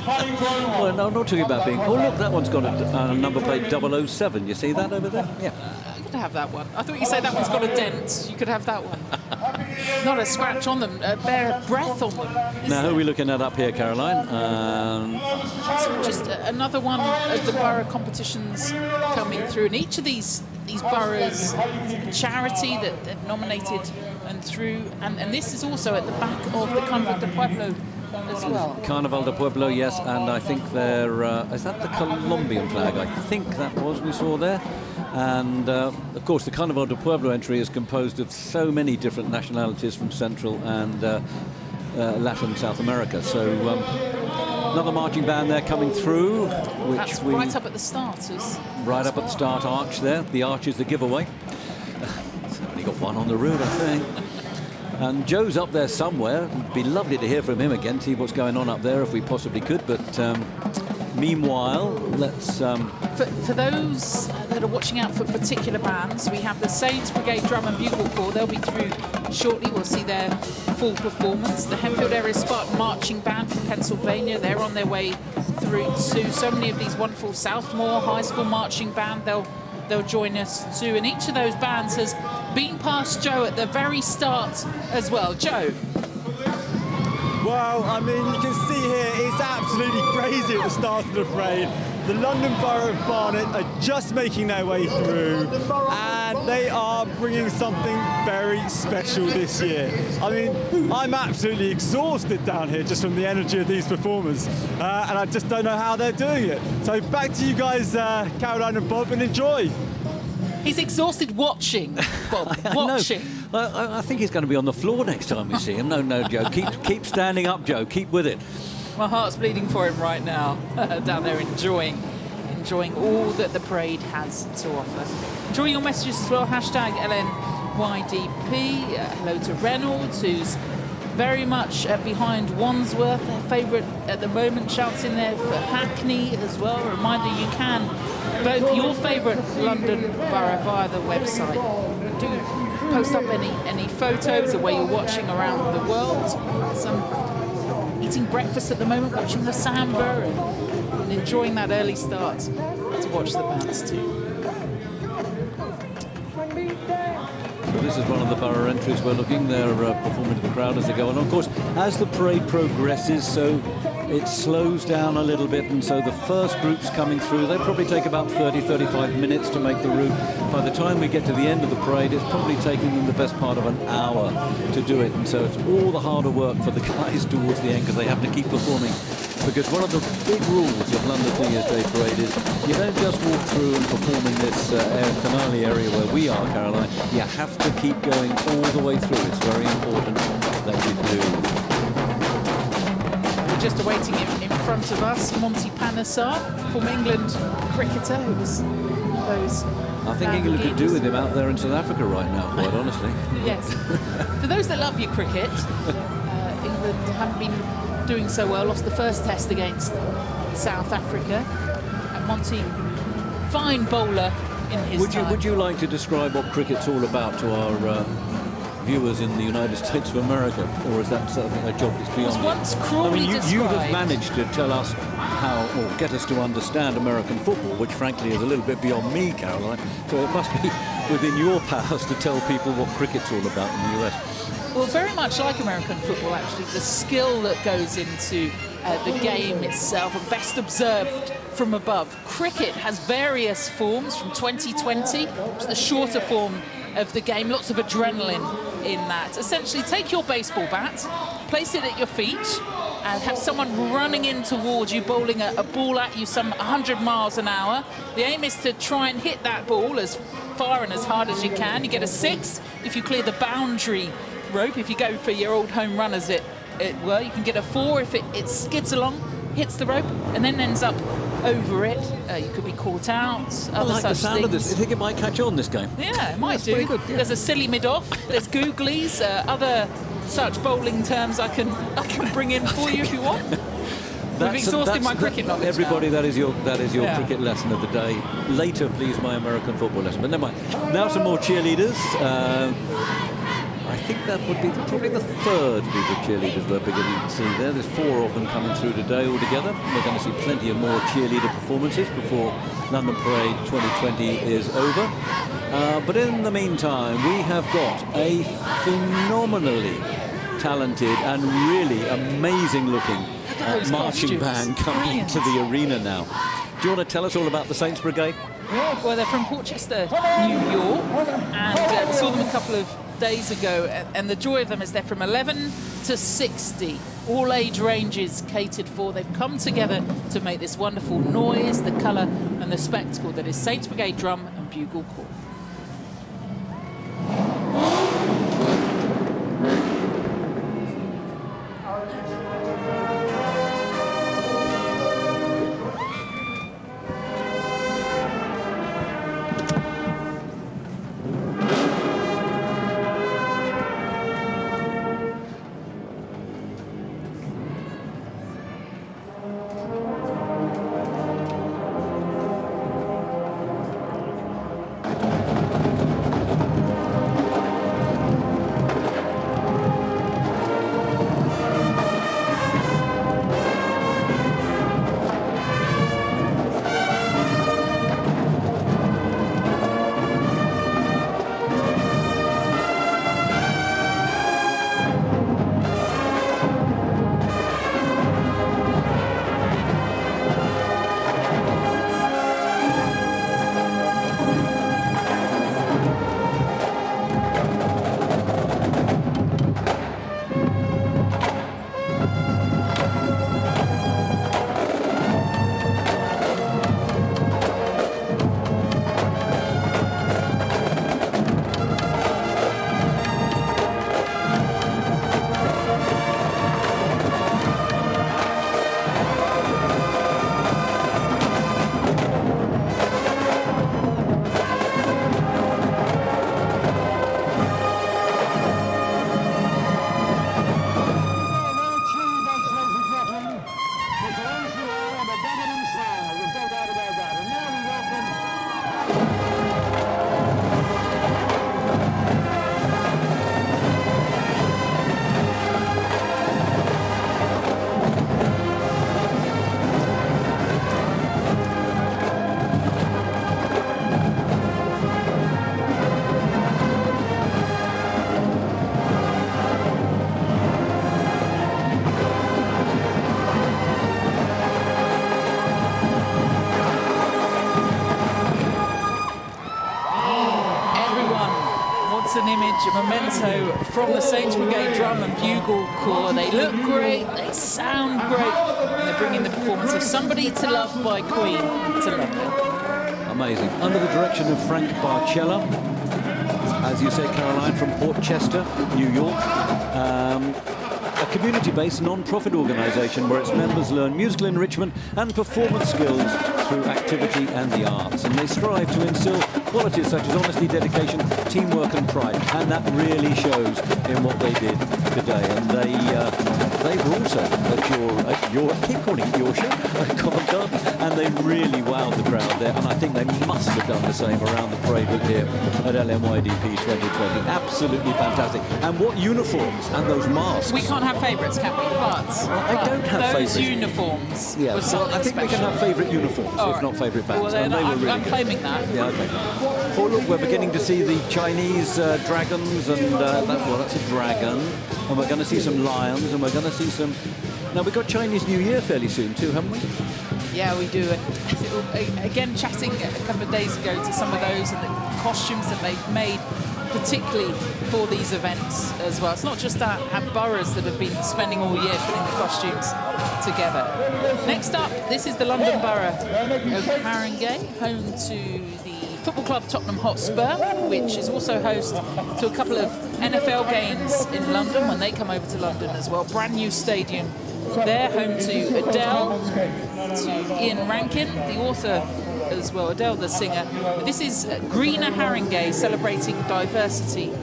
Speaker 2: Well, no, I'm not talking about being... Oh, look, that one's got a number plate 007. You see that over there? Yeah.
Speaker 1: You could have that one. I thought you said that one's got a dent. You could have that one. Not a scratch on them, bare breath on them.
Speaker 2: Now, who are we looking at up here, Caroline?
Speaker 1: Just another one of the borough competitions coming through. And each of these boroughs, a charity that they've nominated and through. And this is also at the back of the Carnaval de Pueblo as well.
Speaker 2: Carnaval de Pueblo, yes. And I think they're... is that the Colombian flag? I think that was we saw there. And, of course, the Carnaval de Pueblo entry is composed of so many different nationalities from Central and Latin South America. So another marching band there coming through.
Speaker 1: That's right up at the start.
Speaker 2: Right up at the start arch there. The arch is the giveaway. It's only got one on the route, I think. And Joe's up there somewhere. It'd be lovely to hear from him again, see what's going on up there if we possibly could. But meanwhile, let's...
Speaker 1: For those that are watching out for particular bands, we have the Saints Brigade Drum and Bugle Corps. They'll be through shortly. We'll see their full performance. The Hempfield Area Spartan Marching Band from Pennsylvania, they're on their way through too. So many of these wonderful Southmore High School Marching Band, they'll join us too. And each of those bands has been past Joe at the very start as well. Joe.
Speaker 5: Well, I mean, you can see here, it's absolutely crazy at the start of the parade. The London Borough of Barnet are just making their way through, and they are bringing something very special this year. I mean, I'm absolutely exhausted down here just from the energy of these performers, and I just don't know how they're doing it. So back to you guys, Caroline and Bob, and enjoy.
Speaker 1: He's exhausted watching, Bob, watching.
Speaker 2: I think he's going to be on the floor next time we see him. No, Joe. Keep standing up, Joe. Keep with it.
Speaker 1: My heart's bleeding for him right now, down there enjoying all that the parade has to offer. Enjoy your messages as well. Hashtag LNYDP. Hello to Reynolds, who's very much behind Wandsworth, their favourite at the moment. Shouts in there for Hackney as well. A reminder, you can vote for your favourite London borough via the website. Do post up any photos of where you're watching around the world. Some eating breakfast at the moment, watching the samba and enjoying that early start to watch the bands too.
Speaker 2: this is one of the borough entries we're looking. They're performing to the crowd as they go. And of course, as the parade progresses, so it slows down a little bit. And so the first groups coming through, they probably take about 30, 35 minutes to make the route. By the time we get to the end of the parade, it's probably taking them the best part of an hour to do it. And so it's all the harder work for the guys towards the end because they have to keep performing. Because one of the big rules of London New Year's Day Parade is you don't just walk through and perform in this finale area where we are, Caroline. You have to keep going all the way through. It's very important that you do.
Speaker 1: We're just awaiting him in front of us, Monty Panesar, former England cricketer who was those.
Speaker 2: I think England could do with him out there in South Africa right now, quite honestly.
Speaker 1: Yes. For those that love your cricket, England haven't been doing so well, lost the first test against South Africa, and Monty, fine bowler in his time.
Speaker 2: Would you like to describe what cricket's all about to our viewers in the United States of America, or is that a job that's beyond?
Speaker 1: It was once cruelly described.
Speaker 2: You have managed to tell us how, or get us to understand American football, which frankly is a little bit beyond me, Caroline, so it must be within your powers to tell people what cricket's all about in the US.
Speaker 1: Well, very much like American football, actually, the skill that goes into the game itself are best observed from above. Cricket has various forms from 2020, which is the shorter form of the game, lots of adrenaline in that. Essentially, take your baseball bat, place it at your feet, and have someone running in towards you, bowling a ball at you some 100 miles an hour. The aim is to try and hit that ball as far and as hard as you can. You get a 6 if you clear the boundary rope. If you go for your old home run, as it were, you can get a 4 if it skids along, hits the rope, and then ends up over it. You could be caught out.
Speaker 2: I like the sound of this. I think it might catch on, this game.
Speaker 1: Yeah, it might do.
Speaker 2: Pretty good, yeah.
Speaker 1: There's a silly mid-off. There's googlies, other such bowling terms I can bring in for you if you want. We've exhausted my cricket knowledge.
Speaker 2: Everybody, now. that is your cricket lesson of the day. Later, please, my American football lesson. But never mind. Now some more cheerleaders. I think that would be probably the third group of cheerleaders we're beginning to see there. There's 4 of them coming through today altogether. We're going to see plenty of more cheerleader performances before London Parade 2020 is over. But in the meantime, we have got a phenomenally talented and really amazing-looking marching band coming into the arena now. Do you want to tell us all about the Saints Brigade?
Speaker 1: Yeah, well, they're from Portchester, New York, and saw them a couple of days ago, and the joy of them is they're from 11 to 60, all age ranges catered for. They've come together to make this wonderful noise, the colour and the spectacle that is Saints Brigade Drum and Bugle Corps. That's an image, a memento from the Saints Brigade Drum and Bugle Corps. They look great, they sound great, and they're bringing the performance of Somebody to Love by Queen to London.
Speaker 2: Amazing. Under the direction of Frank Barcella, as you say, Caroline, from Portchester, New York. A community-based non-profit organisation where its members learn musical enrichment and performance skills through activity and the arts. And they strive to instill qualities such as honesty, dedication, teamwork and pride. And that really shows in what they did today. And they were also at your I keep calling it your show, at Covent Garden, and they really wowed the crowd there. And I think they must have done the same around the parade here at LNYDP 2020. Absolutely fantastic. And what uniforms and those masks.
Speaker 1: We can't have favourites, can we? But
Speaker 2: I don't have favourites.
Speaker 1: Those uniforms.
Speaker 2: Yeah,
Speaker 1: well,
Speaker 2: I think we can have favourite uniforms, if not favourite bands.
Speaker 1: Well, then
Speaker 2: and they were really
Speaker 1: I'm
Speaker 2: good.
Speaker 1: claiming that.
Speaker 2: Yeah, okay. Oh, look, we're beginning to see the Chinese dragons, and that's a dragon. And we're going to see some lions, and we're going to see some... Now, we've got Chinese New Year fairly soon, too, haven't we?
Speaker 1: Yeah, we do. Again, chatting a couple of days ago to some of those and the costumes that they've made, particularly for these events as well. It's not just our boroughs that have been spending all year putting the costumes together. Next up, this is the London Borough of Haringey, home to the football club Tottenham Hotspur, which is also host to a couple of NFL games in London when they come over to London as well. Brand new stadium. They're home to Adele, to Ian Rankin, the author as well, Adele the singer. This is Greener Haringey, celebrating diversity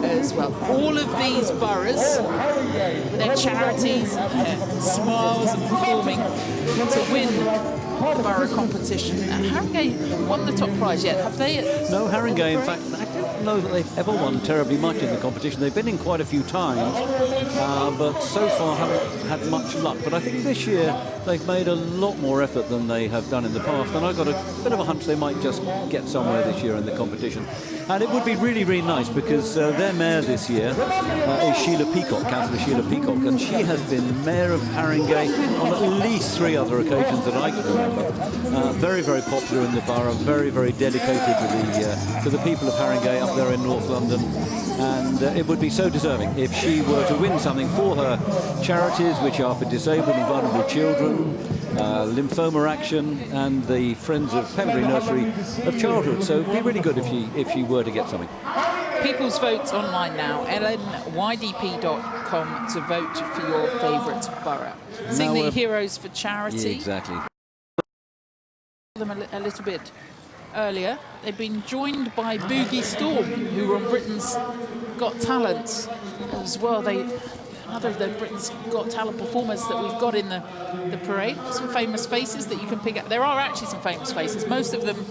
Speaker 1: as well. All of these boroughs, with their charities, their smiles and performing to win the borough competition. And Haringey won the top prize yet, have they?
Speaker 2: No, Haringey, in fact, I don't know that they've ever won terribly much in the competition. They've been in quite a few times, but so far haven't had much luck. But I think this year they've made a lot more effort than they have done in the past, and I've got a bit of a hunch they might just get somewhere this year in the competition. And it would be really, really nice because their mayor this year is Sheila Peacock, Councillor Sheila Peacock, and she has been mayor of Haringey on at least 3 other occasions that I can remember. Very, very popular in the borough, very, very dedicated to the people of Haringey up there in North London. And it would be so deserving if she were to win something for her charities, which are for disabled and vulnerable children, lymphoma action, and the Friends of Pembury Nursery of Childhood. So it'd be really good if she were to get something.
Speaker 1: People's Vote's online now, LNYDP.com, to vote for your favourite borough. Seeing the Heroes for Charity.
Speaker 2: Yeah, exactly.
Speaker 1: Them a little bit earlier. They've been joined by Boogie Storm, who were on Britain's Got Talent as well. Another of the Britain's Got Talent performers that we've got in the parade. Some famous faces that you can pick up. There are actually some famous faces, most of them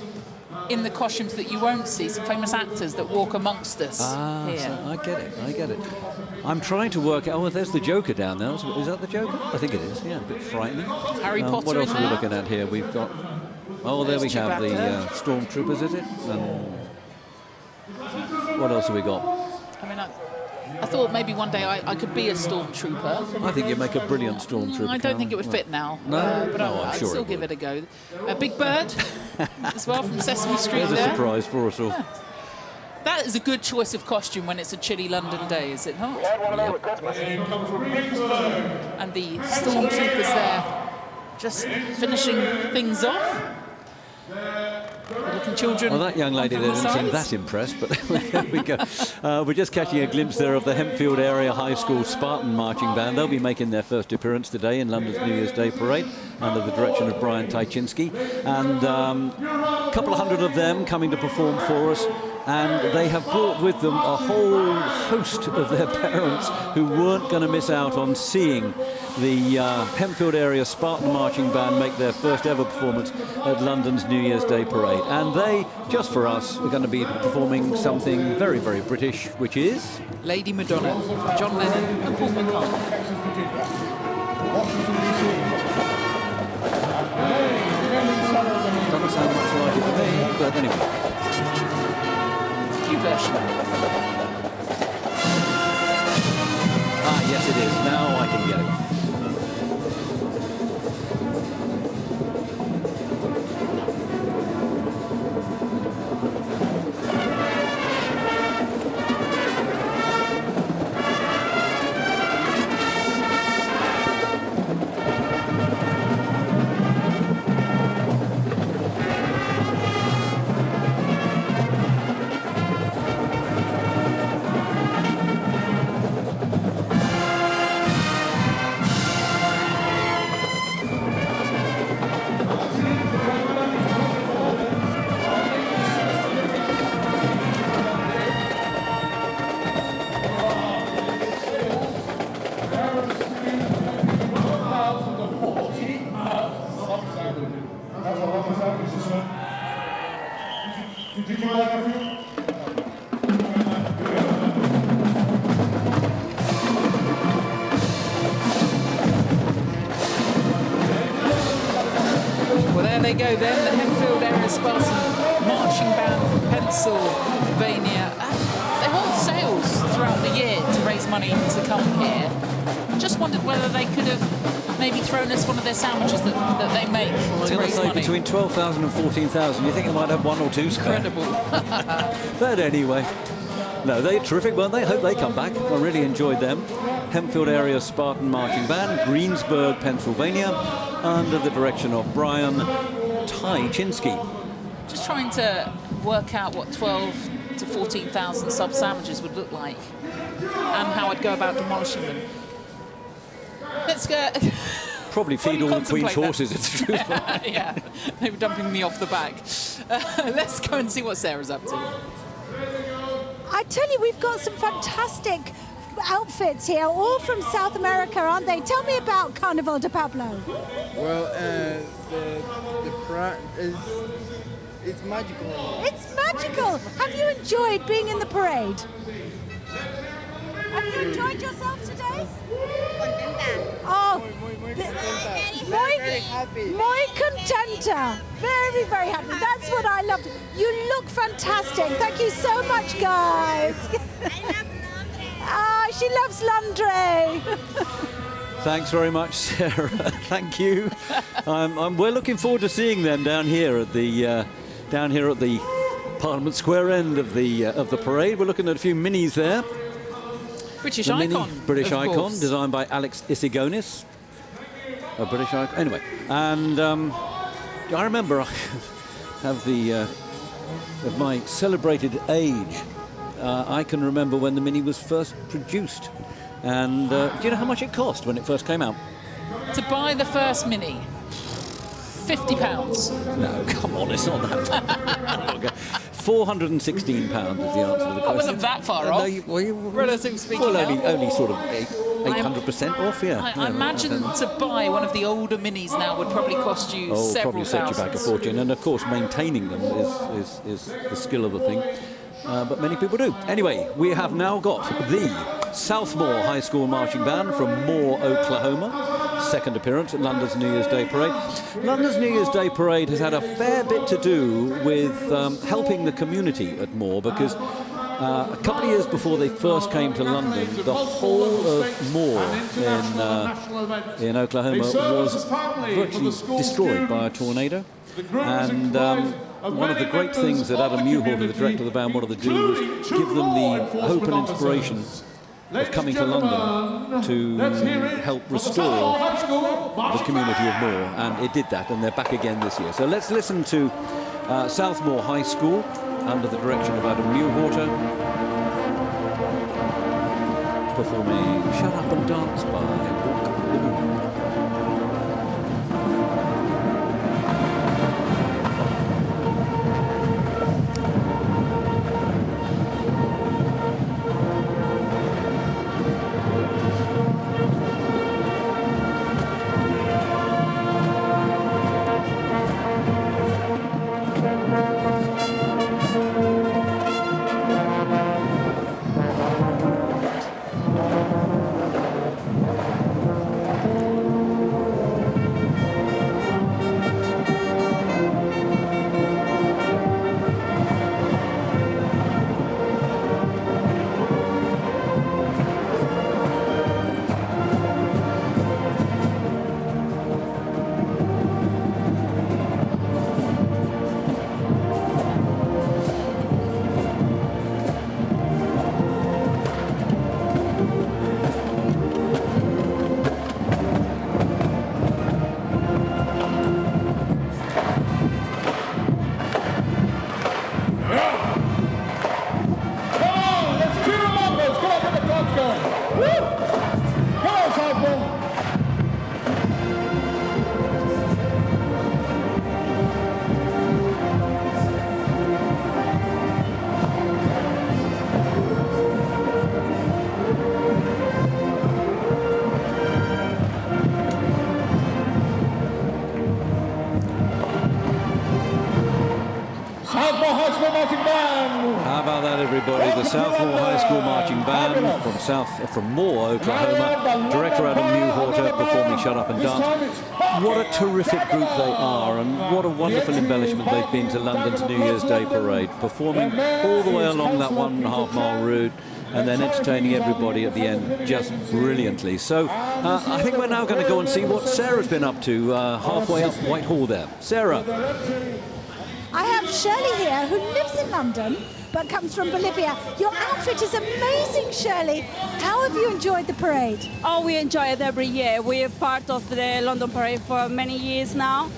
Speaker 1: in the costumes that you won't see, some famous actors that walk amongst us here.
Speaker 2: So I get it. I'm trying to work out, oh, there's the Joker down there. Is that the Joker? I think it is, yeah, a bit frightening.
Speaker 1: Harry Potter
Speaker 2: what else
Speaker 1: in
Speaker 2: are we
Speaker 1: there?
Speaker 2: looking at here? We've got, oh, there we have the Stormtroopers, is it? And what else have we got?
Speaker 1: I mean, I thought maybe one day I could be a stormtrooper.
Speaker 2: I think you'd make a brilliant stormtrooper.
Speaker 1: I don't think it would fit now.
Speaker 2: No,
Speaker 1: but
Speaker 2: no,
Speaker 1: I'd
Speaker 2: sure
Speaker 1: still give it a go. Big Bird as well from Sesame Street.
Speaker 2: There's a surprise for us all.
Speaker 1: Yeah. That is a good choice of costume when it's a chilly London day, is it not?
Speaker 2: Yep.
Speaker 1: And the stormtroopers there just finishing things off. Looking children.
Speaker 2: Well, that young lady there doesn't seem that impressed, but there we go. We're just catching a glimpse there of the Hempfield Area High School Spartan Marching Band. They'll be making their first appearance today in London's New Year's Day Parade under the direction of Brian Tychinski. And a couple of hundred of them coming to perform for us. And they have brought with them a whole host of their parents who weren't going to miss out on seeing the Hempfield Area Spartan Marching Band make their first ever performance at London's New Year's Day Parade. And they, just for us, are going to be performing something very, very British, which is...
Speaker 1: Lady Madonna, John Lennon and Paul McCartney.
Speaker 2: Doesn't sound much like it to me, but anyway.
Speaker 1: Version.
Speaker 2: Ah, yes, it is. Now I can get it.
Speaker 1: Well, there they go then, the Henfield Area Spartan Marching Band from Pennsylvania. They hold sales throughout the year to raise money to come here. Just wondered whether they could have maybe thrown us one of their sandwiches that they make to raise money.
Speaker 2: Between 12,000 and 14,000. You think they might have one or two spare?
Speaker 1: Incredible.
Speaker 2: But anyway, no, they're terrific, weren't they? Hope they come back. I really enjoyed them. Hempfield Area Spartan Marching Band, Greensburg, Pennsylvania, under the direction of Brian Tychinsky.
Speaker 1: Just trying to work out what 12 to 14,000 sub sandwiches would look like and how I'd go about demolishing them. Let's go.
Speaker 2: Probably feed all the Queen's horses.
Speaker 1: Yeah, they were dumping me off the back. Let's go and see what Sarah's up to.
Speaker 4: I tell you, we've got some fantastic outfits here, all from South America, aren't they? Tell me about Carnival de Pablo.
Speaker 18: Well, it's magical.
Speaker 4: It's magical. Have you enjoyed being in the parade? Have you enjoyed yourself today? Oh,
Speaker 18: very happy.
Speaker 4: Muy contenta. Very, very happy. That's what I loved. You look fantastic. Thank you so much, guys. Ah, she loves Londre.
Speaker 2: Thanks very much, Sarah. Thank you. We're looking forward to seeing them down here at the Parliament Square end of the parade. We're looking at a few minis there.
Speaker 1: British
Speaker 2: the
Speaker 1: icon.
Speaker 2: British icon,
Speaker 1: course.
Speaker 2: designed by Alex Isigonis. A British icon. Anyway, and I remember I have of my celebrated age. I can remember when the Mini was first produced. And do you know how much it cost when it first came out?
Speaker 1: To buy the first Mini, £50.
Speaker 2: No, come on, it's not that. £416 is the answer to the question.
Speaker 1: I wasn't that far off. Relatively speaking.
Speaker 2: Well, only sort of 800% off, yeah.
Speaker 1: I imagine to buy one of the older Minis now would probably cost you several
Speaker 2: probably set you back a fortune. And of course, maintaining them is the skill of the thing. But many people do. Anyway, we have now got the Southmore High School Marching Band from Moore, Oklahoma. Second appearance at London's New Year's Day Parade. London's New Year's Day Parade has had a fair bit to do with helping the community at Moore, because a couple of years before they first came to London, the whole of Moore in Oklahoma was virtually destroyed by a tornado. And one of the great things that Adam Newhorter, the director of the band, wanted to do was give them the hope and inspiration of coming to London to help restore the community of Moore, and it did that, and they're back again this year. So let's listen to Southmore High School under the direction of Adam Newhorter performing Shut Up and Dance by Walk the Moon.
Speaker 12: High School Marching Band.
Speaker 2: How about that, everybody? The Southmore High School Marching Band from Moore, Oklahoma. Director Adam Newhorter performing Shut Up and Dance. What a terrific group they are, and what a wonderful embellishment they've been to London's New Year's Day parade, performing all the way along that 1.5 mile route and then entertaining everybody at the end just brilliantly. So I think we're now going to go and see what Sarah's been up to halfway up Whitehall there. Sarah.
Speaker 4: I have Shirley here, who lives in London but comes from Bolivia. Your outfit is amazing, Shirley. How have you enjoyed the parade?
Speaker 19: Oh, we enjoy it every year. We're part of the London Parade for many years now,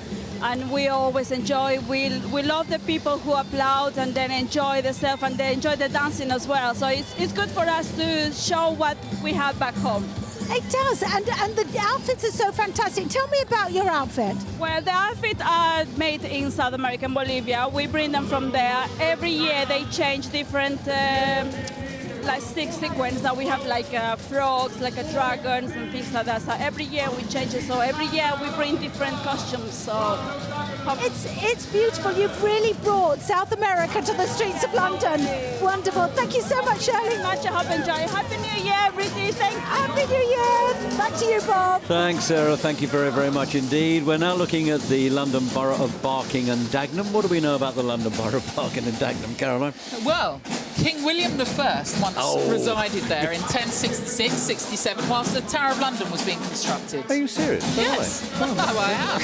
Speaker 19: and we always enjoy. We love the people who applaud and then enjoy themselves, and they enjoy the dancing as well. So it's good for us to show what we have back home.
Speaker 4: It does, and the outfits are so fantastic. Tell me about your outfit.
Speaker 19: Well, the outfits are made in South America, in Bolivia. We bring them from there. Every year they change different like sequence. Now we have like frogs, like dragons and things like that. So every year we change it. So every year we bring different costumes. So
Speaker 4: it's beautiful. You've really brought South America to the streets of London. Wonderful. Thank you so much, Shirley.
Speaker 19: Much. I hope you enjoy. Happy New Year, everything.
Speaker 4: Happy New Year. Back to you, Bob.
Speaker 2: Thanks, Sarah. Thank you very, very much indeed. We're now looking at the London Borough of Barking and Dagenham. What do we know about the London Borough of Barking and Dagenham, Caroline?
Speaker 1: Well, King William I once resided there in 1066-67 whilst the Tower of London was being constructed.
Speaker 2: Are you serious?
Speaker 1: Yes. I am.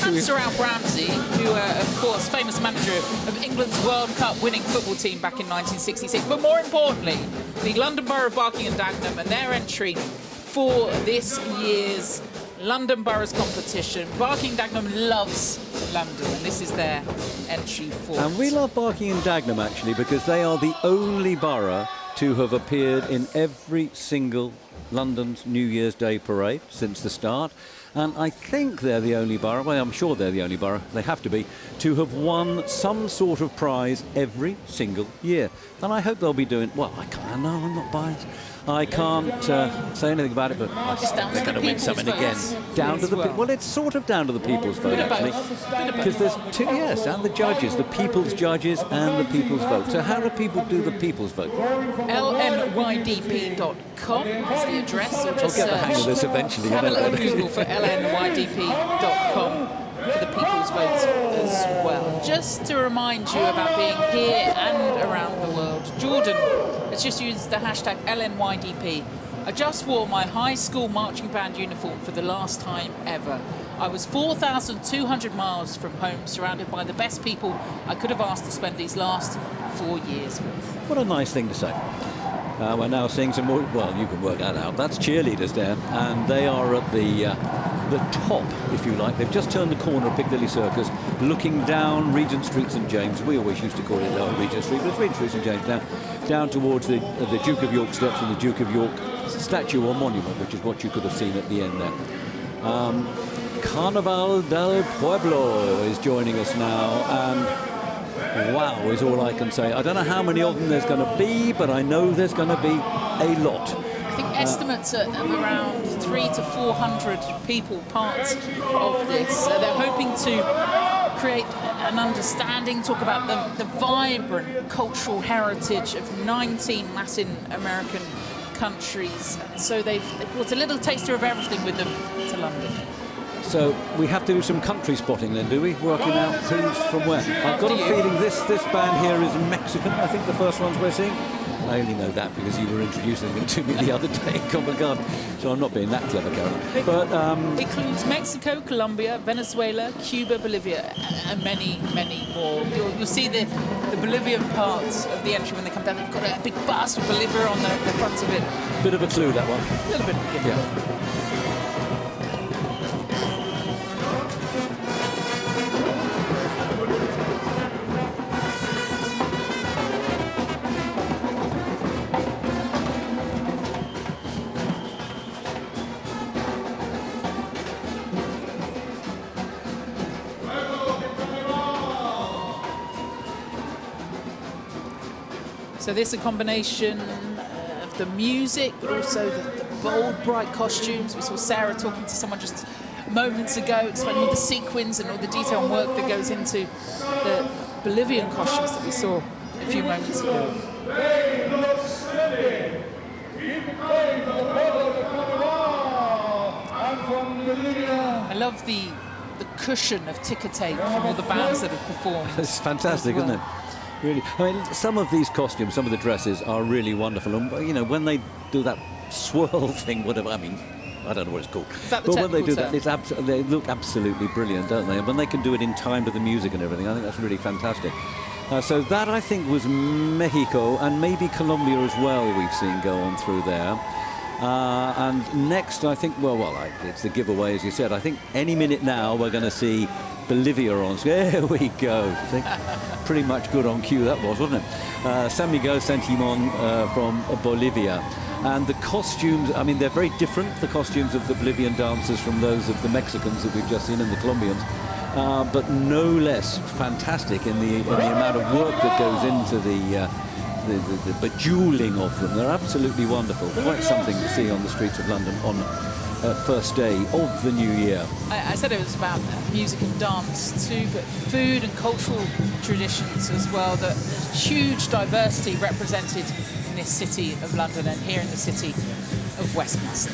Speaker 1: And Sir Alf Ramsey, who, of course, famous manager of England's World Cup winning football team back in 1966. But more importantly, the London Borough of Barking and Dagenham and their entry for this year's London Boroughs competition. Barking Dagenham loves London, and this is their entry for it.
Speaker 2: And we love Barking and Dagenham, actually, because they are the only borough to have appeared in every single London's New Year's Day parade since the start. And I think they're the only borough, well, I'm sure they're the only borough, they have to be, to have won some sort of prize every single year. And I hope they'll be doing, well, I'm not biased. I can't say anything about it, but I think they're going to win something again. Down to the well, it's sort of down to the people's vote, actually, because there's two, yes, and the judges, the people's judges and the people's vote. So how do people do the people's vote?
Speaker 1: LNYDP.com is the address. Or just
Speaker 2: I'll get the hang of this eventually.
Speaker 1: Have a little Google for LNYDP.com for the people's vote as well. Just to remind you about being here and around the world, Jordan has just used the hashtag LNYDP. I just wore my high school marching band uniform for the last time ever. I was 4,200 miles from home, surrounded by the best people I could have asked to spend these last 4 years with.
Speaker 2: What a nice thing to say. We're now seeing some more, well, you can work that out. That's cheerleaders there, and they are at the top, if you like. They've just turned the corner of Piccadilly Circus, looking down Regent Street, St James. We always used to call it Lower Regent Street, but it's Regent Street, St James down towards the Duke of York steps and the Duke of York statue or monument, which is what you could have seen at the end there. Carnaval del Pueblo is joining us now, and wow is all I can say. I don't know how many of them there's going to be, but I know there's going to be a lot.
Speaker 1: I think estimates of around 300 to 400 people part of this. They're hoping to create an understanding, talk about the vibrant cultural heritage of 19 Latin American countries. So they've brought a little taster of everything with them to London.
Speaker 2: So we have to do some country spotting then, do we? Working out who's from where. I've got a feeling this band here is Mexican. I think the first ones we're seeing. I only know that because you were introducing them to me the other day in Covent Garden. So I'm not being that clever, Caroline. But
Speaker 1: it includes Mexico, Colombia, Venezuela, Cuba, Bolivia, and many, many more. You'll see the Bolivian parts of the entry when they come down. They've got a big bust with Bolivia on the front of it.
Speaker 2: Bit of a clue, that one.
Speaker 1: A little bit of a gift.
Speaker 2: Yeah.
Speaker 1: So this is a combination of the music, but also the bold, bright costumes. We saw Sarah talking to someone just moments ago, explaining all the sequins and all the detail and work that goes into Bolivian costumes that we saw a few moments ago. I love the cushion of ticker tape from all the bands that have performed.
Speaker 2: It's fantastic, isn't it? Really. I mean, some of these costumes, some of the dresses are really wonderful. And, you know, when they do that swirl thing, whatever, I mean, I don't know what it's called.
Speaker 1: Is that the
Speaker 2: but when they do
Speaker 1: term?
Speaker 2: that, they look absolutely brilliant, don't they? And when they can do it in time to the music and everything, I think that's really fantastic. So that, I think, was Mexico, and maybe Colombia as well we've seen go on through there. And next, I think, it's the giveaway, as you said. I think any minute now we're going to see Bolivia on. There we go. Pretty much good on cue that was, wasn't it? San Miguel Santimon from Bolivia. And the costumes, I mean, they're very different, the costumes of the Bolivian dancers from those of the Mexicans that we've just seen and the Colombians. But no less fantastic in the amount of work that goes into the bejeweling of them. They're absolutely wonderful. Quite something to see on the streets of London on first day of the new year.
Speaker 1: I said it was about music and dance too, but food and cultural traditions as well. The huge diversity represented in this city of London and here in the city of Westminster.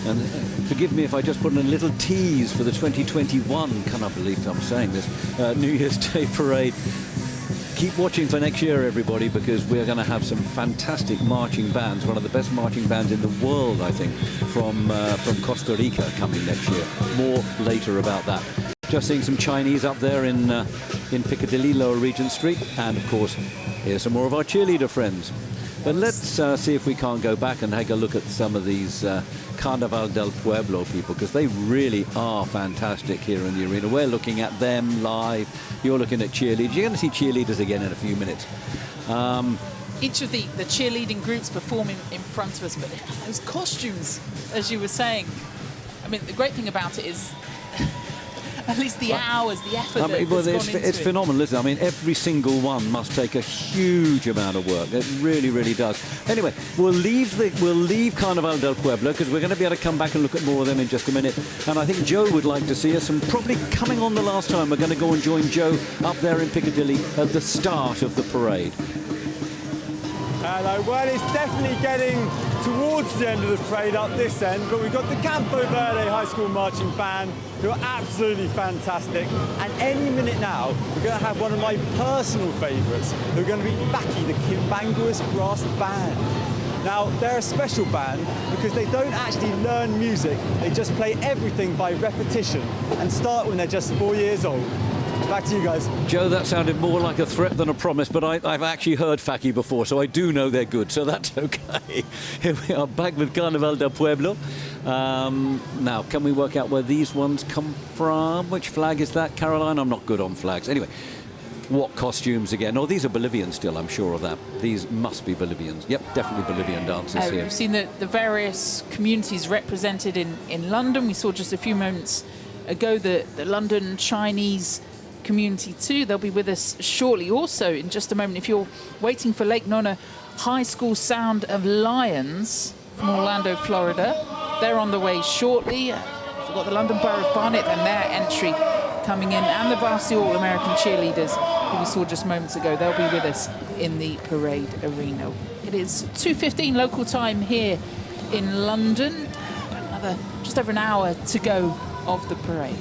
Speaker 2: And forgive me if I just put in a little tease for the 2021, cannot believe I'm saying this, New Year's Day parade. Keep watching for next year, everybody, because we're going to have some fantastic marching bands, one of the best marching bands in the world, I think, from Costa Rica coming next year. More later about that. Just seeing some Chinese up there in Piccadilly, Lower Regent Street, and of course, here's some more of our cheerleader friends. But let's see if we can't go back and take a look at some of these Carnaval del Pueblo people, because they really are fantastic here in the arena. We're looking at them live. You're looking at cheerleaders. You're going to see cheerleaders again in a few minutes.
Speaker 1: Each of the cheerleading groups performing in front of us, but those costumes, as you were saying, I mean, the great thing about it is at least the hours, the effort
Speaker 2: it's phenomenal, isn't it? I mean, every single one must take a huge amount of work. It really, really does. Anyway, we'll leave Carnaval del Pueblo because we're going to be able to come back and look at more of them in just a minute. And I think Joe would like to see us, and probably coming on the last time, we're going to go and join Joe up there in Piccadilly at the start of the parade.
Speaker 5: Hello, well, it's definitely getting towards the end of the parade up this end, but we've got the Campo Verde High School Marching Band, who are absolutely fantastic. And any minute now, we're going to have one of my personal favourites, who are going to be Baki, the Kimbanguas Brass Band. Now, they're a special band because they don't actually learn music, they just play everything by repetition and start when they're just 4 years old. Back to you guys.
Speaker 2: Joe, that sounded more like a threat than a promise, but I've actually heard Faki before, so I do know they're good, so that's okay. Here we are back with Carnaval del Pueblo. Now, can we work out where these ones come from? Which flag is that, Caroline? I'm not good on flags. Anyway, what costumes again? Oh, these are Bolivian still, I'm sure of that. These must be Bolivians. Yep, definitely Bolivian dancers here.
Speaker 1: We've seen the various communities represented in London. We saw just a few moments ago the London Chinese community too. They'll be with us shortly. Also, in just a moment, if you're waiting for Lake Nona High School Sound of Lions from Orlando, Florida, they're on the way shortly. We've got the London Borough of Barnet and their entry coming in, and the Varsity All-American cheerleaders who we saw just moments ago. They'll be with us in the parade arena. It is 2:15 local time here in London. Just over an hour to go of the parade.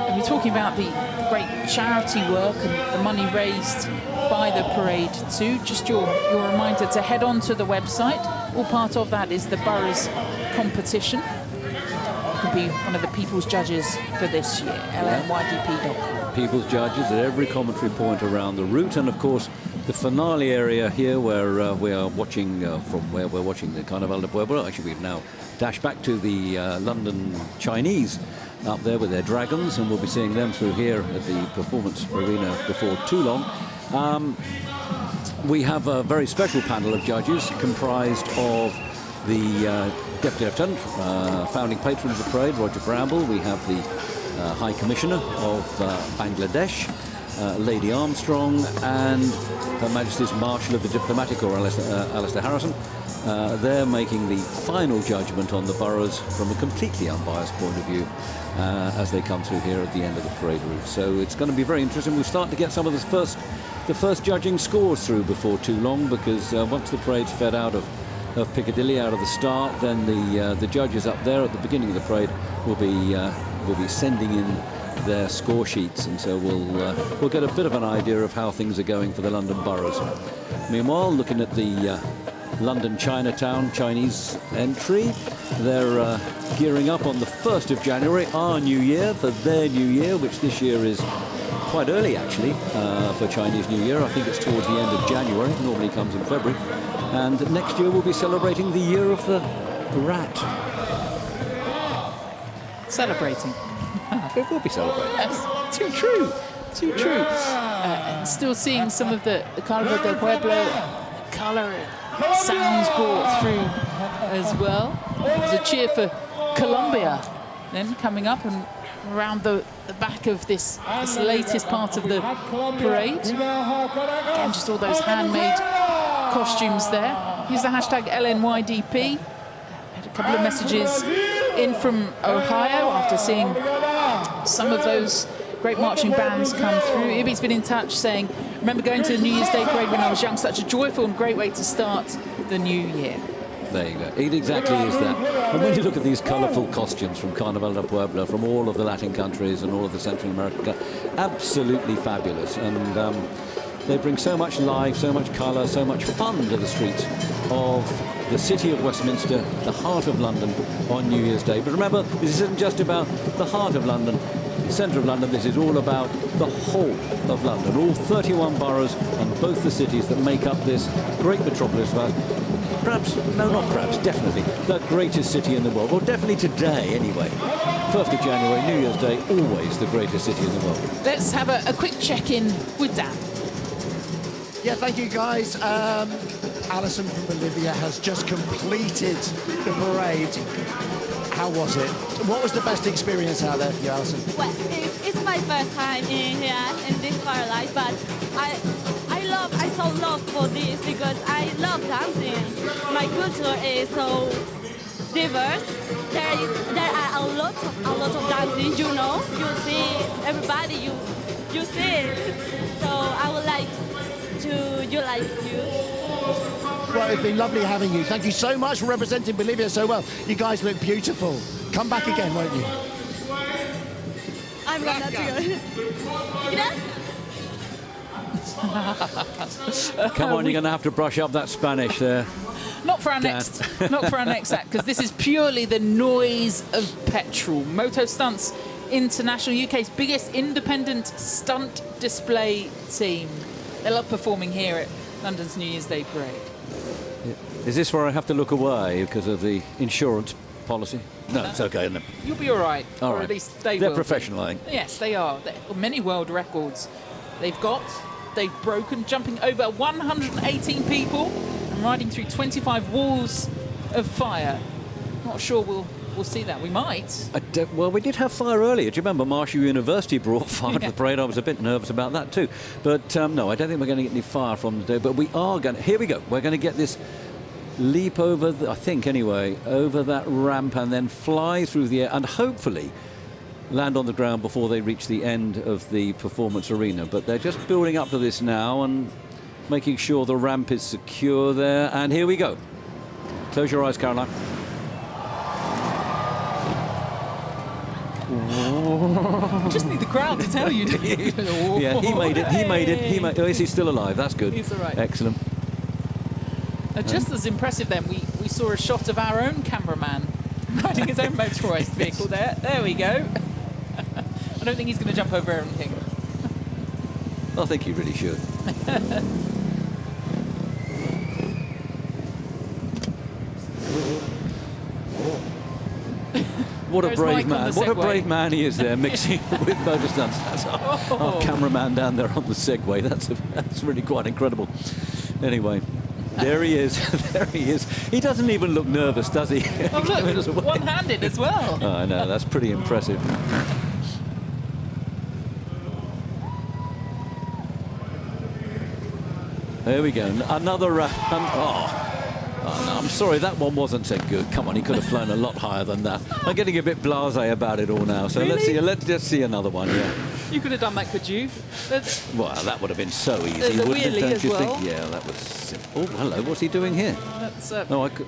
Speaker 1: And we're talking about the great charity work and the money raised by the parade too. Just your reminder to head on to the website. All part of that is the Boroughs competition. You can be one of the People's Judges for this year, LNYDP.com.
Speaker 2: People's Judges at every commentary point around the route, and of course the finale area here where we are watching from where we're watching the Carnaval de Pueblo. Actually, we've now dashed back to the London Chinese up there with their dragons, and we'll be seeing them through here at the performance arena before too long. We have a very special panel of judges comprised of the Deputy Lieutenant, founding patron of the parade, Roger Bramble. We have the High Commissioner of Bangladesh, Lady Armstrong, and Her Majesty's Marshal of the Diplomatic Corps, Alistair Harrison. They're making the final judgment on the boroughs from a completely unbiased point of view as they come through here at the end of the parade route. So it's going to be very interesting. We'll start to get some of the first judging scores through before too long, because once the parade's fed out of Piccadilly, out of the start, then the judges up there at the beginning of the parade will be sending in their score sheets, and so we'll get a bit of an idea of how things are going for the London boroughs. Meanwhile, looking at the London Chinatown Chinese entry, they're gearing up on the 1st of January, our New Year, for their New Year, which this year is quite early actually for Chinese New Year. I think it's towards the end of January. It normally comes in February. And next year we'll be celebrating the Year of the Rat.
Speaker 1: Celebrating.
Speaker 2: It will be celebrating.
Speaker 1: That's too true. Too true. And still seeing some of the Carnival del Pueblo colour sounds brought through as well. There's a cheer for Colombia then coming up and around the back of this latest part of the parade. Again, just all those handmade costumes there. Use the hashtag LNYDP. Had a couple of messages in from Ohio after seeing some of those great marching bands come through. Ibby's been in touch saying, remember going to the New Year's Day parade when I was young, such a joyful and great way to start the new year.
Speaker 2: There you go. It exactly is that. And when you look at these colourful costumes from Carnaval del Pueblo, from all of the Latin countries and all of the Central America, absolutely fabulous. And they bring so much life, so much colour, so much fun to the streets of the city of Westminster, the heart of London, on New Year's Day. But remember, this isn't just about the heart of London, the centre of London. This is all about the whole of London, all 31 boroughs and both the cities that make up this great metropolis of ours. Perhaps, no, not perhaps, definitely the greatest city in the world. Well, definitely today, anyway. 1st of January, New Year's Day, always the greatest city in the world.
Speaker 1: Let's have a quick check-in with Dan.
Speaker 7: Yeah, thank you, guys. Alison from Bolivia has just completed the parade. How was it? What was the best experience out there for you, Alison?
Speaker 20: Well, it's my first time in here in this paradise, but I so love for this because I love dancing. My culture is so diverse. There are a lot of dancing. You know, you see everybody. You see it. So I would like to you.
Speaker 7: Well, it's been lovely having you. Thank you so much for representing Bolivia so well. You guys look beautiful. Come back again, won't you?
Speaker 20: I'm gonna do it.
Speaker 2: Come on, you're going to have to brush up that Spanish there.
Speaker 1: Not for our next act, because this is purely the noise of petrol. Moto Stunts International, UK's biggest independent stunt display team. They love performing here at London's New Year's Day parade.
Speaker 2: Is this where I have to look away because of the insurance policy? No, it's okay, isn't it?
Speaker 1: You'll be all right.
Speaker 2: All
Speaker 1: or
Speaker 2: right.
Speaker 1: At least they
Speaker 2: They're
Speaker 1: will
Speaker 2: professional, I think.
Speaker 1: Yes, they are. Many world records they've got. They've broken, jumping over 118 people and riding through 25 walls of fire. Not sure we'll see that. We might.
Speaker 2: Well, we did have fire earlier. Do you remember Marshall University brought fire to the parade? I was a bit nervous about that too. But no, I don't think we're going to get any fire from today. But we are going to. Here we go. We're going to get this leap over, I think anyway, over that ramp and then fly through the air and hopefully land on the ground before they reach the end of the performance arena. But they're just building up to this now and making sure the ramp is secure there. And here we go. Close your eyes, Caroline.
Speaker 1: Just need the crowd to tell you.
Speaker 2: Yeah, he made it. Oh, is he still alive? That's good.
Speaker 1: He's all right.
Speaker 2: Excellent.
Speaker 1: Just as impressive then, we saw a shot of our own cameraman riding his own motorised vehicle there. There we go. I don't think he's going to jump over anything.
Speaker 2: I think he really should. What a brave man. What a brave man he is there, mixing with motor stunts. That's our cameraman down there on the Segway. That's really quite incredible. Anyway, there he is. There he is. He doesn't even look nervous, does he?
Speaker 1: Oh, look, one-handed as well.
Speaker 2: Oh, I know, that's pretty impressive. There we go. Another Oh, no, I'm sorry, that one wasn't so good. Come on, he could have flown a lot higher than that. I'm getting a bit blasé about it all now. So
Speaker 1: Really?
Speaker 2: let's just see another one. Yeah.
Speaker 1: You could have done that, could you?
Speaker 2: Well, that would have been so easy,
Speaker 1: There's a
Speaker 2: wouldn't it?
Speaker 1: wheelie
Speaker 2: Don't
Speaker 1: as
Speaker 2: you
Speaker 1: well.
Speaker 2: think? Yeah, that was simple. Oh, hello. What's he doing here?
Speaker 1: That's,
Speaker 2: No, I could.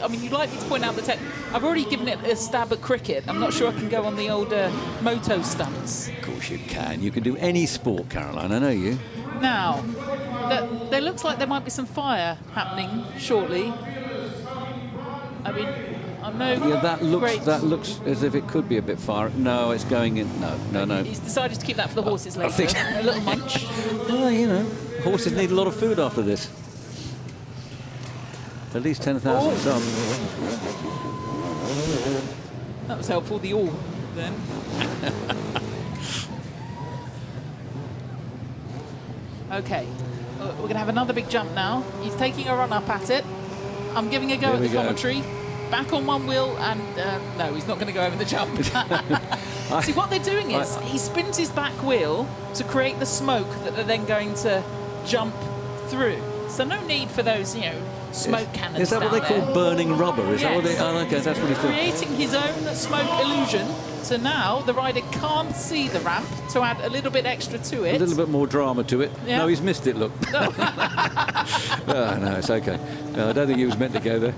Speaker 1: I mean, you'd like me to point out the tech. I've already given it a stab at cricket. I'm not sure I can go on the old moto stunts.
Speaker 2: Of course you can. You can do any sport, Caroline. I know you.
Speaker 1: Now, there looks like there might be some fire happening shortly. I mean, I'm no
Speaker 2: Yeah, that
Speaker 1: great...
Speaker 2: looks as if it could be a bit far. No, it's going in. No.
Speaker 1: He's decided to keep that for the horses later.
Speaker 2: think-
Speaker 1: A little munch.
Speaker 2: Well, you know, horses need a lot of food after this. At least 10,000 some.
Speaker 1: That was helpful, the all, then. Okay, we're going to have another big jump now. He's taking a run up at it. I'm giving a go at the commentary. Back on one wheel, and no, he's not going to go over the jump. See, what they're doing is he spins his back wheel to create the smoke that they're then going to jump through. So no need for those, you know, smoke cannons.
Speaker 2: Is that what they call burning rubber? Is that what they? Oh, okay, that's what he's doing.
Speaker 1: Creating his own smoke illusion. So now the rider can't see the ramp to add a little bit extra to it.
Speaker 2: A little bit more drama to it.
Speaker 1: Yeah.
Speaker 2: No, he's missed it, look. No, it's okay. I don't think he was meant to go there.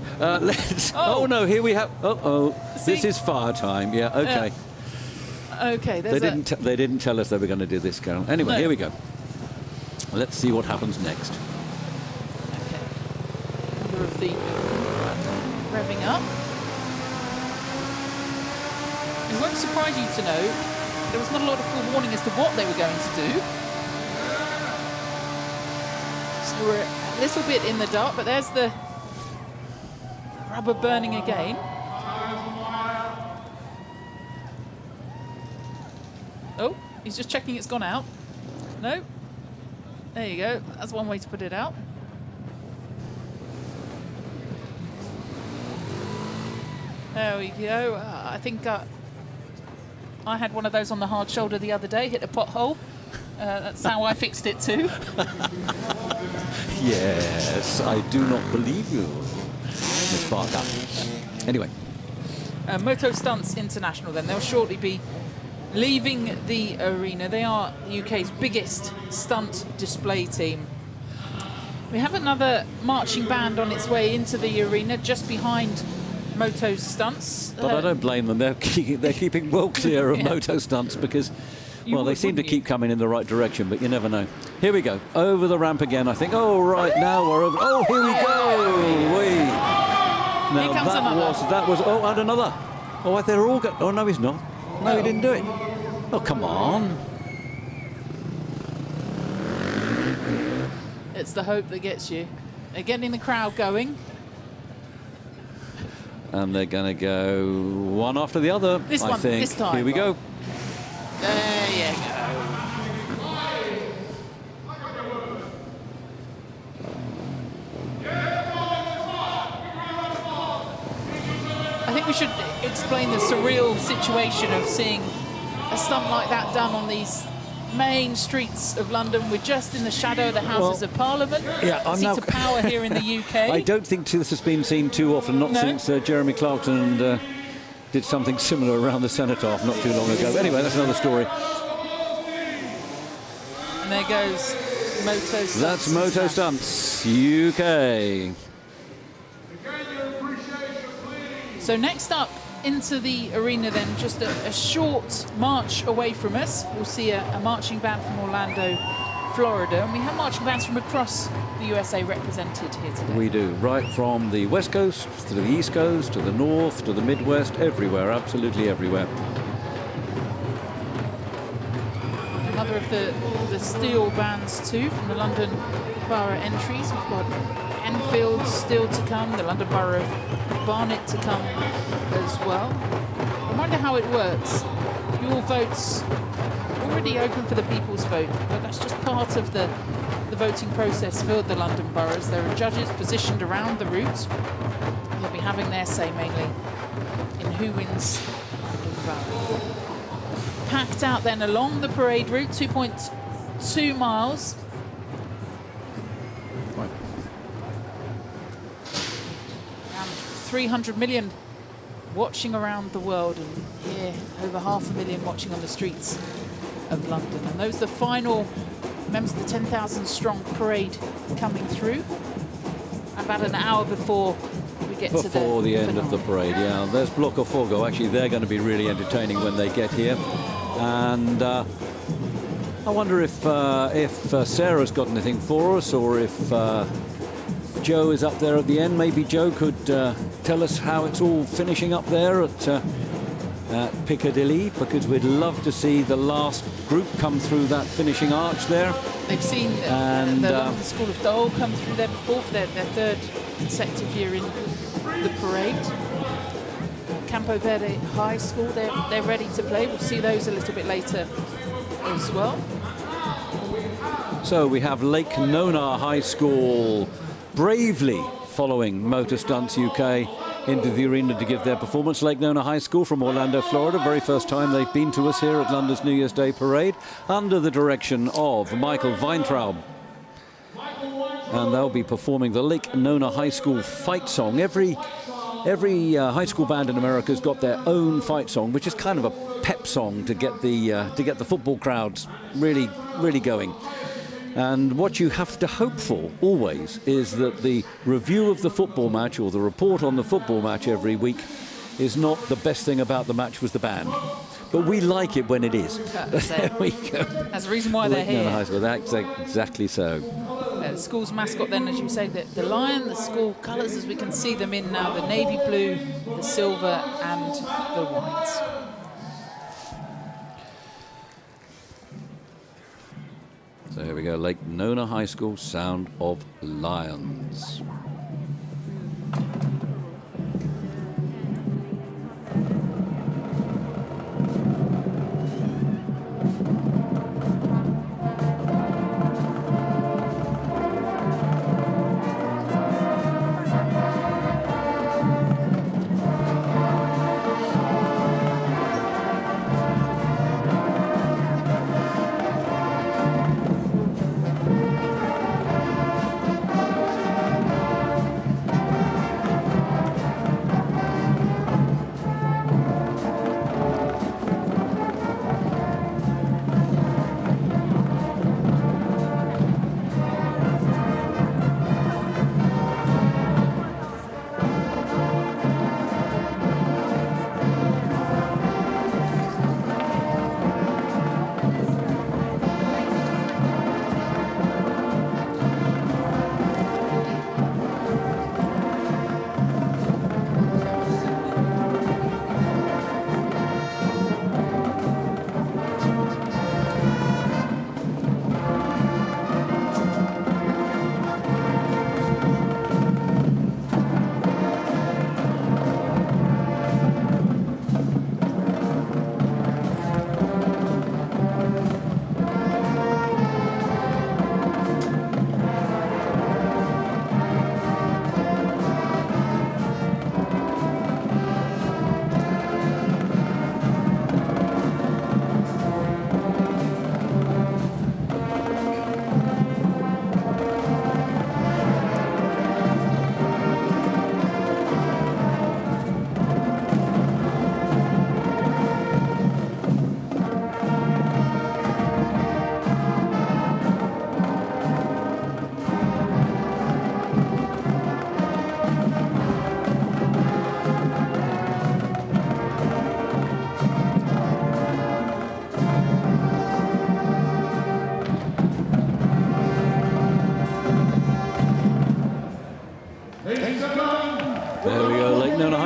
Speaker 2: Oh, no, here we have... This is fire time. Yeah, okay.
Speaker 1: Okay,
Speaker 2: they didn't tell us they were going to do this, Carol. Anyway, here we go. Let's see what happens next.
Speaker 1: Okay. Of the revving up. It won't surprise you to know there was not a lot of forewarning as to what they were going to do. So we're a little bit in the dark, but there's the rubber burning again. Oh, he's just checking it's gone out. No. There you go. That's one way to put it out. There we go. I think I had one of those on the hard shoulder the other day, hit a pothole. That's how I fixed it too.
Speaker 2: Yes, I do not believe you, Miss Barker. Anyway.
Speaker 1: Moto Stunts International then. They'll shortly be leaving the arena. They are the UK's biggest stunt display team. We have another marching band on its way into the arena just behind Moto Stunts.
Speaker 2: But I don't blame them. They're keeping well clear of Moto Stunts because, well, they seem to keep coming in the right direction, but you never know. Here we go. Over the ramp again, I think. Oh, right, now we're over. Oh, here we go. Now, that was, oh, and another. Oh, they're all going. Oh, no, he's not. No, he didn't do it. Oh, come on.
Speaker 1: It's the hope that gets you. They're getting the crowd going.
Speaker 2: And they're going to go one after the other, I think.
Speaker 1: This time.
Speaker 2: Here we go.
Speaker 1: There you go. I think we should explain the surreal situation of seeing a stunt like that done on these main streets of London. We're just in the shadow of the Houses of Parliament.
Speaker 2: Yeah,
Speaker 1: seats of power here in the UK.
Speaker 2: I don't think this has been seen too often, not since Jeremy Clarkson did something similar around the Cenotaph not too long ago. Anyway, that's another story.
Speaker 1: And there goes Moto Stunts.
Speaker 2: That's Moto Stunts, UK.
Speaker 1: So next up into the arena then, just a short march away from us, we'll see a marching band from Orlando, Florida, and we have marching bands from across the USA represented here today.
Speaker 2: We do, right from the West Coast to the East Coast, to the North, to the Midwest, everywhere, absolutely everywhere.
Speaker 1: Another of the steel bands too, from the London Borough entries. We've got Enfield still to come, the London Borough of Barnet to come as well. I wonder how it works. Your vote's already open for the people's vote, but that's just part of the voting process for the London boroughs. There are judges positioned around the route. They'll be having their say mainly in who wins the borough. Packed out then along the parade route, 2.2 miles. 300 million watching around the world, and here over 500,000 watching on the streets of London. And those are the final members of the 10,000 strong parade coming through. About an hour before we get to
Speaker 2: the end of the parade, yeah. There's Bloco Fogo. Actually, they're going to be really entertaining when they get here. And I wonder if Sarah's got anything for us, or if Joe is up there at the end. Maybe Joe could tell us how it's all finishing up there at Piccadilly, because we'd love to see the last group come through that finishing arch there.
Speaker 1: They've seen the London School of Dole come through there before for their third consecutive year in the parade. Campo Verde High School, they're ready to play. We'll see those a little bit later as well.
Speaker 2: So we have Lake Nona High School bravely following Motor Stunts UK into the arena to give their performance. Lake Nona High School from Orlando, Florida. Very first time they've been to us here at London's New Year's Day Parade, under the direction of Michael Weintraub. And they'll be performing the Lake Nona High School fight song. Every high school band in America has got their own fight song, which is kind of a pep song to get the football crowds really going. And what you have to hope for always is that the review of the football match, or the report on the football match every week, is not the best thing about the match was the band. But we like it when it is. There we go.
Speaker 1: That's the reason why they're here.
Speaker 2: High School. That's exactly so.
Speaker 1: The school's mascot then, as you say, the lion, the school colours as we can see them in now, the navy blue, the silver and the white.
Speaker 2: So here we go, Lake Nona High School, Sound of Lions.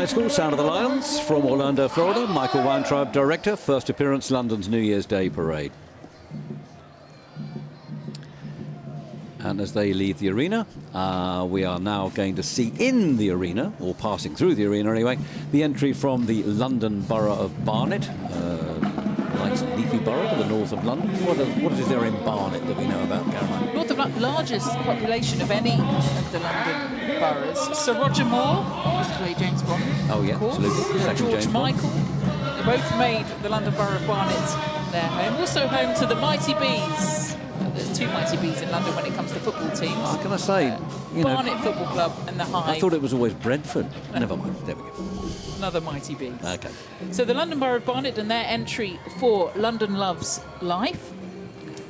Speaker 2: School, Sound of the Lions from Orlando, Florida. Michael Weintraub, director. First appearance, London's New Year's Day Parade. And as they leave the arena, we are now going to see in the arena, or passing through the arena anyway, the entry from the London Borough of Barnet. Nice leafy borough to the north of London. What is there in Barnet that we know about, Caroline?
Speaker 1: North of London, largest population of any of the London boroughs. Sir Roger Moore used to play James Bond.
Speaker 2: Oh yeah, absolutely. Second
Speaker 1: George
Speaker 2: James Bond.
Speaker 1: Michael. They both made the London Borough of Barnet their home. Also home to the Mighty Bees There's two mighty bees in London when it comes to football teams.
Speaker 2: How can I say? You know,
Speaker 1: Barnet Football Club and the Hive.
Speaker 2: I thought it was always Brentford. Never mind. There we go.
Speaker 1: Another mighty bees.
Speaker 2: Okay.
Speaker 1: So the London Borough of Barnet and their entry for London Loves Life.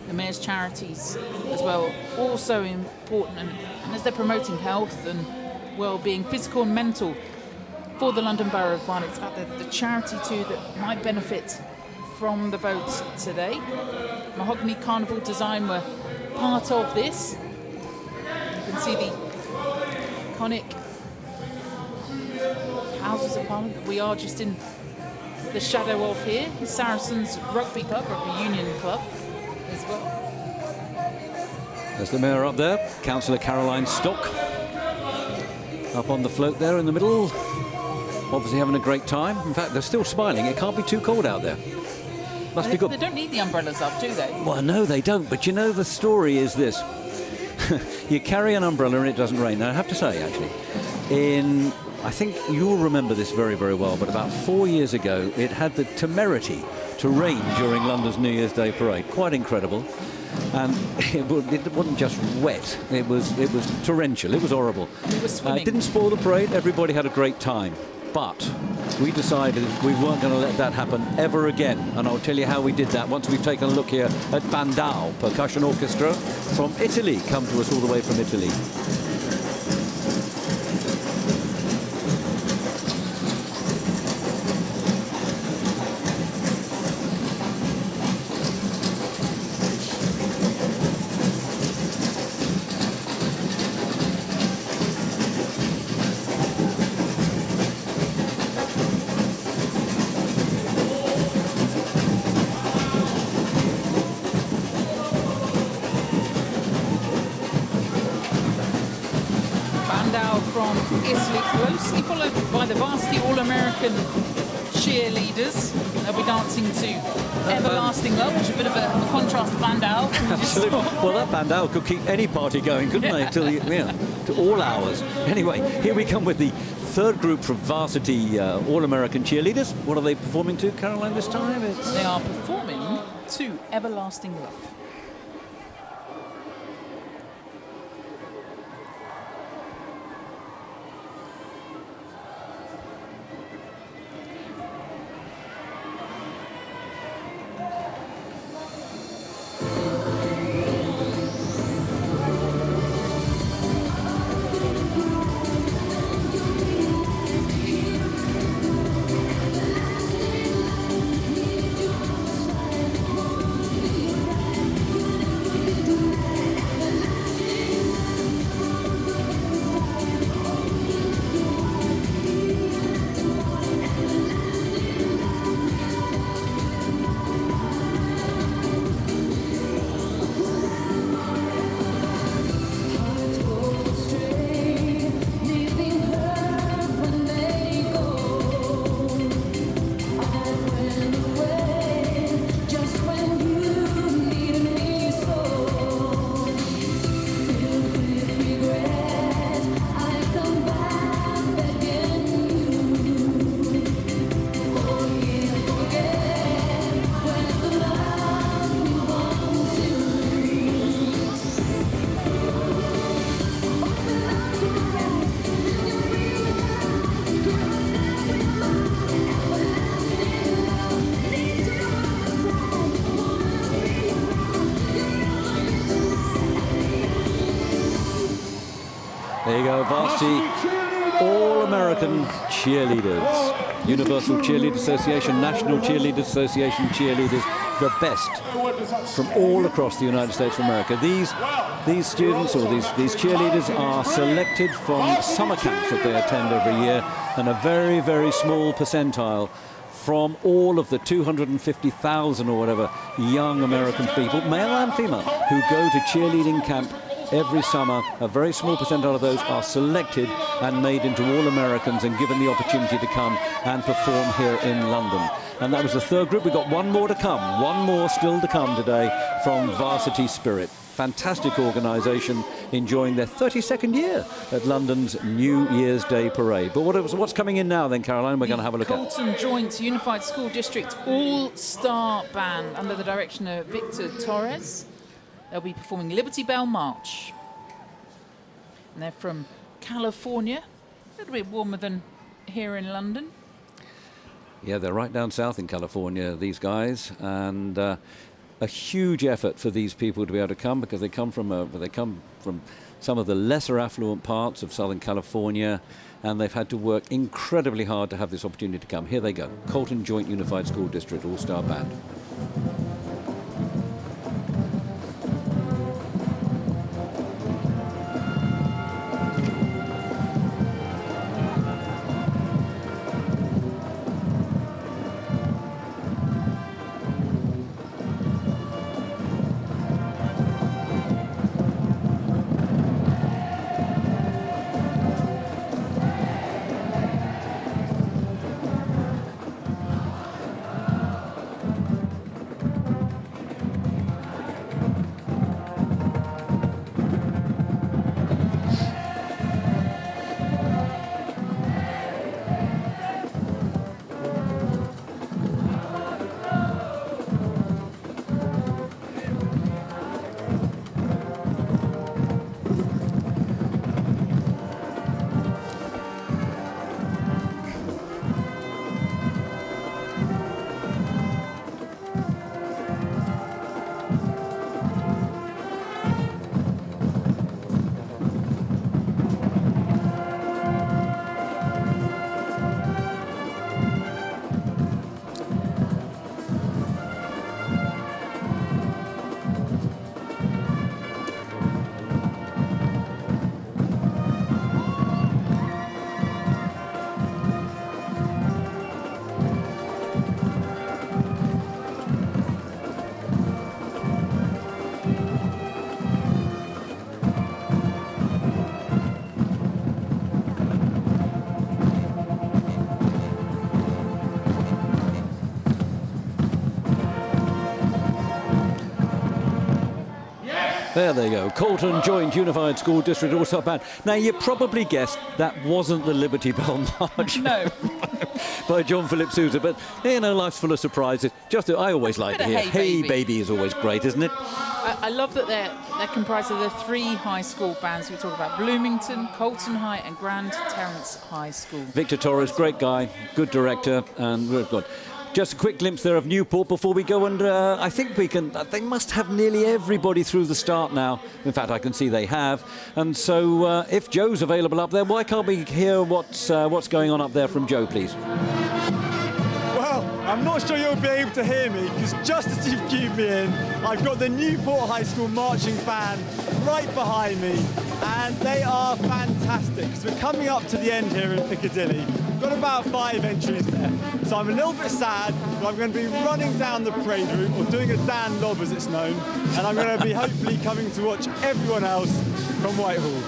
Speaker 1: The Mayor's charities as well, also important, and as they're promoting health and well-being, physical and mental, for the London Borough of Barnet. It's about the charity too that might benefit from the vote today. Mahogany Carnival Design were part of this. You can see the iconic Houses of Parliament that we are just in the shadow of here. Saracens Rugby Club, Rugby Union Club as well.
Speaker 2: There's the Mayor up there, Councillor Caroline Stock, up on the float there in the middle. Obviously having a great time. In fact, they're still smiling. It can't be too cold out there. Must be good.
Speaker 1: They don't need the umbrellas up, do they?
Speaker 2: Well, no, they don't. But you know, the story is this. You carry an umbrella and it doesn't rain. Now, I have to say, actually, I think you'll remember this very, very well, but about 4 years ago, it had the temerity to rain during London's New Year's Day parade. Quite incredible. And it wasn't just wet, it was torrential, it was horrible.
Speaker 1: We were swimming.
Speaker 2: It didn't spoil the parade, everybody had a great time. But we decided we weren't going to let that happen ever again. And I'll tell you how we did that once we've taken a look here at Bandao Percussion Orchestra from Italy, come to us all the way from Italy.
Speaker 1: From Italy, closely followed by the Varsity All-American cheerleaders. They'll be dancing to Everlasting Love, which is a bit of a contrast to Bandao.
Speaker 2: Absolutely. Well, that Bandao could keep any party going, couldn't they? To all hours. Anyway, here we come with the third group from Varsity All-American cheerleaders. What are they performing to, Caroline, this time?
Speaker 1: They are performing to Everlasting Love.
Speaker 2: There you go, Varsity All-American Cheerleaders. Universal Cheerleader Association, National Cheerleader Association cheerleaders, the best from all across the United States of America. These students, or these cheerleaders, are selected from summer camps that they attend every year, and a very, very small percentile from all of the 250,000 or whatever young American people, male and female, who go to cheerleading camp every summer. A very small percentile of those are selected and made into All-Americans and given the opportunity to come and perform here in London. And that was the third group. We've got one more to come, one more still to come today from Varsity Spirit. Fantastic organisation, enjoying their 32nd year at London's New Year's Day Parade. But what's coming in now then, Caroline? We're going to have a look at
Speaker 1: Colton Joint Unified School District All-Star Band under the direction of Victor Torres. They'll be performing Liberty Bell March. And they're from California, a little bit warmer than here in London.
Speaker 2: Yeah, they're right down south in California, these guys, and a huge effort for these people to be able to come, because they come from some of the lesser affluent parts of Southern California, and they've had to work incredibly hard to have this opportunity to come. Here they go, Colton Joint Unified School District All-Star Band. There they go, Colton Joint Unified School District All-Star Band. Now, you probably guessed that wasn't the Liberty Bell March.
Speaker 1: No.
Speaker 2: By John Philip Sousa, but, you know, life's full of surprises. I always like to hear, Hey Baby is always great, isn't it?
Speaker 1: I love that they're comprised of the 3 high school bands we talk about: Bloomington, Colton High and Grand Terrace High School.
Speaker 2: Victor Torres, great guy, good director, and we've got just a quick glimpse there of Newport before we go, and I think we can. They must have nearly everybody through the start now. In fact, I can see they have. And so, if Joe's available up there, why can't we hear what's going on up there from Joe, please?
Speaker 5: Well, I'm not sure you'll be able to hear me, because just as you've cued me in, I've got the Newport High School marching band right behind me, and they are fantastic, because we're coming up to the end here in Piccadilly. We've got about 5 entries left, so I'm a little bit sad, but I'm going to be running down the parade route, or doing a Dan Lob as it's known, and I'm going to be hopefully coming to watch everyone else from Whitehall.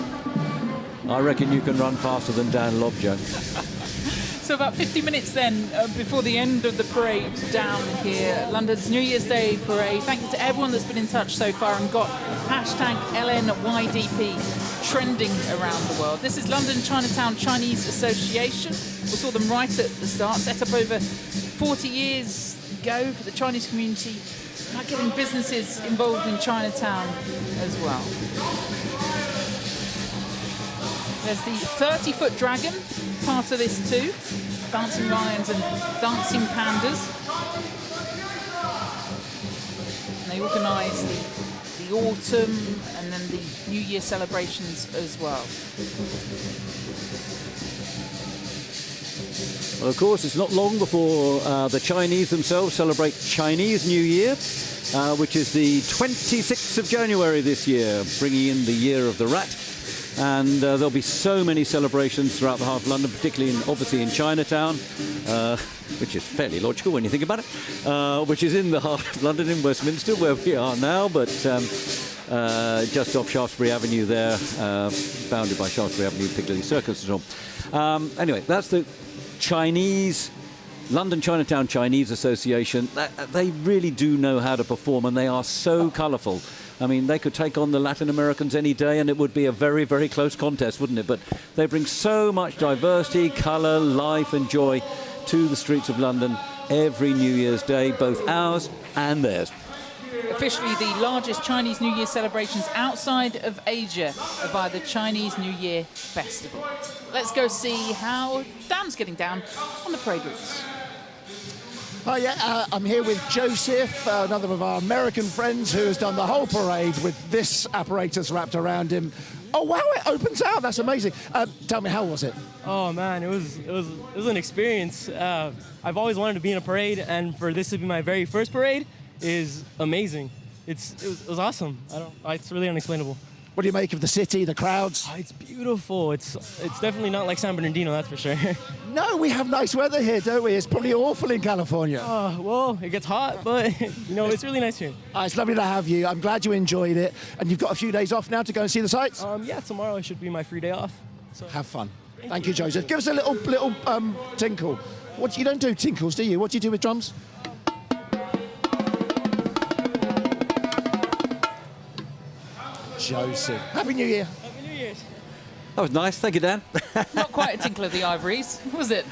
Speaker 2: I reckon you can run faster than Dan Lob, Joe.
Speaker 1: So about 50 minutes then before the end of the parade down here, London's New Year's Day parade. Thank you to everyone that's been in touch so far and got hashtag LNYDP trending around the world. This is London Chinatown Chinese Association. We saw them right at the start, set up over 40 years ago for the Chinese community, about getting businesses involved in Chinatown as well. There's the 30-foot dragon, part of this too. Dancing lions and dancing pandas. And they organise the autumn and then the New Year celebrations as well.
Speaker 2: Well, of course, it's not long before the Chinese themselves celebrate Chinese New Year, which is the 26th of January this year, bringing in the Year of the Rat. And there'll be so many celebrations throughout the heart of London, particularly obviously in Chinatown, which is fairly logical when you think about it, which is in the heart of London in Westminster, where we are now, but just off Shaftesbury Avenue there, bounded by Shaftesbury Avenue, Piccadilly Circus and so on. Anyway, that's the London Chinatown Chinese Association. They really do know how to perform, and they are so colourful. I mean, they could take on the Latin Americans any day, and it would be a very, very close contest, wouldn't it? But they bring so much diversity, colour, life and joy to the streets of London every New Year's Day, both ours and theirs.
Speaker 1: Officially the largest Chinese New Year celebrations outside of Asia via the Chinese New Year Festival. Let's go see how Dan's getting down on the parade routes.
Speaker 7: Hi, I'm here with Joseph, another of our American friends who has done the whole parade with this apparatus wrapped around him. Oh wow, it opens out, that's amazing. Tell me, how was it?
Speaker 21: Oh man, it was an experience. I've always wanted to be in a parade, and for this to be my very first parade is amazing. It was awesome. It's really unexplainable.
Speaker 7: What do you make of the city, the crowds?
Speaker 21: Oh, it's beautiful. It's definitely not like San Bernardino, that's for sure.
Speaker 7: No, we have nice weather here, don't we? It's probably awful in California.
Speaker 21: Oh, well, it gets hot, but you know, it's really nice here.
Speaker 7: It's lovely to have you. I'm glad you enjoyed it. And you've got a few days off now to go and see the sights?
Speaker 21: Yeah, tomorrow should be my free day off. So.
Speaker 7: Have fun. Thank you, Joseph. Give us a little tinkle. You don't do tinkles, do you? What do you do with drums? Joseph. Happy New Year.
Speaker 21: Happy New Year's.
Speaker 2: That was nice. Thank you, Dan.
Speaker 1: Not quite a tinkle of the ivories, was it?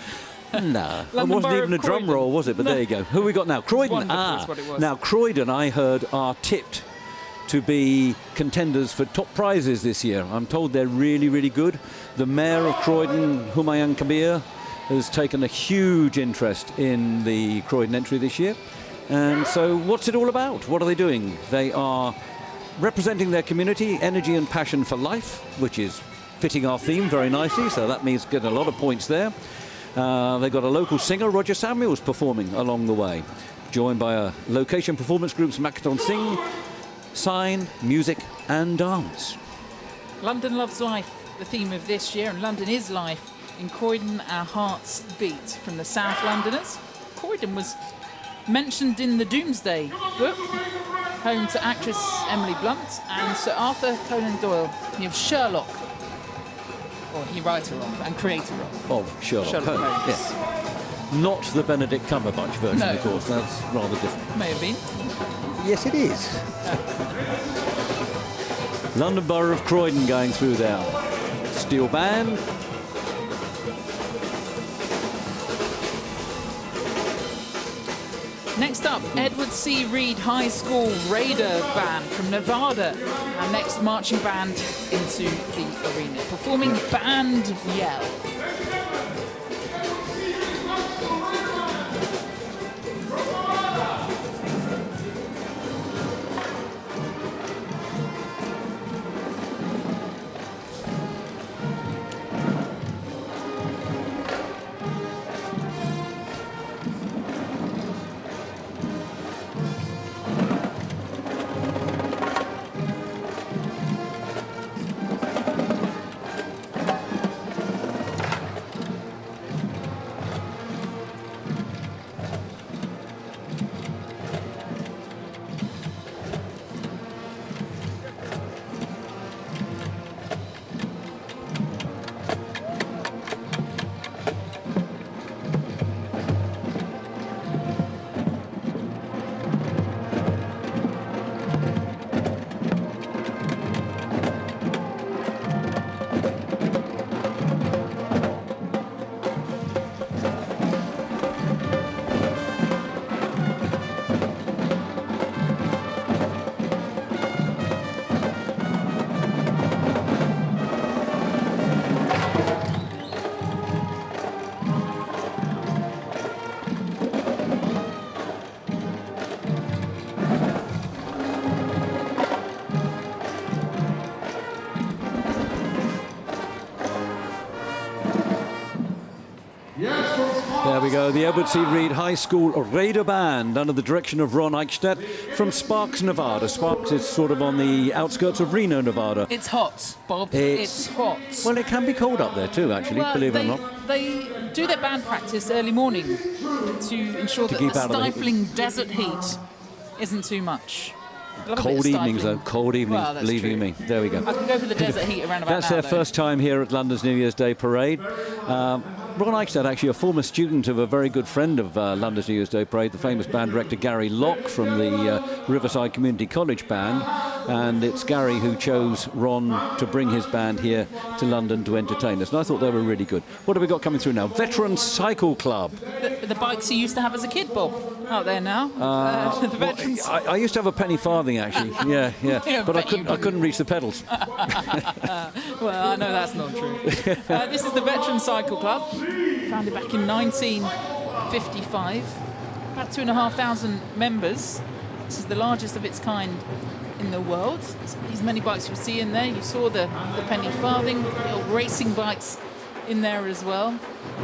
Speaker 2: No, it wasn't even a drum roll, was it? But there you go. Who we got now? Croydon.
Speaker 1: What it was.
Speaker 2: Now, Croydon, I heard, are tipped to be contenders for top prizes this year. I'm told they're really, really good. The mayor of Croydon, Humayun Kabir, has taken a huge interest in the Croydon entry this year. And so what's it all about? What are they doing? They are representing their community, energy and passion for life, which is fitting our theme very nicely, so that means getting a lot of points there. They've got a local singer, Roger Samuels, performing along the way, joined by a location performance groups Makaton Singh, sign, music and dance.
Speaker 1: London loves life, the theme of this year, and London is life. In Croydon, our hearts beat. From the South Londoners, Croydon was mentioned in the Doomsday book, home to actress Emily Blunt and Sir Arthur Conan Doyle. You have Sherlock, or he writer of and creator
Speaker 2: of Sherlock Holmes.
Speaker 1: Holmes.
Speaker 2: Yes. Not the Benedict Cumberbatch version,
Speaker 1: No.
Speaker 2: of course. That's rather different.
Speaker 1: May have been.
Speaker 2: Yes, it is. London Borough of Croydon going through there. Steel band.
Speaker 1: Next up, Edward C. Reed High School Raider Band from Nevada. Our next marching band into the arena, performing Band Yell.
Speaker 2: There we go, the Edward C. Reed High School Raider Band under the direction of Ron Eichstadt from Sparks, Nevada. Sparks is sort of on the outskirts of Reno, Nevada.
Speaker 1: It's hot, Bob. It's hot.
Speaker 2: Well, it can be cold up there too, actually, believe it or not.
Speaker 1: They do their band practice early morning to ensure that the stifling desert heat isn't too much.
Speaker 2: Cold evenings, though. Cold evenings,
Speaker 1: well,
Speaker 2: believe you me. There we go.
Speaker 1: I can go for the desert heat around about
Speaker 2: That's
Speaker 1: now,
Speaker 2: their
Speaker 1: though.
Speaker 2: first time here at London's New Year's Day Parade. Ron Eichstadt, actually a former student of a very good friend of London's New Year's Day Parade, the famous band director Gary Locke from the Riverside Community College Band. And it's Gary who chose Ron to bring his band here to London to entertain us. And I thought they were really good. What have we got coming through now? Veteran Cycle Club.
Speaker 1: The bikes you used to have as a kid, Bob, out there now. The veterans.
Speaker 2: I used to have a penny farthing, actually. Yeah.
Speaker 1: Yeah,
Speaker 2: But I couldn't reach the pedals.
Speaker 1: Well, I know that's not true. This is the Veteran Cycle Club, founded back in 1955. About 2,500 members. This is the largest of its kind in the world. These many bikes you see in there. You saw the penny farthing, the old racing bikes in there as well.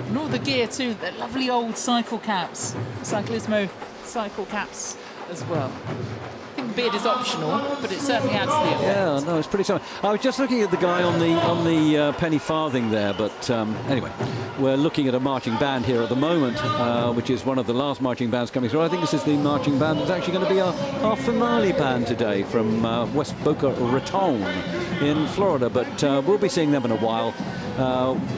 Speaker 1: And all the gear too, the lovely old cycle caps, Cyclismo cycle caps as well. I think the beard is optional, but it certainly adds to the effect.
Speaker 2: Yeah, no, it's pretty something. I was just looking at the guy on the penny farthing there, but anyway, we're looking at a marching band here at the moment, which is one of the last marching bands coming through. I think this is the marching band that's actually going to be our finale band today from West Boca Raton in Florida, but we'll be seeing them in a while.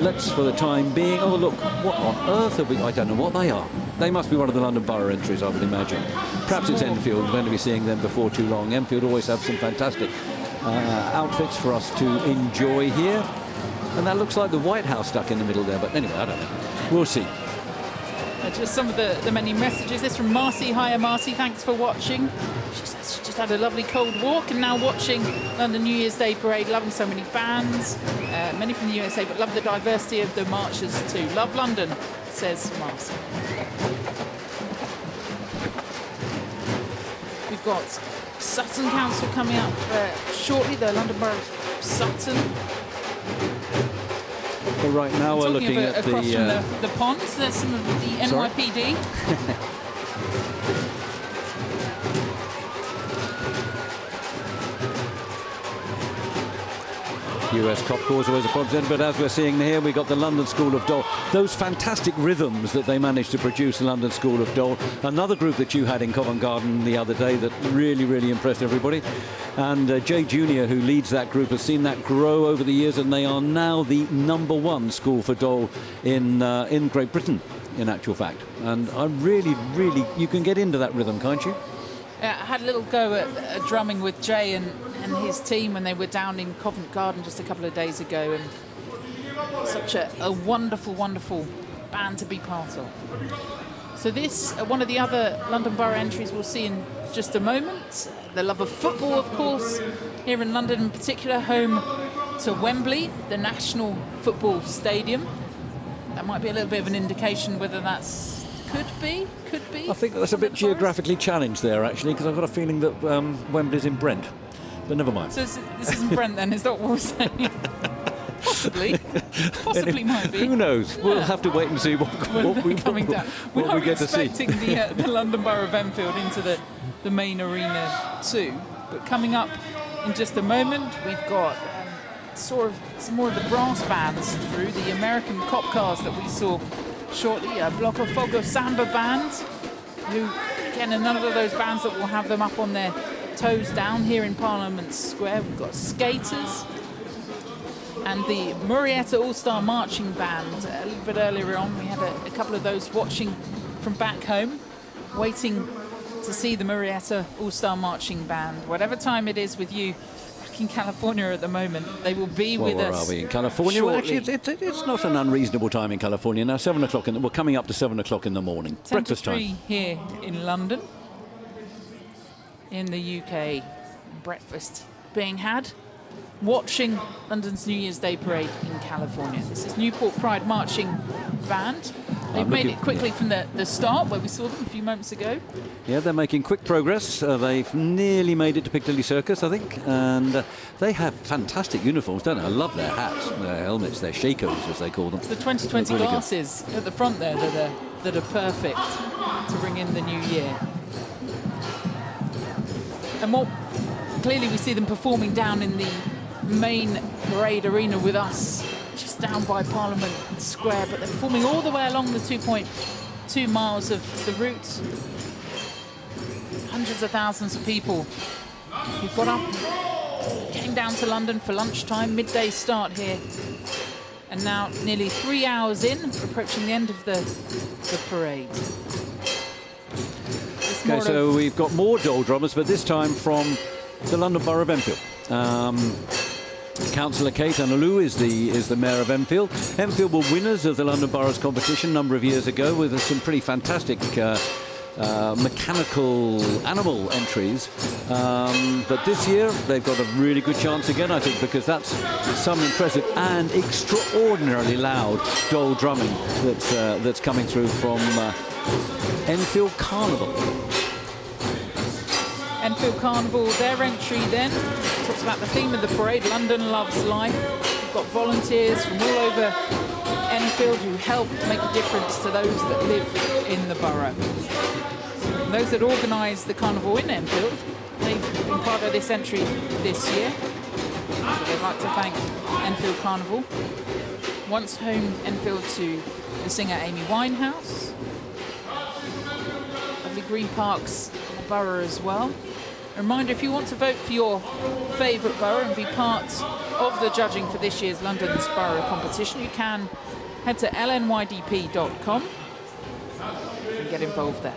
Speaker 2: Let's, for the time being, oh look, what on earth are we? I don't know what they are. They must be one of the London Borough entries, I would imagine. Perhaps it's Enfield. We're going to be seeing them before too long. Enfield always have some fantastic outfits for us to enjoy here. And that looks like the White House stuck in the middle there. But anyway, I don't know. We'll see.
Speaker 1: Just some of the many messages. This from Marcy. Hiya, Marcy. Thanks for watching. She says she just had a lovely cold walk and now watching London New Year's Day Parade. Loving so many bands, many from the USA, but love the diversity of the marchers too. Love London, says Marcy. We've got Sutton Council coming up shortly, the London Borough of Sutton.
Speaker 2: But right now we're looking at
Speaker 1: across from the pond. There's some of the NYPD.
Speaker 2: US Cop Corps always a problem, but as we're seeing here, we've got the London School of Dole. Those fantastic rhythms that they managed to produce, the London School of Dole. Another group that you had in Covent Garden the other day that really, really impressed everybody. And Jay Jr., who leads that group, has seen that grow over the years, and they are now the #1 school for Dole in Great Britain, in actual fact. And I really, you can get into that rhythm, can't you?
Speaker 1: I had a little go at drumming with Jay and his team when they were down in Covent Garden just a couple of days ago, and such a wonderful, wonderful band to be part of. So this, one of the other London Borough entries we'll see in just a moment. The love of football, of course, here in London in particular, home to Wembley, the National Football Stadium. That might be a little bit of an indication whether that's could be.
Speaker 2: I think that's a bit geographically challenged there, actually, because I've got a feeling that Wembley's in Brent. But never mind.
Speaker 1: So this isn't Brent then, is that what we're saying? Possibly might be.
Speaker 2: Who knows? Yeah. We'll have to wait and see what we
Speaker 1: coming down.
Speaker 2: We get to see.
Speaker 1: We're expecting the London Borough of Enfield into the main arena too. But coming up in just a moment, we've got sort of some more of the brass bands through the American cop cars that we saw shortly. A Bloco Fogo Samba band, who again another of those bands that will have them up on their toes down here in Parliament Square. We've got skaters and the Murrieta All-Star Marching Band. A little bit earlier on, we had a couple of those watching from back home, waiting to see the Murrieta All-Star Marching Band. Whatever time it is with you back in California at the moment, they will be with us.
Speaker 2: Where are we in California?
Speaker 1: Shortly.
Speaker 2: Well, actually, it's not an unreasonable time in California now. 7 o'clock. We're coming up to 7 o'clock in the morning.
Speaker 1: 10
Speaker 2: Breakfast
Speaker 1: to 3
Speaker 2: time
Speaker 1: here in London. In the UK, breakfast being had, watching London's New Year's Day Parade in California. This is Newport Pride Marching Band. They've made it quickly from the start, where we saw them a few moments ago.
Speaker 2: Yeah, they're making quick progress. They've nearly made it to Piccadilly Circus, I think, and they have fantastic uniforms, don't they? I love their hats, their helmets, their shakos, as they call them.
Speaker 1: It's the 2020 really glasses at the front there that are perfect to bring in the new year. And more clearly, we see them performing down in the main parade arena with us, just down by Parliament Square, but they're performing all the way along the 2.2 miles of the route. Hundreds of thousands of people who've got up, getting down to London for lunchtime, midday start here. And now, nearly 3 hours in, we're approaching the end of the parade.
Speaker 2: Okay, so we've got more Dole drummers, but this time from the London Borough of Enfield. Councillor Kate Analu is the Mayor of Enfield. Enfield were winners of the London Boroughs competition a number of years ago with some pretty fantastic mechanical animal entries. But this year they've got a really good chance again, I think, because that's some impressive and extraordinarily loud dole drumming that's coming through from Enfield Carnival.
Speaker 1: Enfield Carnival, their entry then talks about the theme of the parade, London Loves Life. We've got volunteers from all over Enfield who help make a difference to those that live in the borough. And those that organise the carnival in Enfield, they've been part of this entry this year. So they'd like to thank Enfield Carnival. Once home Enfield to the singer Amy Winehouse. Lovely green parks in the borough as well. A reminder, if you want to vote for your favourite borough and be part of the judging for this year's London's Borough competition, you can head to LNYDP.com and get involved there.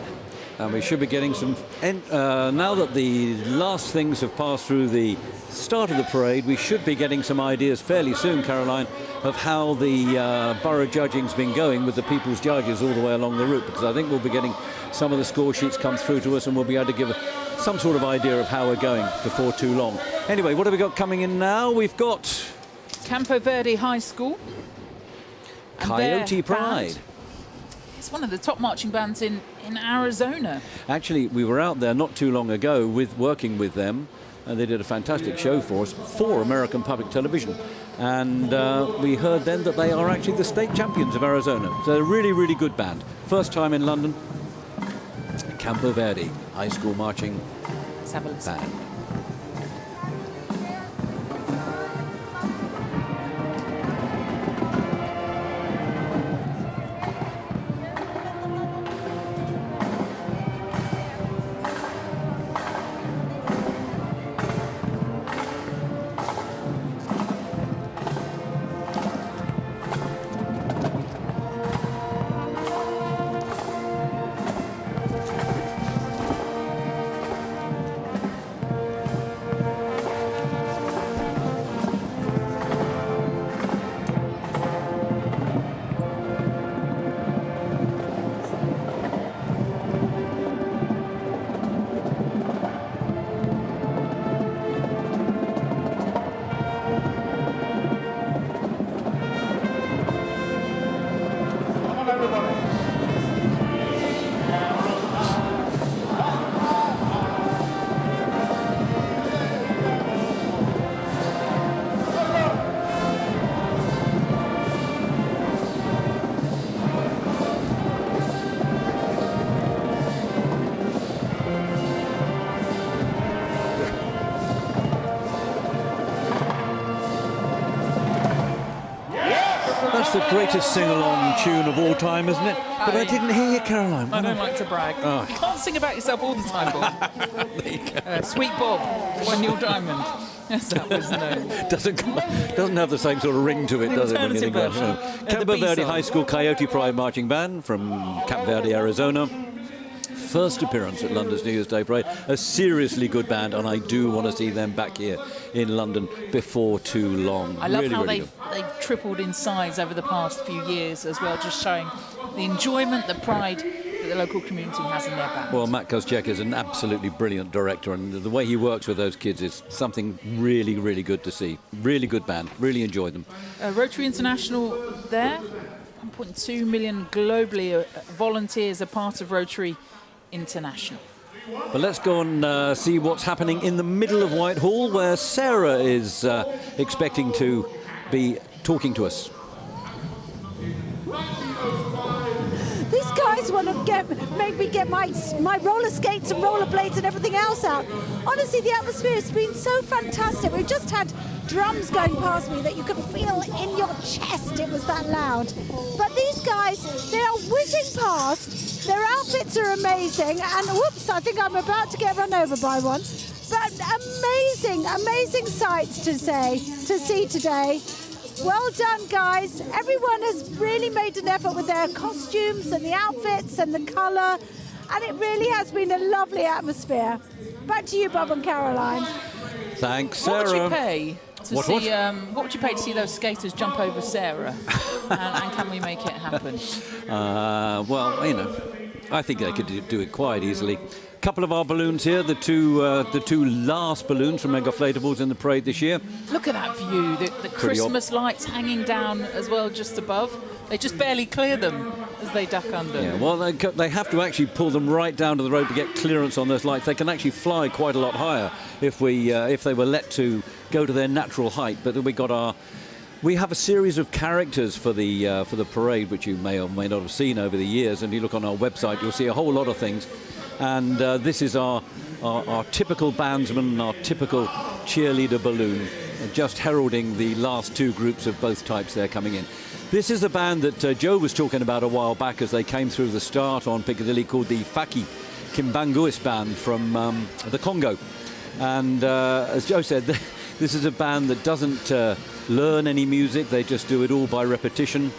Speaker 2: And we should be getting some, now that the last things have passed through the start of the parade, we should be getting some ideas fairly soon, Caroline, of how the borough judging's been going with the people's judges all the way along the route, because I think we'll be getting some of the score sheets come through to us and we'll be able to give some sort of idea of how we're going before too long. Anyway, what have we got coming in now? We've got
Speaker 1: Campo Verde High School.
Speaker 2: Coyote Pride.
Speaker 1: Band. It's one of the top marching bands in Arizona.
Speaker 2: Actually, we were out there not too long ago working with them, and they did a fantastic show for us for American Public Television. And we heard then that they are actually the state champions of Arizona. So they're a really, really good band. First time in London. Campo Verde High School Marching Band. The greatest sing-along tune of all time, isn't it? But I didn't hear you, Caroline.
Speaker 1: I don't like to brag.
Speaker 2: Oh.
Speaker 1: You can't sing about yourself all the time, Bob. Sweet Bob by Neil Diamond. Yes, that was known.
Speaker 2: Doesn't have the same sort of ring to it, does it? Campo Verde High School Coyote Pride Marching Band from Campo Verde, Arizona. First appearance at London's New Year's Day Parade. A seriously good band, and I do want to see them back here in London before too long.
Speaker 1: I love
Speaker 2: really,
Speaker 1: how
Speaker 2: really
Speaker 1: they've tripled in size over the past few years as well, just showing the enjoyment, the pride that the local community has in their band.
Speaker 2: Well, Matt Koscheck is an absolutely brilliant director, and the way he works with those kids is something really, really good to see. Really good band. Really enjoyed them.
Speaker 1: Rotary International there. 1.2 million globally volunteers are part of Rotary International.
Speaker 2: But let's go and see what's happening in the middle of Whitehall, where Sarah is expecting to be talking to us.
Speaker 17: These guys want to make me get my roller skates and roller blades and everything else out. Honestly, the atmosphere has been so fantastic. We've just had drums going past me that you could feel in your chest. It was that loud. But these guys, they are whizzing past. Their outfits are amazing. And whoops, I think I'm about to get run over by one. But amazing, amazing sights to see today. Well done, guys. Everyone has really made an effort with their costumes and the outfits and the colour, and it really has been a lovely atmosphere. Back to you, Bob and Caroline.
Speaker 2: Thanks, Sarah.
Speaker 1: What would you pay to
Speaker 2: What?
Speaker 1: see? What would you pay to see those skaters jump over Sarah? And can we make it happen?
Speaker 2: Well, you know, I think they could do it quite easily. A couple of our balloons here, the two last balloons from Megaflatables in the parade this year.
Speaker 1: Look at that view, the Christmas lights hanging down as well just above. They just barely clear them as they duck under.
Speaker 2: Yeah, well, they have to actually pull them right down to the road to get clearance on those lights. They can actually fly quite a lot higher if they were let to go to their natural height. But we have a series of characters for the parade, which you may or may not have seen over the years. And you look on our website, you'll see a whole lot of things. And this is our typical bandsman, our typical cheerleader balloon, just heralding the last two groups of both types there coming in. This is a band that Joe was talking about a while back as they came through the start on Piccadilly, called the Faki Kimbanguist Band from the Congo. And as Joe said, this is a band that doesn't learn any music. They just do it all by repetition.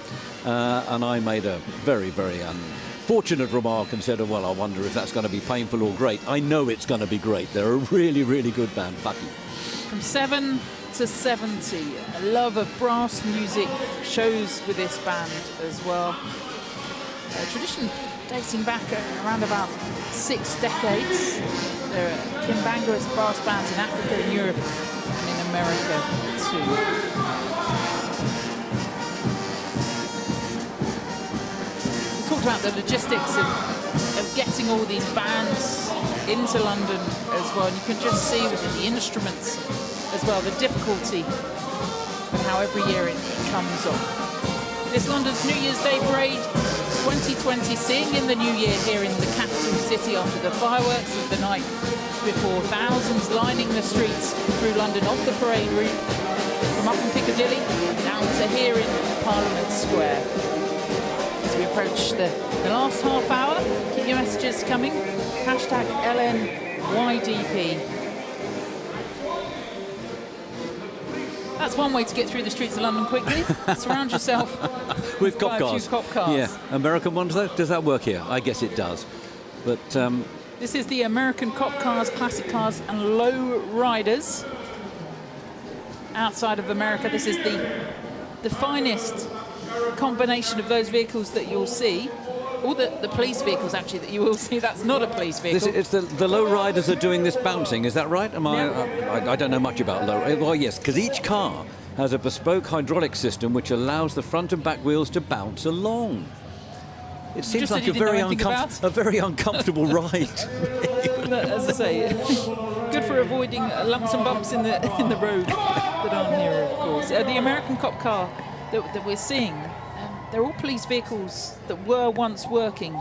Speaker 2: And I made a very, very unfortunate remark and said, well, I wonder if that's going to be painful or great. I know it's going to be great. They're a really, really good band, Faki.
Speaker 1: From 7 to 70, a love of brass music shows with this band as well. A tradition dating back around about 6 decades. There are Kimbanguist brass bands in Africa and Europe and in America too. We talked about the logistics of getting all these bands into London as well, and you can just see with the instruments as well, the difficulty and how every year it comes off. This London's New Year's Day Parade 2020, seeing in the new year here in the capital city after the fireworks of the night before, thousands lining the streets through London off the parade route, from up in Piccadilly down to here in Parliament Square. As we approach the last half hour, keep your messages coming, hashtag LNYDP. That's one way to get through the streets of London quickly. Surround yourself
Speaker 2: with cop cars.
Speaker 1: A few cop cars.
Speaker 2: Yeah, American ones though. Does that work here? I guess it does. But
Speaker 1: this is the American cop cars, classic cars, and low riders. Outside of America, this is the finest combination of those vehicles that you'll see. All the police vehicles, actually, that you will see. That's not a police vehicle.
Speaker 2: It's the low riders are doing this bouncing. Is that right? I don't know much about low. Well, yes, because each car has a bespoke hydraulic system which allows the front and back wheels to bounce along. It seems like a very uncomfortable ride.
Speaker 1: As I say, good for avoiding lumps and bumps in the road that aren't here, of course. The American cop car that we're seeing. They're all police vehicles that were once working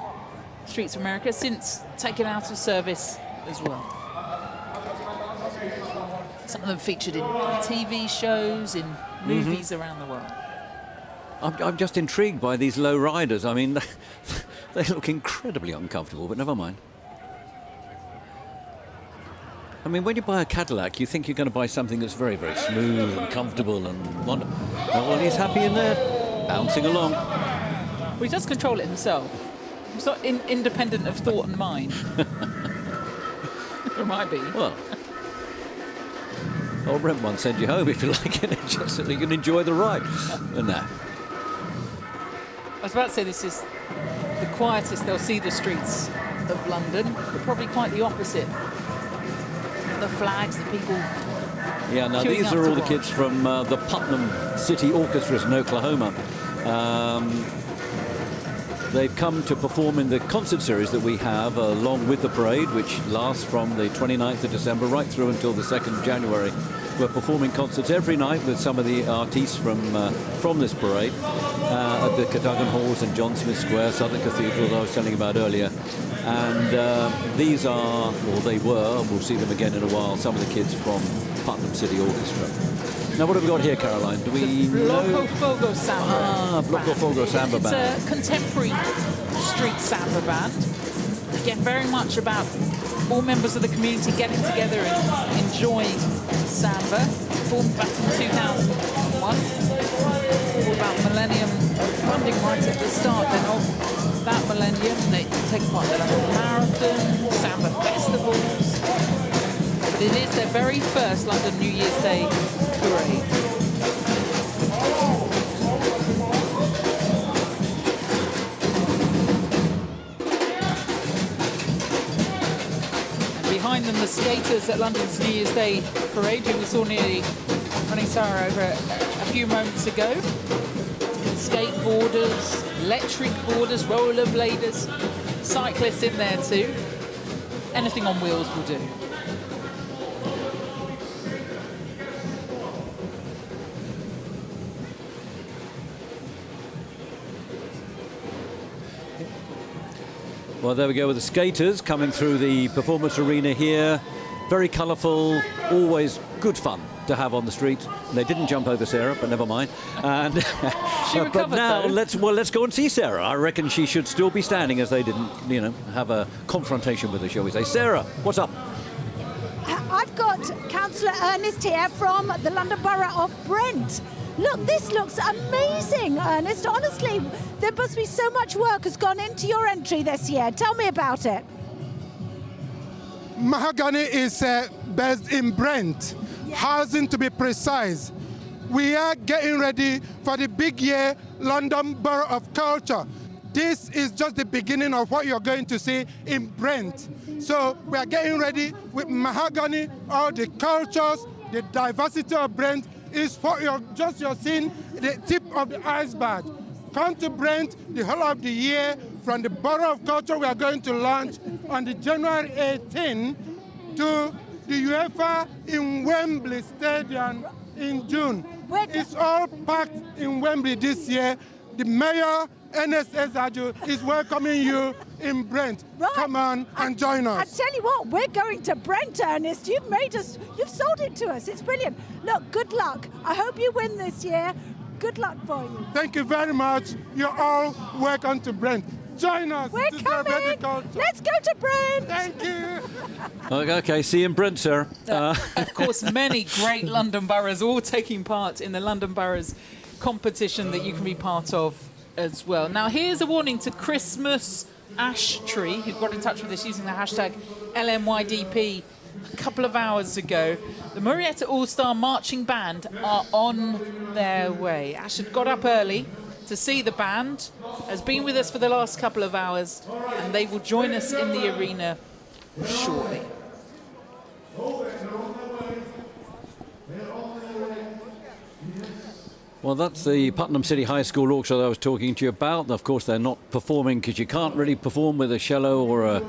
Speaker 1: streets of America, since taken out of service as well. Some of them featured in TV shows, in movies around the world.
Speaker 2: I'm just intrigued by these low riders. I mean, they look incredibly uncomfortable, but never mind. I mean, when you buy a Cadillac, you think you're going to buy something that's very, very smooth and comfortable and wonderful. Well, he's happy in there. Bouncing along.
Speaker 1: Well, he does control it himself. It's not independent of thought and mind. There might be.
Speaker 2: Well, I'll rent one, send you home if you like it, just so you can enjoy the ride. And that.
Speaker 1: I was about to say this is the quietest they'll see the streets of London, but probably quite the opposite. The flags, the people.
Speaker 2: Yeah, now these are all the kids from the Putnam City Orchestras in Oklahoma. They've come to perform in the concert series that we have along with the parade, which lasts from the 29th of December right through until the 2nd of January. We're performing concerts every night with some of the artists from this parade at the Cadogan Halls and John Smith Square, Southern Cathedral, that I was telling you about earlier. And these are, or they were, and we'll see them again in a while, some of the kids from Putnam City Orchestra. Now, what have we got here, Caroline? Do we know?
Speaker 1: Bloco Fogo Samba.
Speaker 2: Bloco Fogo Samba Band.
Speaker 1: It's a contemporary street samba band. Again, very much about all members of the community getting together and enjoying samba. Formed back in 2001. All about millennium funding right at the start then of that millennium. They take part in the London Marathon, samba festivals. It is their very first London New Year's Day parade. Behind them, the skaters at London's New Year's Day parade, who we saw nearly running Sarah over a few moments ago. Skateboarders, electric boarders, rollerbladers, cyclists in there too. Anything on wheels will do.
Speaker 2: Well, there we go with the skaters coming through the performance arena here. Very colourful, always good fun to have on the street. They didn't jump over Sarah, but never mind. And
Speaker 1: she recovered,
Speaker 2: but now
Speaker 1: though.
Speaker 2: let's go and see Sarah. I reckon she should still be standing, as they didn't, you know, have a confrontation with her, shall we say. Sarah, what's up?
Speaker 4: I've got Councillor Ernest here from the London Borough of Brent. Look, this looks amazing, Ernest. Honestly, there must be so much work has gone into your entry this year. Tell me about it.
Speaker 3: Mahogany is based in Brent, housing to be precise. We are getting ready for the big year London Borough of Culture. This is just the beginning of what you're going to see in Brent. So we are getting ready with Mahogany, all the cultures, the diversity of Brent is what you're seeing the tip of the iceberg. Come to Brent the whole of the year. From the Borough of Culture, we are going to launch on the January 18 to the UEFA in Wembley Stadium in June. It's all packed in Wembley this year. The mayor, NSS Aju, is welcoming you in Brent. Right. Come on and join us.
Speaker 4: I tell you what, we're going to Brent, Ernest. You've sold it to us. It's brilliant. Look, good luck. I hope you win this year. Good luck for you.
Speaker 3: Thank you very much. You're all welcome to Brent. Join us.
Speaker 4: We're coming. Let's go to Brent.
Speaker 3: Thank you.
Speaker 2: Okay, see you in Brent, Sarah.
Speaker 1: Of course, many great London boroughs all taking part in the London Boroughs competition that you can be part of as well. Now, here's a warning to Christmas Ash Tree, who got in touch with us using the hashtag LNYDP a couple of hours ago. The Marietta All-Star Marching Band are on their way. Ash had got up early to see the band, has been with us for the last couple of hours, and they will join us in the arena shortly.
Speaker 2: Well, that's the Putnam City High School orchestra that I was talking to you about. Of course, they're not performing because you can't really perform with a cello or a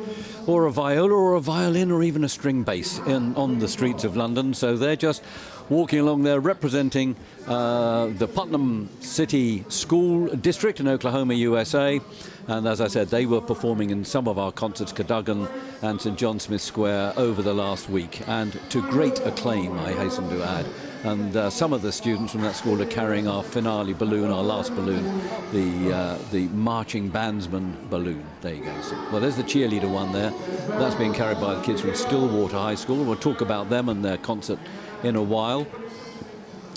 Speaker 2: viola or a violin or even a string bass on the streets of London. So they're just walking along there representing the Putnam City School District in Oklahoma, USA. And as I said, they were performing in some of our concerts, Cadogan and St. John Smith Square, over the last week, and to great acclaim, I hasten to add. And some of the students from that school are carrying our finale balloon, our last balloon, the marching bandsman balloon. There you go. So, well, there's the cheerleader one there. That's being carried by the kids from Stillwater High School. We'll talk about them and their concert in a while.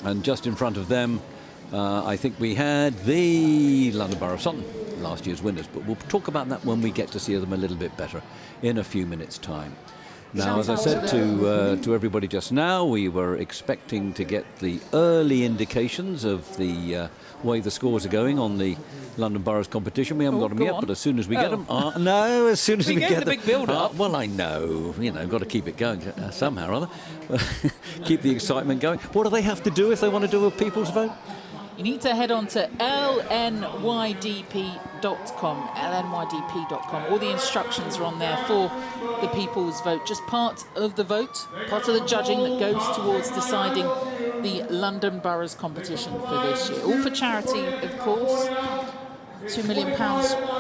Speaker 2: And just in front of them, I think we had the London Borough of Sutton, last year's winners. But we'll talk about that when we get to see them a little bit better in a few minutes' time. Now, as I said to everybody just now, we were expecting to get the early indications of the way the scores are going on the London Boroughs competition. We haven't got them yet, but as soon as we get them... no, as soon as we get them...
Speaker 1: the big build-up.
Speaker 2: Well, I know. You know, got to keep it going somehow or other. Keep the excitement going. What do they have to do if they want to do a people's vote?
Speaker 1: You need to head on to LNYDP.com, LNYDP.com. All the instructions are on there for the people's vote. Just part of the vote, part of the judging that goes towards deciding the London Boroughs competition for this year. All for charity, of course. £2 million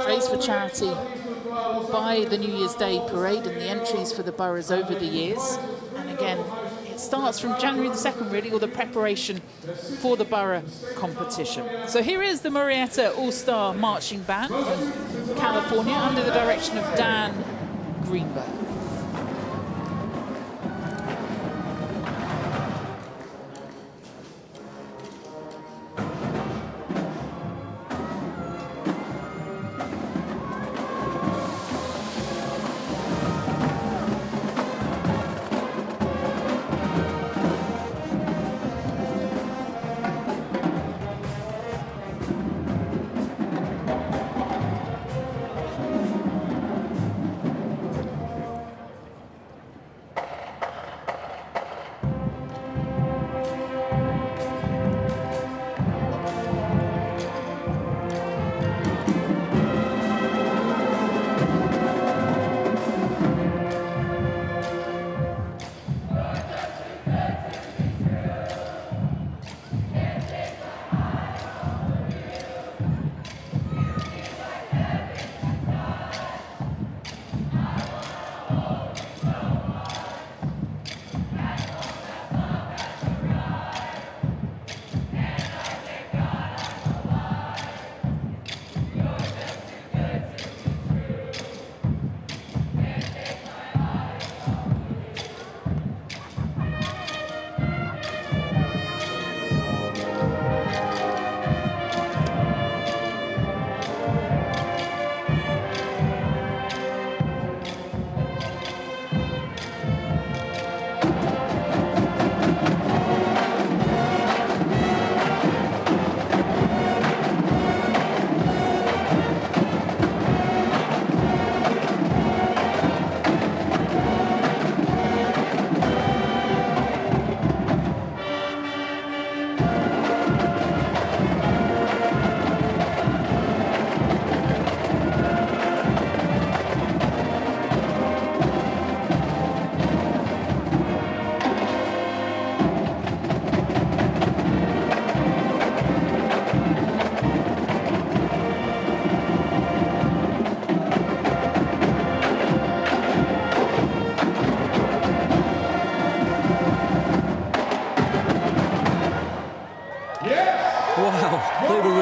Speaker 1: raised for charity by the New Year's Day parade and the entries for the boroughs over the years. And again, it starts from January the 2nd, really, all the preparation for the borough competition. So here is the Marietta All-Star Marching Band from California under the direction of Dan Greenberg.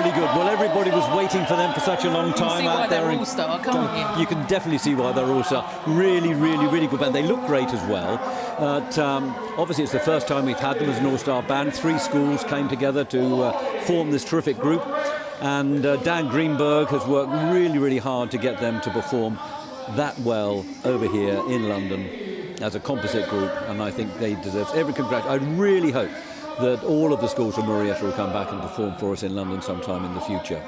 Speaker 2: really good. Well, everybody was waiting for them for such a long time
Speaker 1: out
Speaker 2: there.
Speaker 1: They're all-star, can't you?
Speaker 2: You can definitely see why they're all-star. Really, really, really good band. They look great as well. But obviously, it's the first time we've had them as an all-star band. 3 schools came together to form this terrific group. And Dan Greenberg has worked really, really hard to get them to perform that well over here in London as a composite group. And I think they deserve every congratulations. I really hope that all of the schools from Marietta will come back and perform for us in London sometime in the future.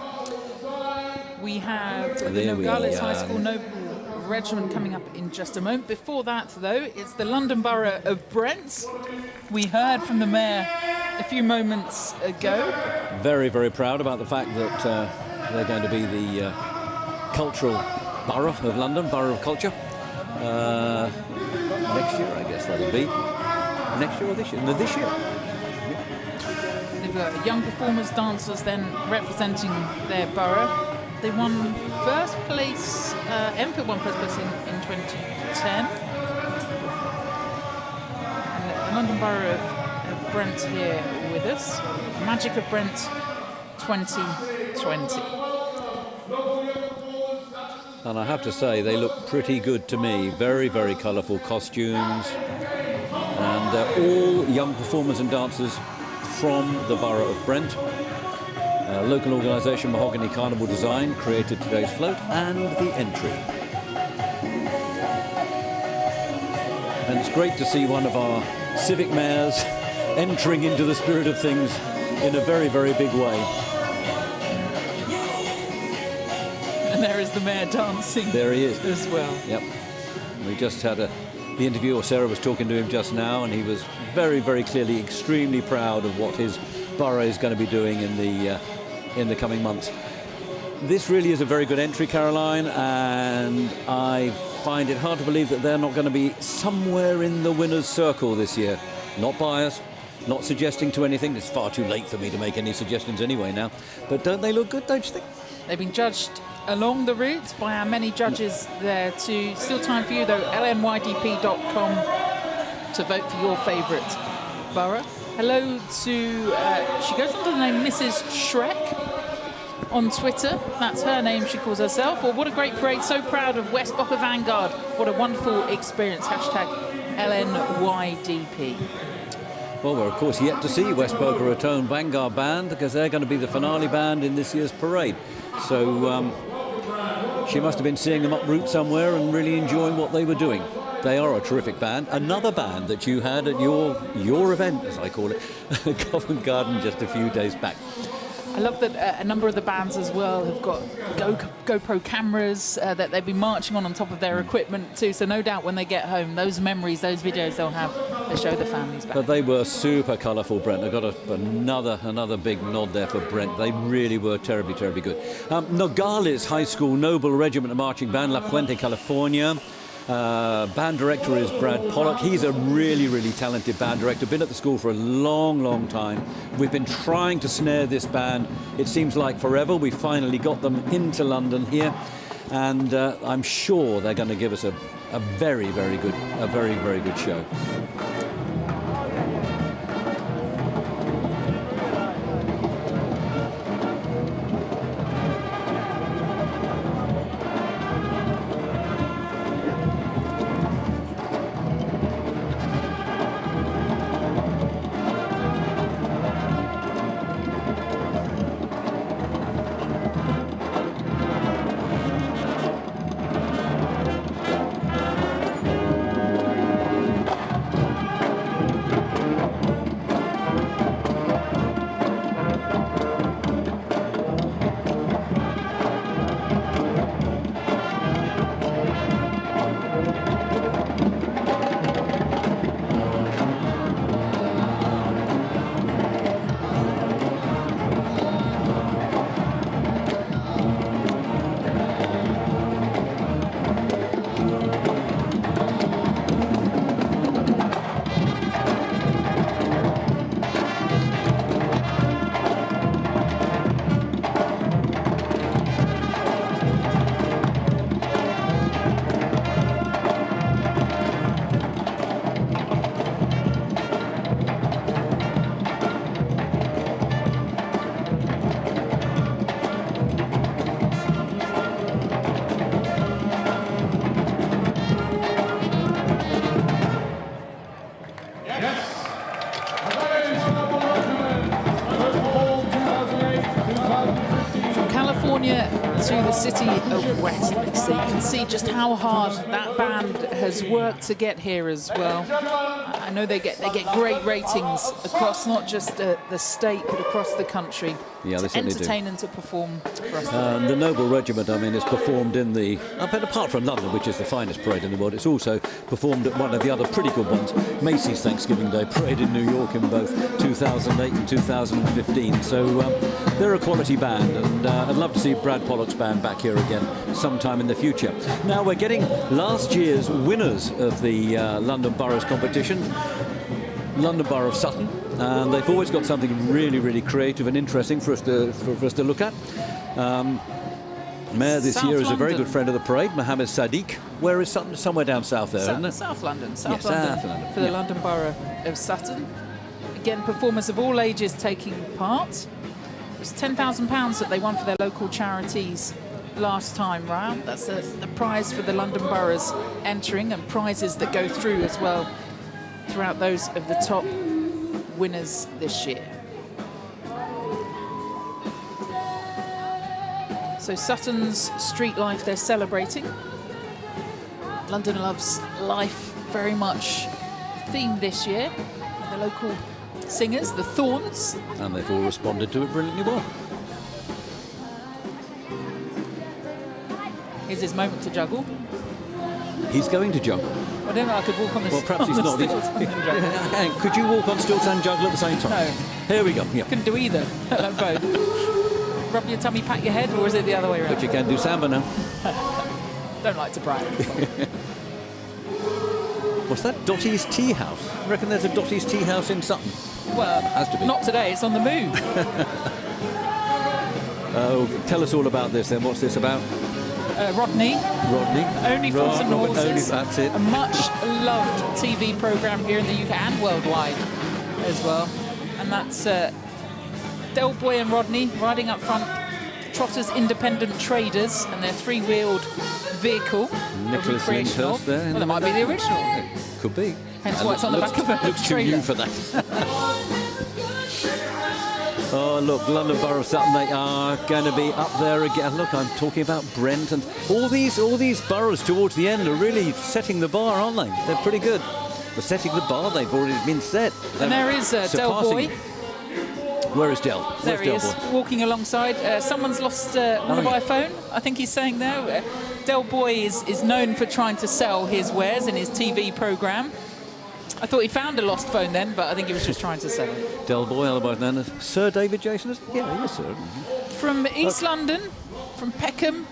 Speaker 1: We have the Nogales High School Noble Regiment coming up in just a moment. Before that, though, it's the London Borough of Brent. We heard from the Mayor a few moments ago.
Speaker 2: Very, very proud about the fact that they're going to be the cultural borough of London, Borough of Culture. Next year, I guess that'll be. Next year or this year? No, this year.
Speaker 1: They've got young performers, dancers, then representing their borough. They won first place, Enfield won first place in 2010. And the London Borough of Brent here with us. Magic of Brent 2020.
Speaker 2: And I have to say, they look pretty good to me. Very, very colourful costumes. And all young performers and dancers from the Borough of Brent. Local organisation Mahogany Carnival Design created today's float and the entry. And it's great to see one of our civic mayors entering into the spirit of things in a very, very big way.
Speaker 1: And there is the Mayor dancing.
Speaker 2: There he is.
Speaker 1: As well.
Speaker 2: Yep. We just had the interview, or Sarah was talking to him just now, and he was very, very clearly extremely proud of what his borough is going to be doing in the coming months. This really is a very good entry, Caroline, and I find it hard to believe that they're not going to be somewhere in the winner's circle this year. Not biased, not suggesting to anything. It's far too late for me to make any suggestions anyway now. But don't they look good, don't you think?
Speaker 1: They've been judged along the route by our many judges there too. Still time for you though, LNYDP.com to vote for your favourite borough. Hello to, she goes under the name Mrs. Shrek on Twitter. That's her name, she calls herself. Well, what a great parade. So proud of West Boca Vanguard. What a wonderful experience. Hashtag LNYDP.
Speaker 2: Well, we're of course yet to see West Boca Raton Vanguard Band, because they're going to be the finale band in this year's parade. So she must have been seeing them up route somewhere and really enjoying what they were doing. They are a terrific band. Another band that you had at your event, as I call it, Covent Garden, just a few days back.
Speaker 1: I love that a number of the bands as well have got GoPro cameras that they've been marching on top of their equipment too. So no doubt when they get home, those memories, those videos they'll have, they show the families back.
Speaker 2: But they were super colourful, Brent. I got another big nod there for Brent. They really were terribly, terribly good. Nogales High School Noble Regiment Marching Band, La Puente, California. Band director is Brad Pollock. He's a really, really talented band director. Been at the school for a long, long time. We've been trying to snare this band. It seems like forever. We finally got them into London here, and I'm sure they're going to give us a very, very good show.
Speaker 1: California to the city of Westminster. You can see just how hard that band has worked to get here as well. I know they get great ratings across not just the state but across the country.
Speaker 2: Yeah, they certainly do.
Speaker 1: To entertain and to perform for us.
Speaker 2: The Noble Regiment, I mean, is performed in the... But apart from London, which is the finest parade in the world, it's also performed at one of the other pretty good ones, Macy's Thanksgiving Day Parade in New York in both 2008 and 2015. So they're a quality band, and I'd love to see Brad Pollock's band back here again sometime in the future. Now we're getting last year's winners of the London Boroughs competition. London Borough of Sutton, and they've always got something really, really creative and interesting for us to look at. Mayor this year is a very good friend of the parade, Mohammed Sadiq. Where is Sutton? Somewhere down south there, isn't it?
Speaker 1: South London.
Speaker 2: South London.
Speaker 1: For the London Borough of Sutton. Again, performers of all ages taking part. It was £10,000 that they won for their local charities last time round. That's the prize for the London boroughs entering, and prizes that go through as well throughout those of the top winners this year. So Sutton's street life they're celebrating. London loves life very much themed this year. The local singers, the Thorns.
Speaker 2: And they've all responded to it brilliantly well.
Speaker 1: Here's his moment to juggle.
Speaker 2: He's going to juggle.
Speaker 1: I don't know, I could walk on the
Speaker 2: Well, perhaps he's not. Could you walk on stilts and juggle at the same time?
Speaker 1: No.
Speaker 2: Here we go. Yeah.
Speaker 1: Couldn't do either. Both. Rub your tummy, pat your head, or is it the other way around?
Speaker 2: But you can do samba now.
Speaker 1: Don't like to brag.
Speaker 2: What's that? Dottie's Tea House? I reckon there's a Dottie's Tea House in Sutton.
Speaker 1: Well,
Speaker 2: has to be.
Speaker 1: Not today, it's on the move.
Speaker 2: Oh, tell us all about this then. What's this about?
Speaker 1: Rodney. Only Fools and Horses.
Speaker 2: That's it.
Speaker 1: A much-loved TV programme here in the UK and worldwide as well. And that's Del Boy and Rodney riding up front, Trotters Independent Traders, and their three-wheeled vehicle.
Speaker 2: Nicholas Lyndhurst there.
Speaker 1: Well, that might be the original.
Speaker 2: Could be.
Speaker 1: Hence why it's on the back of a
Speaker 2: looks
Speaker 1: trailer.
Speaker 2: too new for that. Oh, look, London Borough of Sutton, they are going to be up there again. Look, I'm talking about Brent, and all these boroughs towards the end are really setting the bar, aren't they? They're pretty good. They're setting the bar, they've already been set.
Speaker 1: And there is Del Boy.
Speaker 2: Where is Del?
Speaker 1: There he is, walking alongside. Someone's lost one of iPhone, I think he's saying there. Del Boy is known for trying to sell his wares in his TV programme. I thought he found a lost phone then, but I think he was just trying to sell it.
Speaker 2: Del Boy, otherwise known as Sir David Jason. Yeah, he is Sir.
Speaker 1: From East London, from Peckham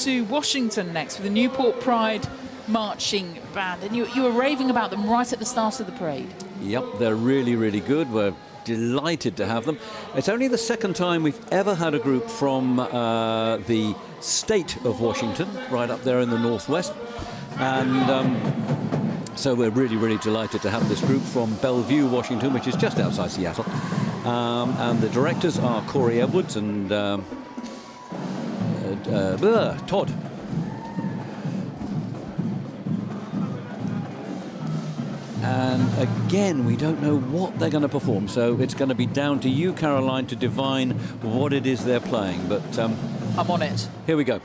Speaker 1: to Washington next with the Newport Pride marching band. And you were raving about them right at the start of the parade.
Speaker 2: Yep, they're really, really good. We're delighted to have them. It's only the second time we've ever had a group from the state of Washington, right up there in the northwest. And so we're really, really delighted to have this group from Bellevue, Washington, which is just outside Seattle. And the directors are Corey Edwards and Todd. And again, we don't know what they're going to perform, so it's going to be down to you, Caroline, to divine what it is they're playing. But
Speaker 1: I'm on it.
Speaker 2: Here we go.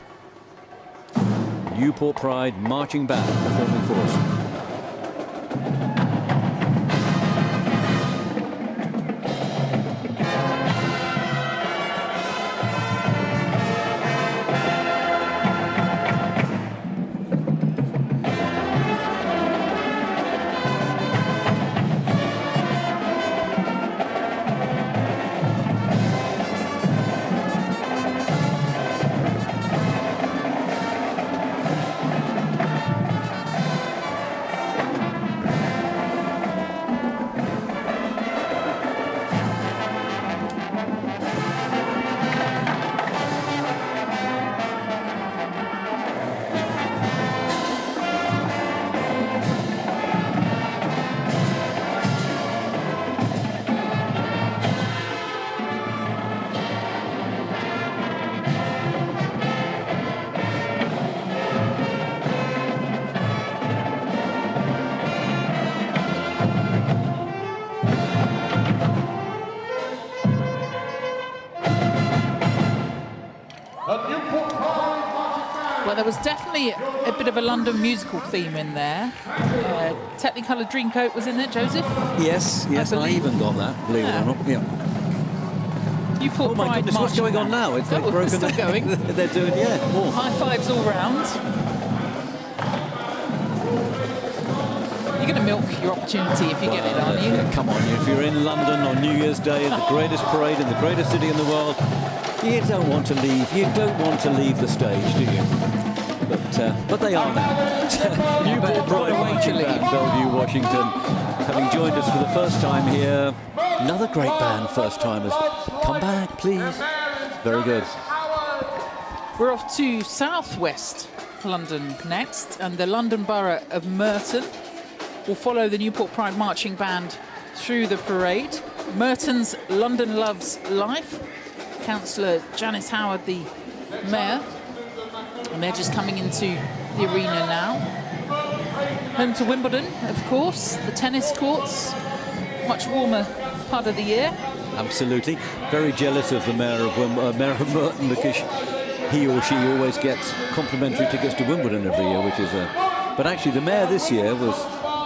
Speaker 2: Newport Pride Marching Band performing for us.
Speaker 1: Well, there was definitely a bit of a London musical theme in there. Technicolor Dreamcoat was in there, Joseph?
Speaker 2: Yes, I even got that, believe it or not. Yeah.
Speaker 1: Oh my
Speaker 2: goodness, what's going on now? It's like broken.
Speaker 1: Still going.
Speaker 2: They're doing, more.
Speaker 1: High fives all round. You're going to milk your opportunity if you get it, aren't you?
Speaker 2: Come on, if you're in London on New Year's Day, the greatest parade in the greatest city in the world, you don't want to leave. You don't want to leave the stage, do you? But they are now. Newport Pride Marching Band, Bellevue, Washington, having joined us for the first time here. Another great band, first timers. Come back, please. Very good.
Speaker 1: We're off to southwest London next, and the London Borough of Merton will follow the Newport Pride Marching Band through the parade. Merton's London Loves Life. Councillor Janice Howard, the mayor, and they're just coming into the arena now. Home to Wimbledon, of course, the tennis courts, much warmer part of the year.
Speaker 2: Absolutely. Very jealous of the mayor of Merton, because he or she always gets complimentary tickets to Wimbledon every year, which is but actually the mayor this year was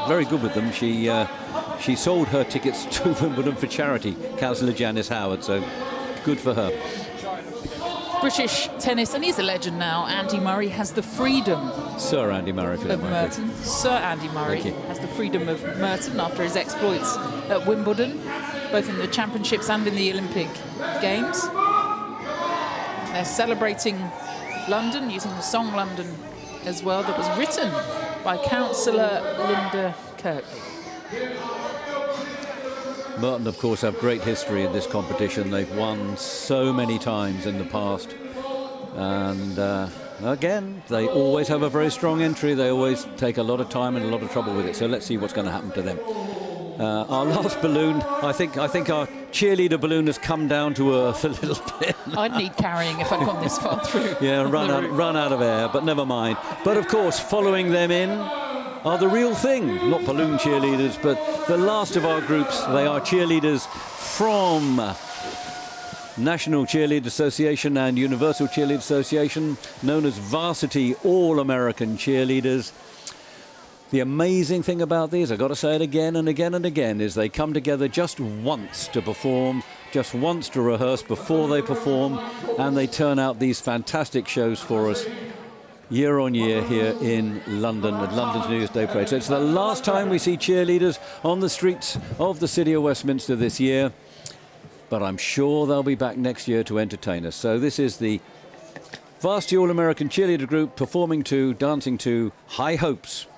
Speaker 2: very good with them. She sold her tickets to Wimbledon for charity, Councillor Janice Howard, so good for her.
Speaker 1: British tennis, and he's a legend now, Andy Murray has the freedom.
Speaker 2: Sir Andy Murray, if you don't mind.
Speaker 1: Merton. Sir Andy Murray has the freedom of Merton after his exploits at Wimbledon, both in the championships and in the Olympic Games. They're celebrating London using the song London as well, that was written by Councillor Linda Kirkley.
Speaker 2: Merton, of course, have great history in this competition. They've won so many times in the past. And again, they always have a very strong entry. They always take a lot of time and a lot of trouble with it. So let's see what's going to happen to them. Our last balloon, I think our cheerleader balloon has come down to earth a little bit.
Speaker 1: I'd need carrying if I'd gone this far through.
Speaker 2: Yeah, run out of air, but never mind. But of course, following them in are the real thing, not balloon cheerleaders, but the last of our groups. They are cheerleaders from National Cheerleader Association and Universal Cheerleader Association, known as Varsity All-American Cheerleaders. The amazing thing about these, I've got to say it again and again and again, is they come together just once to perform, just once to rehearse before they perform, and they turn out these fantastic shows for us year on year here in London at London's New Year's Day Parade. So it's the last time we see cheerleaders on the streets of the city of Westminster this year, but I'm sure they'll be back next year to entertain us. So this is the Varsity All-American Cheerleader Group performing to, dancing to High Hopes.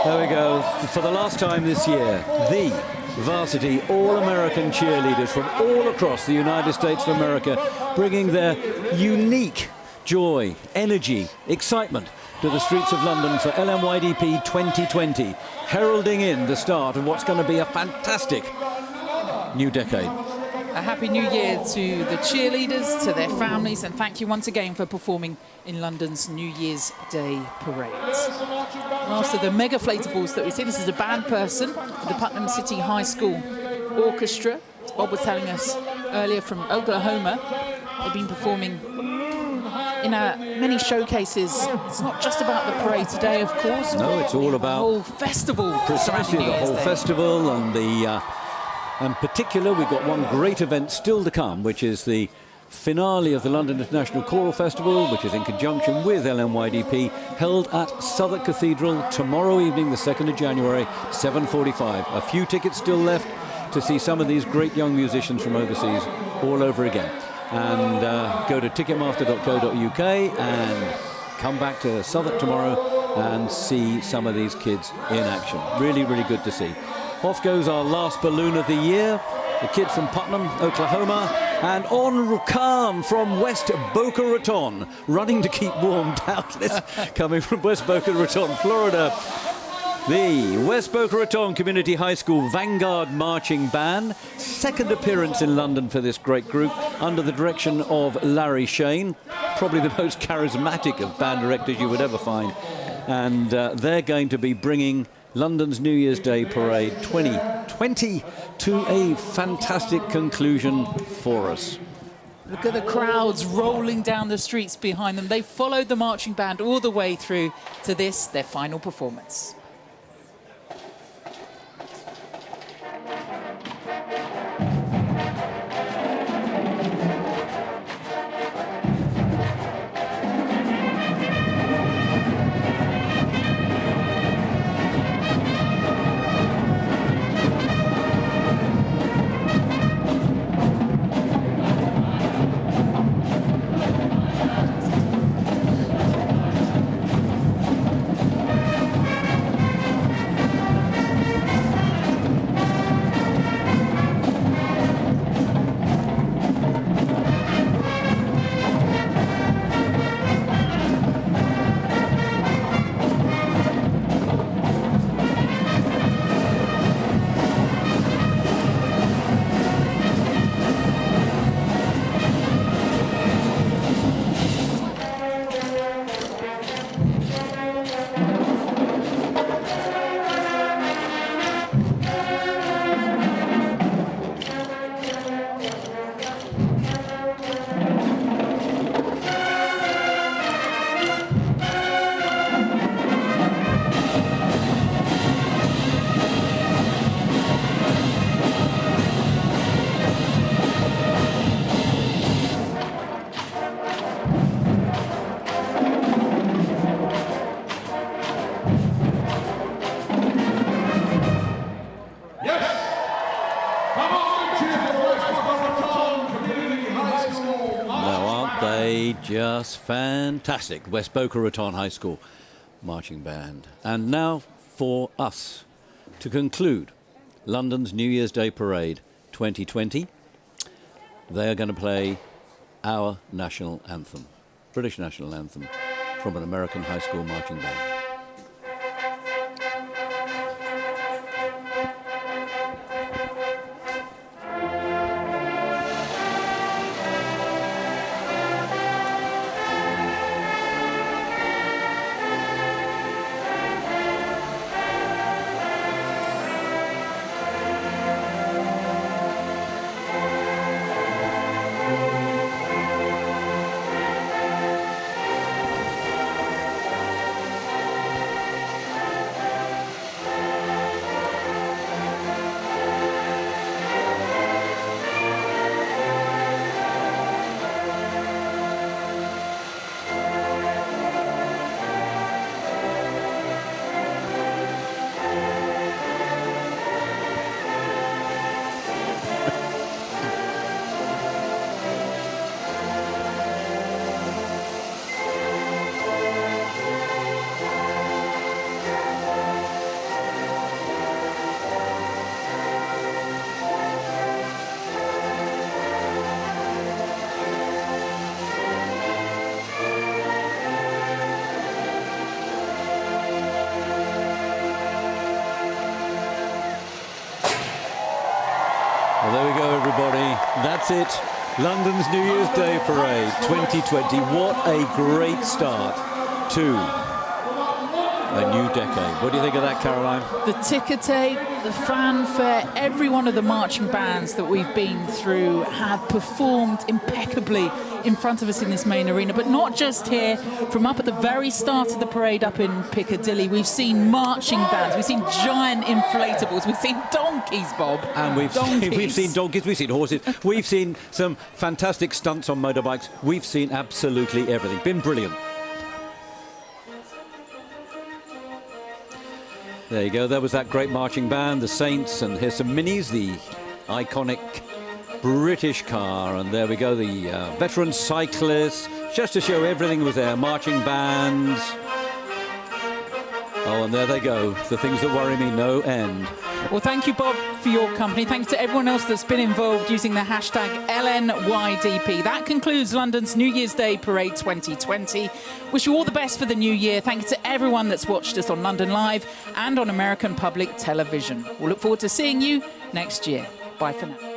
Speaker 2: There we go. For the last time this year, the Varsity All-American Cheerleaders from all across the United States of America, bringing their unique joy, energy, excitement to the streets of London for LNYDP 2020, heralding in the start of what's going to be a fantastic new decade.
Speaker 1: A happy new year to the cheerleaders, to their families, and thank you once again for performing in London's New Year's Day parade. And after the mega inflatables that we see, this is a band person for the Putnam City High School Orchestra. As Bob was telling us earlier, from Oklahoma. They've been performing in many showcases. It's not just about the parade today, of course.
Speaker 2: No, it's all about
Speaker 1: the whole festival.
Speaker 2: Precisely, the whole festival, and the in particular, we've got one great event still to come, which is the finale of the London International Choral Festival, which is in conjunction with LNYDP, held at Southwark Cathedral tomorrow evening, the 2nd of January, 7:45. A few tickets still left to see some of these great young musicians from overseas all over again. And go to ticketmaster.co.uk and come back to Southwark tomorrow and see some of these kids in action. Really, really good to see. Off goes our last balloon of the year, the kid from Putnam, Oklahoma, and on Rukam from West Boca Raton, running to keep warm down this, coming from West Boca Raton, Florida. The West Boca Raton Community High School Vanguard Marching Band, second appearance in London for this great group, under the direction of Larry Shane, probably the most charismatic of band directors you would ever find. And they're going to be bringing London's New Year's Day Parade 2020 to a fantastic conclusion for us.
Speaker 1: Look at the crowds rolling down the streets behind them. They followed the marching band all the way through to this, their final performance.
Speaker 2: Just fantastic. West Boca Raton High School Marching Band. And now for us to conclude London's New Year's Day Parade 2020. They are going to play our national anthem, British national anthem, from an American high school marching band. Well, there we go, everybody. That's it. London's New Year's Day Parade 2020. What a great start to a new decade. What do you think of that, Caroline?
Speaker 1: The ticker tape, the fanfare, every one of the marching bands that we've been through have performed impeccably in front of us in this main arena, but not just here. From up at the very start of the parade up in Piccadilly, we've seen marching bands, we've seen giant inflatables, we've seen donkeys, Bob.
Speaker 2: And we've seen donkeys, we've seen horses, we've seen some fantastic stunts on motorbikes, we've seen absolutely everything. Been brilliant. There you go, there was that great marching band, the Saints, and here's some minis, the iconic British car, and there we go, the veteran cyclists, just to show everything was there, marching bands. Oh, and there they go, the things that worry me, no end.
Speaker 1: Well, thank you, Bob, for your company. Thanks to everyone else that's been involved using the hashtag LNYDP. That concludes London's New Year's Day Parade 2020. Wish you all the best for the new year. Thank you to everyone that's watched us on London Live and on American Public Television. We'll look forward to seeing you next year. Bye for now.